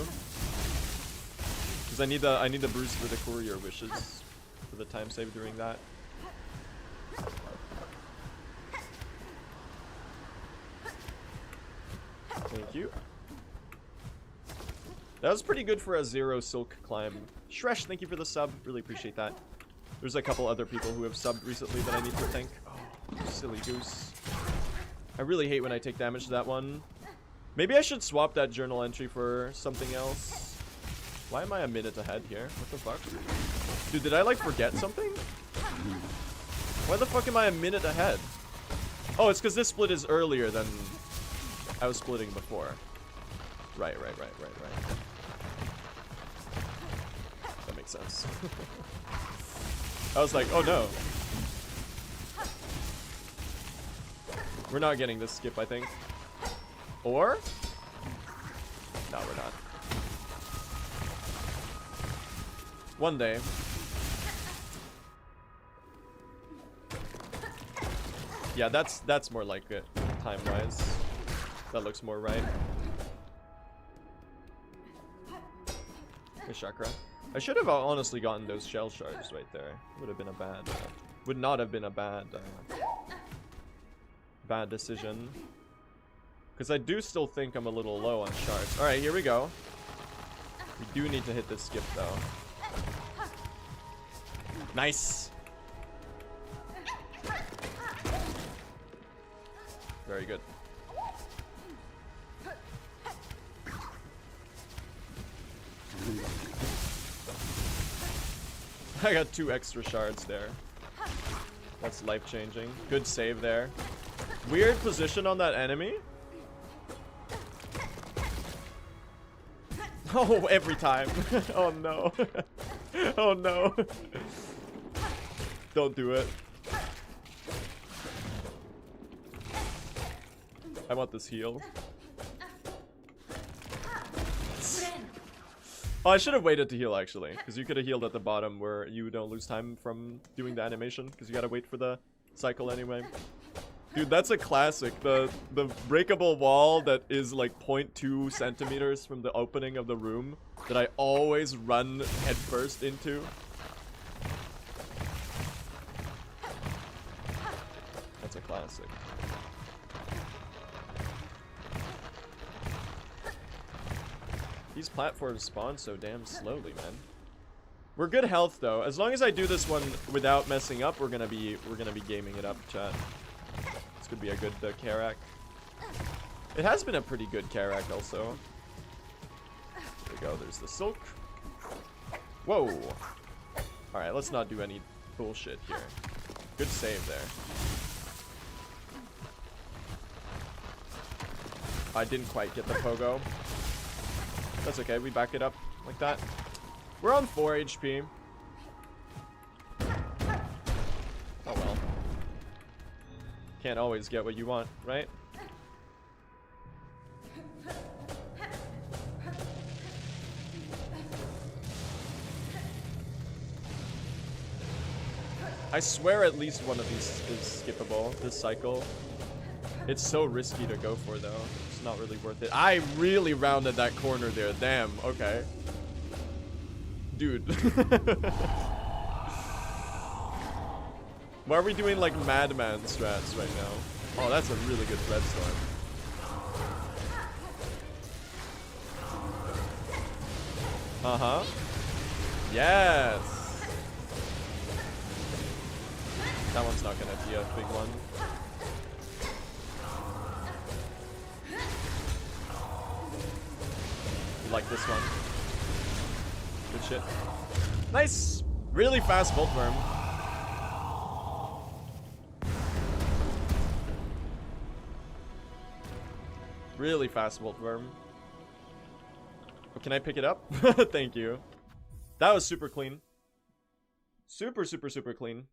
Because I need the brews for the courier wishes for the time save doing that. Thank you. That was pretty good for a 0 silk climb. Shresh, thank you for the sub. Really appreciate that. There's a couple other people who have subbed recently that I need to thank. Oh, silly goose. I really hate when I take damage to that one. Maybe I should swap that journal entry for something else. Why am I a minute ahead here? What the fuck? Dude, did I like forget something? Why the fuck am I a minute ahead? Oh, it's because this split is earlier than I was splitting before. Right. That makes sense. I was like, oh no. We're not getting this skip, I think. Or? No, we're not. One day. Yeah, that's more like it, time-wise. That looks more right. Hey, Chakra. I should have honestly gotten those shell shards right there. Would have been a bad, would not have been a bad, bad decision. Because I do still think I'm a little low on shards. All right, here we go. We do need to hit this skip though. Nice. Very good. I got 2 extra shards there. That's life-changing. Good save there. Weird position on that enemy. Oh, every time. Oh no. Oh no. Don't do it. I want this heal. Oh, I should have waited to heal actually, because you could have healed at the bottom where you don't lose time from doing the animation, because you gotta wait for the cycle anyway. Dude, that's a classic. The breakable wall that is like 0.2 centimeters from the opening of the room that I always run headfirst into. That's a classic. These platforms spawn so damn slowly, man. We're good health though. As long as I do this one without messing up, we're gonna be gaming it up, chat. This could be a good Karak. It has been a pretty good Karak also. There we go. There's the Silk. Whoa. All right, let's not do any bullshit here. Good save there. I didn't quite get the pogo. That's okay. We back it up like that. We're on 4 HP. Oh well. Can't always get what you want, right? I swear at least one of these is skippable this cycle. It's so risky to go for though. It's not really worth it. I really rounded that corner there. Damn. Okay. Dude. Why are we doing like madman strats right now? Oh, that's a really good thread storm. Uh-huh. Yes. That one's not gonna be a big one. Like this one. Good shit. Nice! Really fast Volt Worm. Really fast Volt Worm. Oh, can I pick it up? Thank you. That was super clean. Super clean.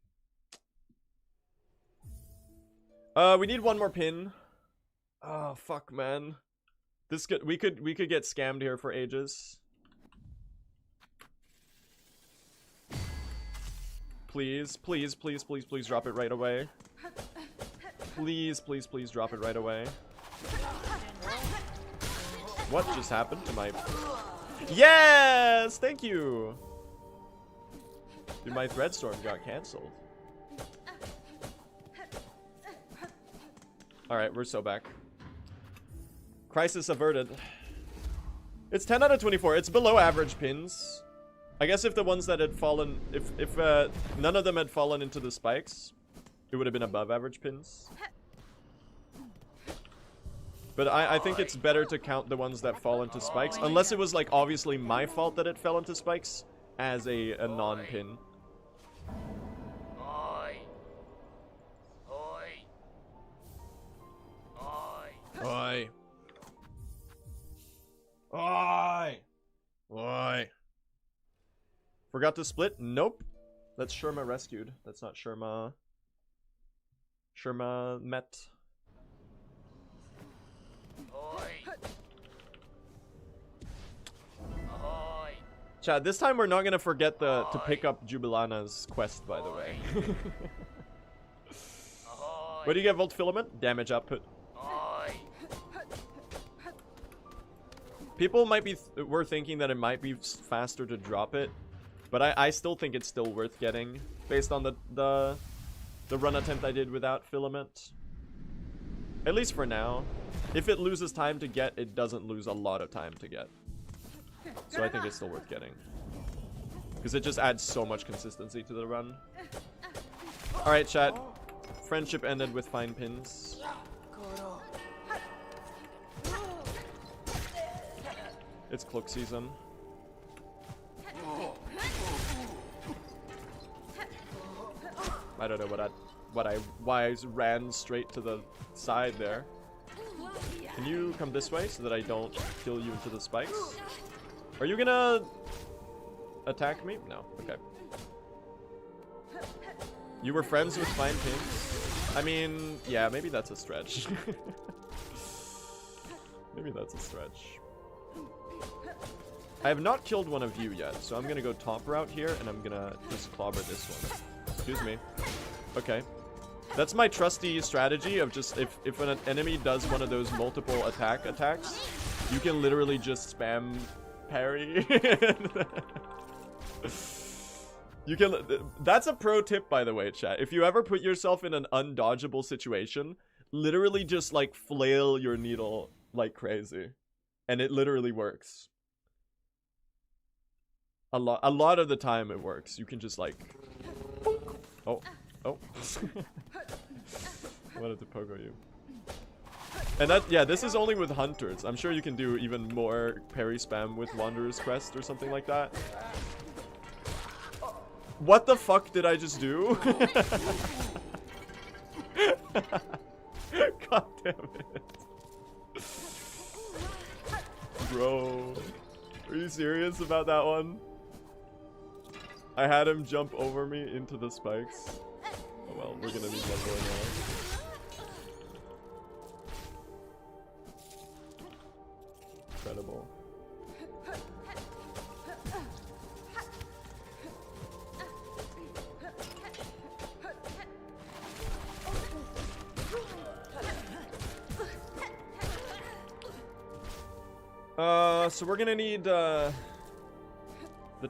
We need one more pin. Oh fuck, man. This could we could get scammed here for ages. Please drop it right away. Please drop it right away. What just happened to my... Yes! Thank you! Dude, my thread storm got cancelled. Alright, we're so back. Crisis averted. It's 10 out of 24. It's below average pins. I guess if the ones that had fallen... If none of them had fallen into the spikes, it would have been above average pins. But I think it's better to count the ones that fall into spikes. Unless it was like obviously my fault that it fell into spikes as a non-pin. Oi. Oi. Oi. Forgot to split? Nope. That's Sherma rescued. That's not Sherma. Sherma met. Chad, this time we're not gonna forget to pick up Jubilana's quest, by the way. What do you get, Volt Filament? Damage output. People might be were thinking that it might be faster to drop it, but I still think it's still worth getting based on the run attempt I did without filament. At least for now. If it loses time to get, it doesn't lose a lot of time to get. So I think it's still worth getting. Because it just adds so much consistency to the run. Alright, chat. Friendship ended with fine pins. It's cloak season. I don't know why I ran straight to the side there. Can you come this way so that I don't kill you into the spikes? Are you gonna attack me? No. Okay. You were friends with fine pins? I mean, yeah, maybe that's a stretch. Maybe that's a stretch. I have not killed one of you yet, so I'm gonna go top route here, and I'm gonna just clobber this one. Excuse me. Okay. That's my trusty strategy of just, if an enemy does one of those multiple attacks, you can literally just spam parry. You can, that's a pro tip, by the way, chat. If you ever put yourself in an undodgeable situation, literally just like flail your needle like crazy. And it literally works. A lot of the time it works. You can just like... Oh. Oh. I wanted to pogo you. And that, yeah, this is only with hunters. I'm sure you can do even more parry spam with Wanderer's Quest or something like that. What the fuck did I just do? God damn it. Bro. Are you serious about that one? I had him jump over me into the spikes. Oh well, we're gonna need one more now. Incredible. So we're gonna need the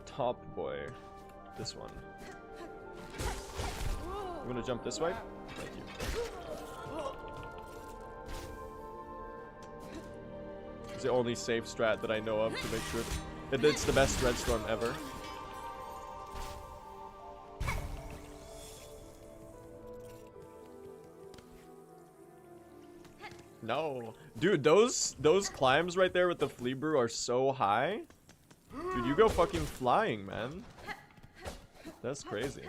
top boy. This one. I'm gonna jump this way. Thank you. It's the only safe strat that I know of to make sure that it's the best Red Storm ever. No. Dude, those climbs right there with the flea brew are so high. Dude, you go fucking flying, man. That's crazy.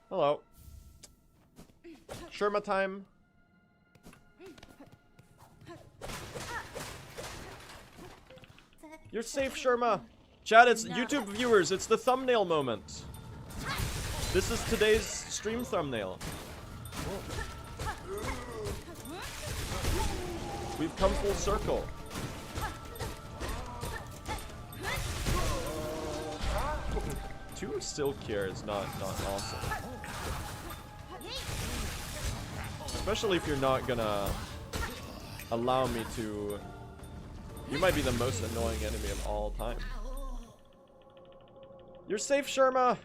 Hello. Sherma time. You're safe, Sherma. Chat, it's YouTube viewers. It's the thumbnail moment. This is today's stream thumbnail. We've come full circle. Two Silk here is not awesome. Especially if you're not gonna allow me to... You might be the most annoying enemy of all time. You're safe, Sherma!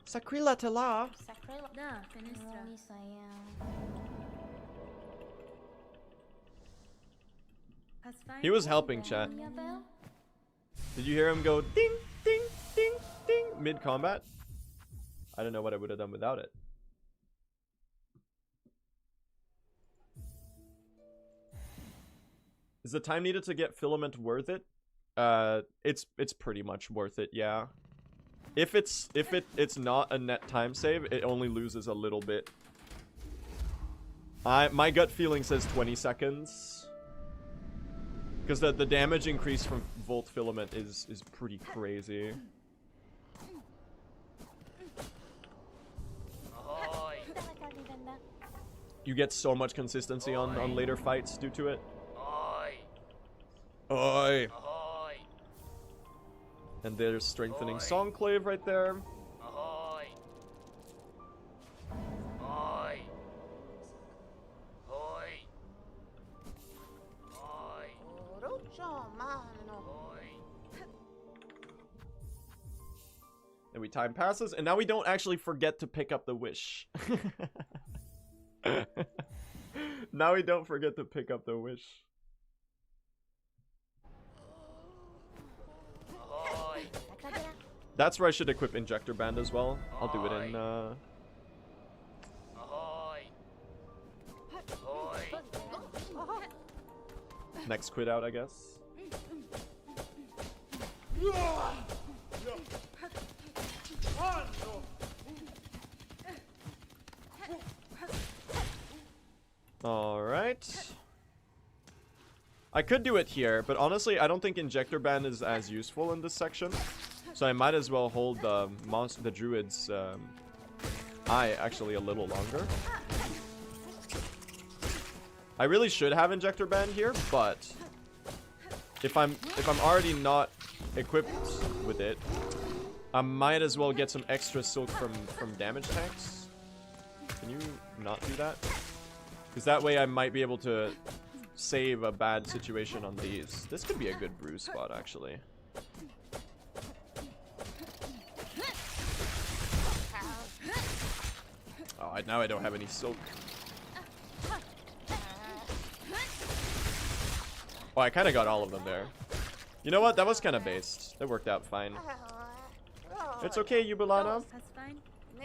Sakrila Tala! Da, fenestra. He was helping, chat. Did you hear him go ding, ding, ding, ding mid-combat? I don't know what I would have done without it. Is the time needed to get filament worth it? It's pretty much worth it, yeah. If it's not a net time save, it only loses a little bit. My gut feeling says 20 seconds. Because the damage increase from Volt Filament is pretty crazy. You get so much consistency on later fights due to it. Oi! And there's strengthening Songclave right there. And time passes, and now we don't actually forget to pick up the wish. Now we don't forget to pick up the wish. That's where I should equip Injector Band as well. I'll do it in, next quit out, I guess. Alright. I could do it here, but honestly, I don't think Injector Band is as useful in this section. So I might as well hold the Druid's eye actually a little longer. I really should have Injector Band here, but if I'm already not equipped with it, I might as well get some extra silk from damage tanks. Can you not do that? Because that way I might be able to save a bad situation on these. This could be a good brew spot, actually. Oh, now I don't have any silk. Oh, I kind of got all of them there. You know what? That was kind of based. That worked out fine. It's okay, Yubilana. That's fine.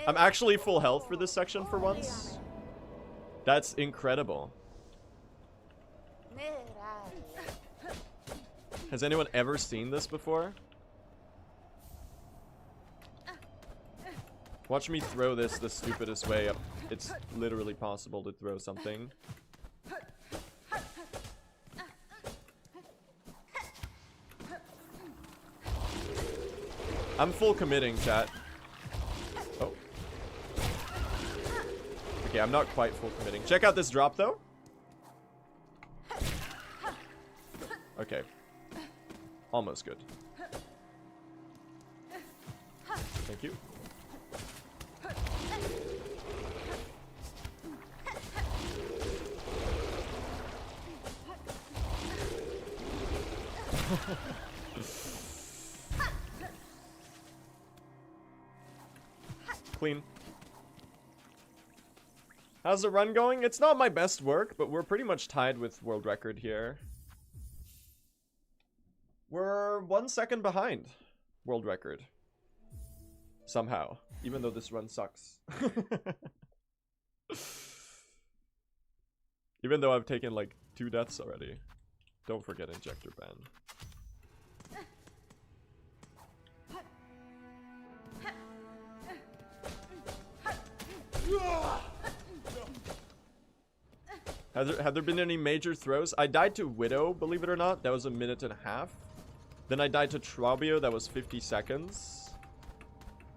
I'm actually full health for this section for once. That's incredible. Has anyone ever seen this before? Watch me throw this the stupidest way. It's literally possible to throw something. I'm full committing, chat. Oh. Okay, I'm not quite full committing. Check out this drop, though. Okay. Almost good. Thank you. Clean. How's the run going? It's not my best work, but we're pretty much tied with world record here. We're 1 second behind world record. Somehow. Even though this run sucks. Even though I've taken like 2 deaths already. Don't forget injector ban. Have there been any major throws? I died to Widow, believe it or not. That was 1.5 minutes. Then I died to Trobio. That was 50 seconds.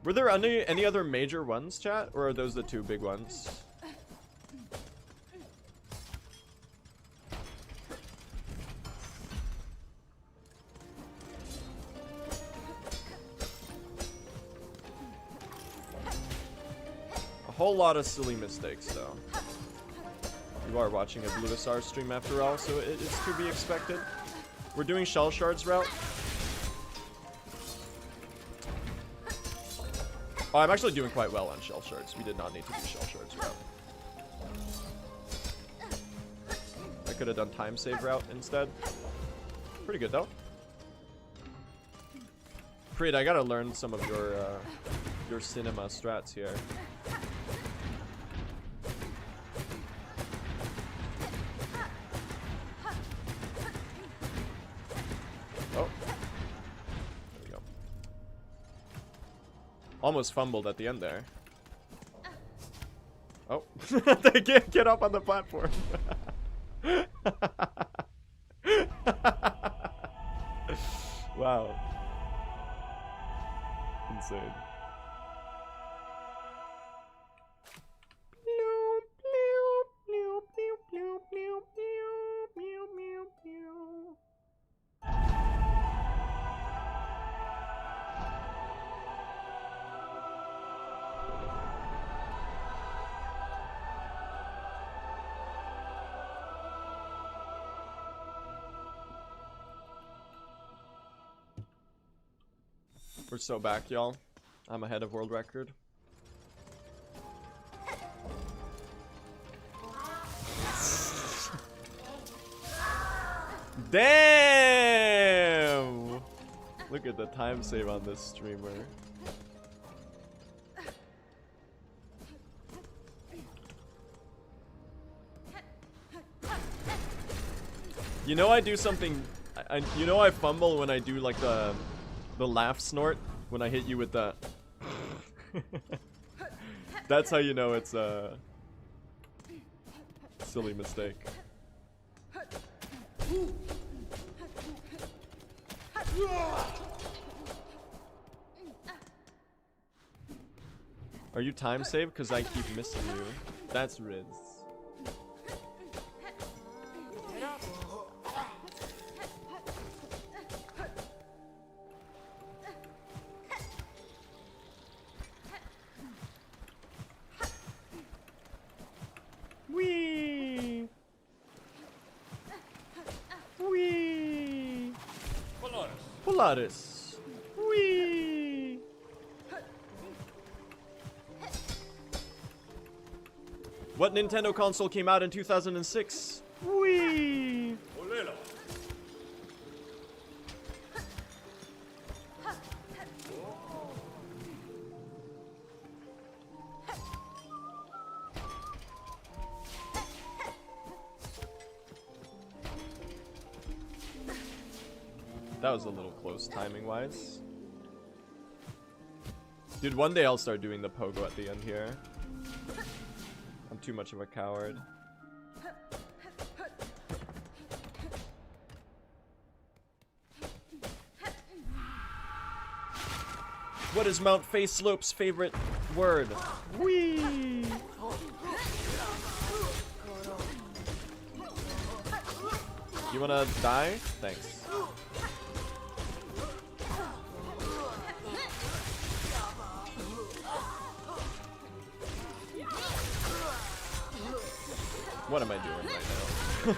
Were there any other major ones, chat? Or are those the 2 big ones? A whole lot of silly mistakes, though. You are watching a Bluisar stream after all, so it's to be expected. We're doing Shell Shards route. Oh, I'm actually doing quite well on Shell Shards. We did not need to do Shell Shards route. I could have done time save route instead. Pretty good, though. Creed, I gotta learn some of your cinema strats here. Almost fumbled at the end there. Oh, they can't get up on the platform. Wow. Insane. We're so back, y'all. I'm ahead of world record. Damn! Look at the time save on this streamer. You know I do something... you know I fumble when I do like the laugh snort when I hit you with that. That's how you know it's a silly mistake. Are you time saved? Because I keep missing you. That's Riz. Wee! Wee! Polaris! Wee! What Nintendo console came out in 2006? Wee! That was a little close timing-wise. Dude, one day I'll start doing the pogo at the end here. I'm too much of a coward. What is Mount Face Slope's favorite word? Whee! You wanna die? Thanks. What am I doing right now? There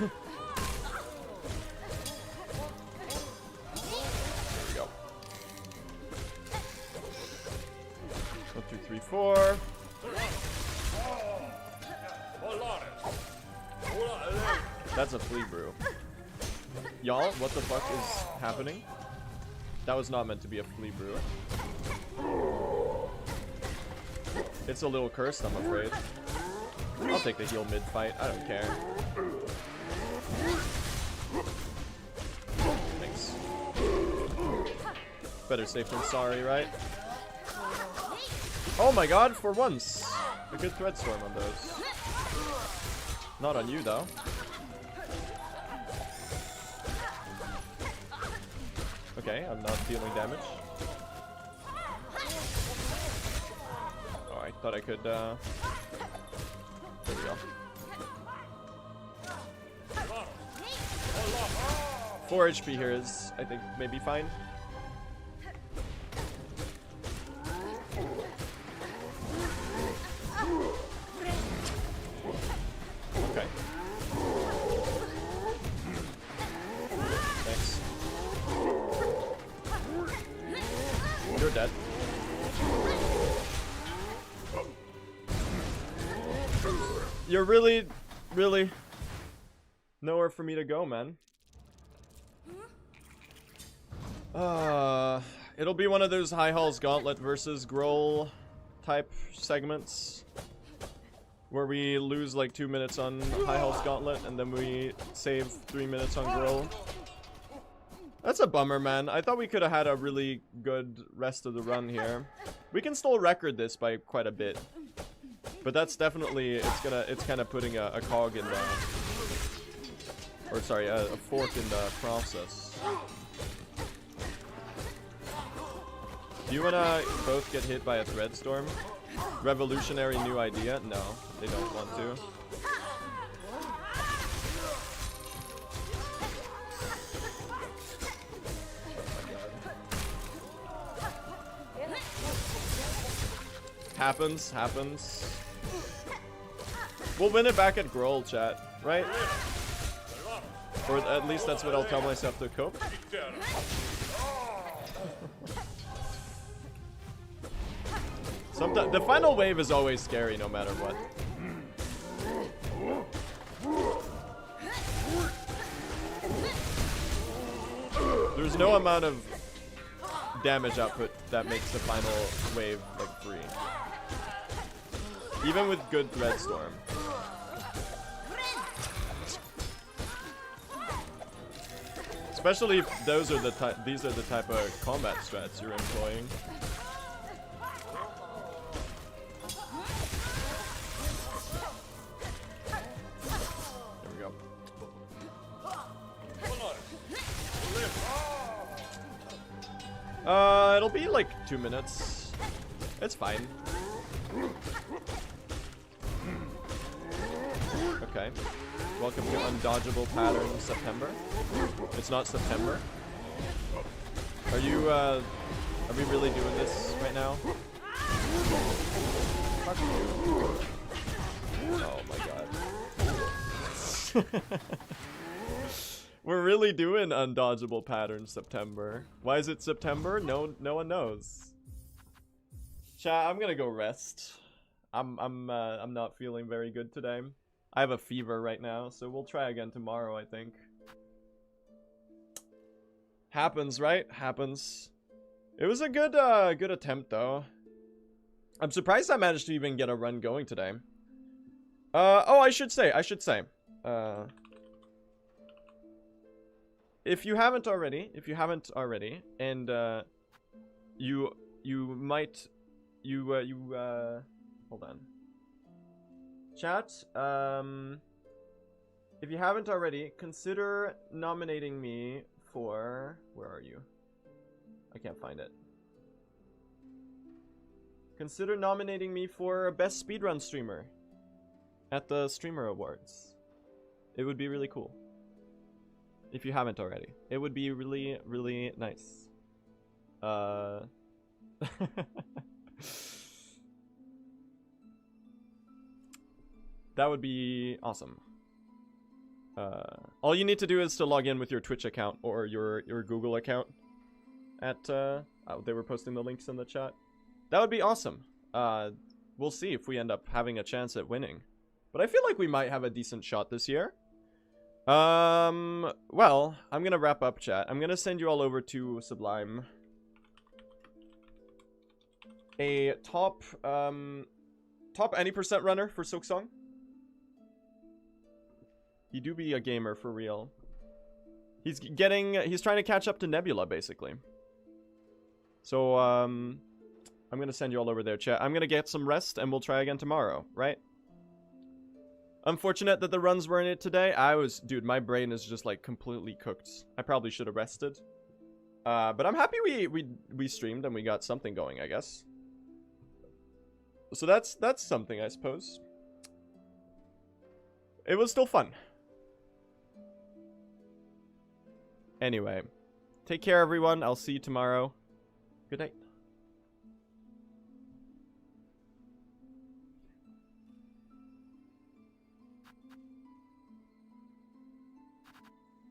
we go. 1, 2, 3, 4. That's a flea brew. Y'all, what the fuck is happening? That was not meant to be a flea brew. It's a little cursed, I'm afraid. I'll take the heal mid-fight, I don't care. Thanks. Better safe than sorry, right? Oh my god, for once! A good thread storm on those. Not on you, though. Okay, I'm not dealing damage. Oh, I thought I could, there we go. 4 HP here is, I think, maybe fine. Okay. Thanks. You're dead. You're really nowhere for me to go, man. It'll be one of those High Halls Gauntlet versus Groll type segments where we lose like 2 minutes on High Halls Gauntlet and then we save 3 minutes on Groll. That's a bummer, man. I thought we could have had a really good rest of the run here. We can still record this by quite a bit. But that's definitely, it's kind of putting a cog in the, or sorry, a fork in the process. Do you wanna both get hit by a thread storm? Revolutionary new idea? No, they don't want to. Happens. We'll win it back at Groll, chat, right? Or at least that's what I'll tell myself to cope. Sometimes the final wave is always scary, no matter what. There's no amount of damage output that makes the final wave like free. Even with good thread storm. Especially if these are the type of combat strats you're employing. There we go. It'll be like 2 minutes. It's fine. Okay. Welcome to Undodgeable Pattern September. It's not September. Are we really doing this right now? Fuck you. Oh my god. We're really doing Undodgeable Pattern September. Why is it September? No one knows. Chat, I'm gonna go rest. I'm not feeling very good today. I have a fever right now, so we'll try again tomorrow, I think. Happens, right? Happens. It was a good good attempt, though. I'm surprised I managed to even get a run going today. Oh, I should say. if you haven't already, and you might, hold on. Chat, if you haven't already, consider nominating me for, where are you? I can't find it. Consider nominating me for Best Speedrun Streamer at the Streamer Awards. It would be really cool. If you haven't already. It would be really, really nice. That would be awesome. All you need to do is to log in with your Twitch account or your Google account at, oh, they were posting the links in the chat. That would be awesome. We'll see if we end up having a chance at winning. But I feel like we might have a decent shot this year. Well, I'm gonna wrap up, chat. I'm gonna send you all over to Sublime. A top any percent runner for Silksong. He do be a gamer for real. He's trying to catch up to Nebula, basically. So, I'm gonna send you all over there, chat. I'm gonna get some rest, and we'll try again tomorrow, right? Unfortunate that the runs weren't it today. Dude, my brain is just, like, completely cooked. I probably should have rested. But I'm happy we streamed and we got something going, I guess. So that's something, I suppose. It was still fun. Anyway, take care, everyone. I'll see you tomorrow. Good night.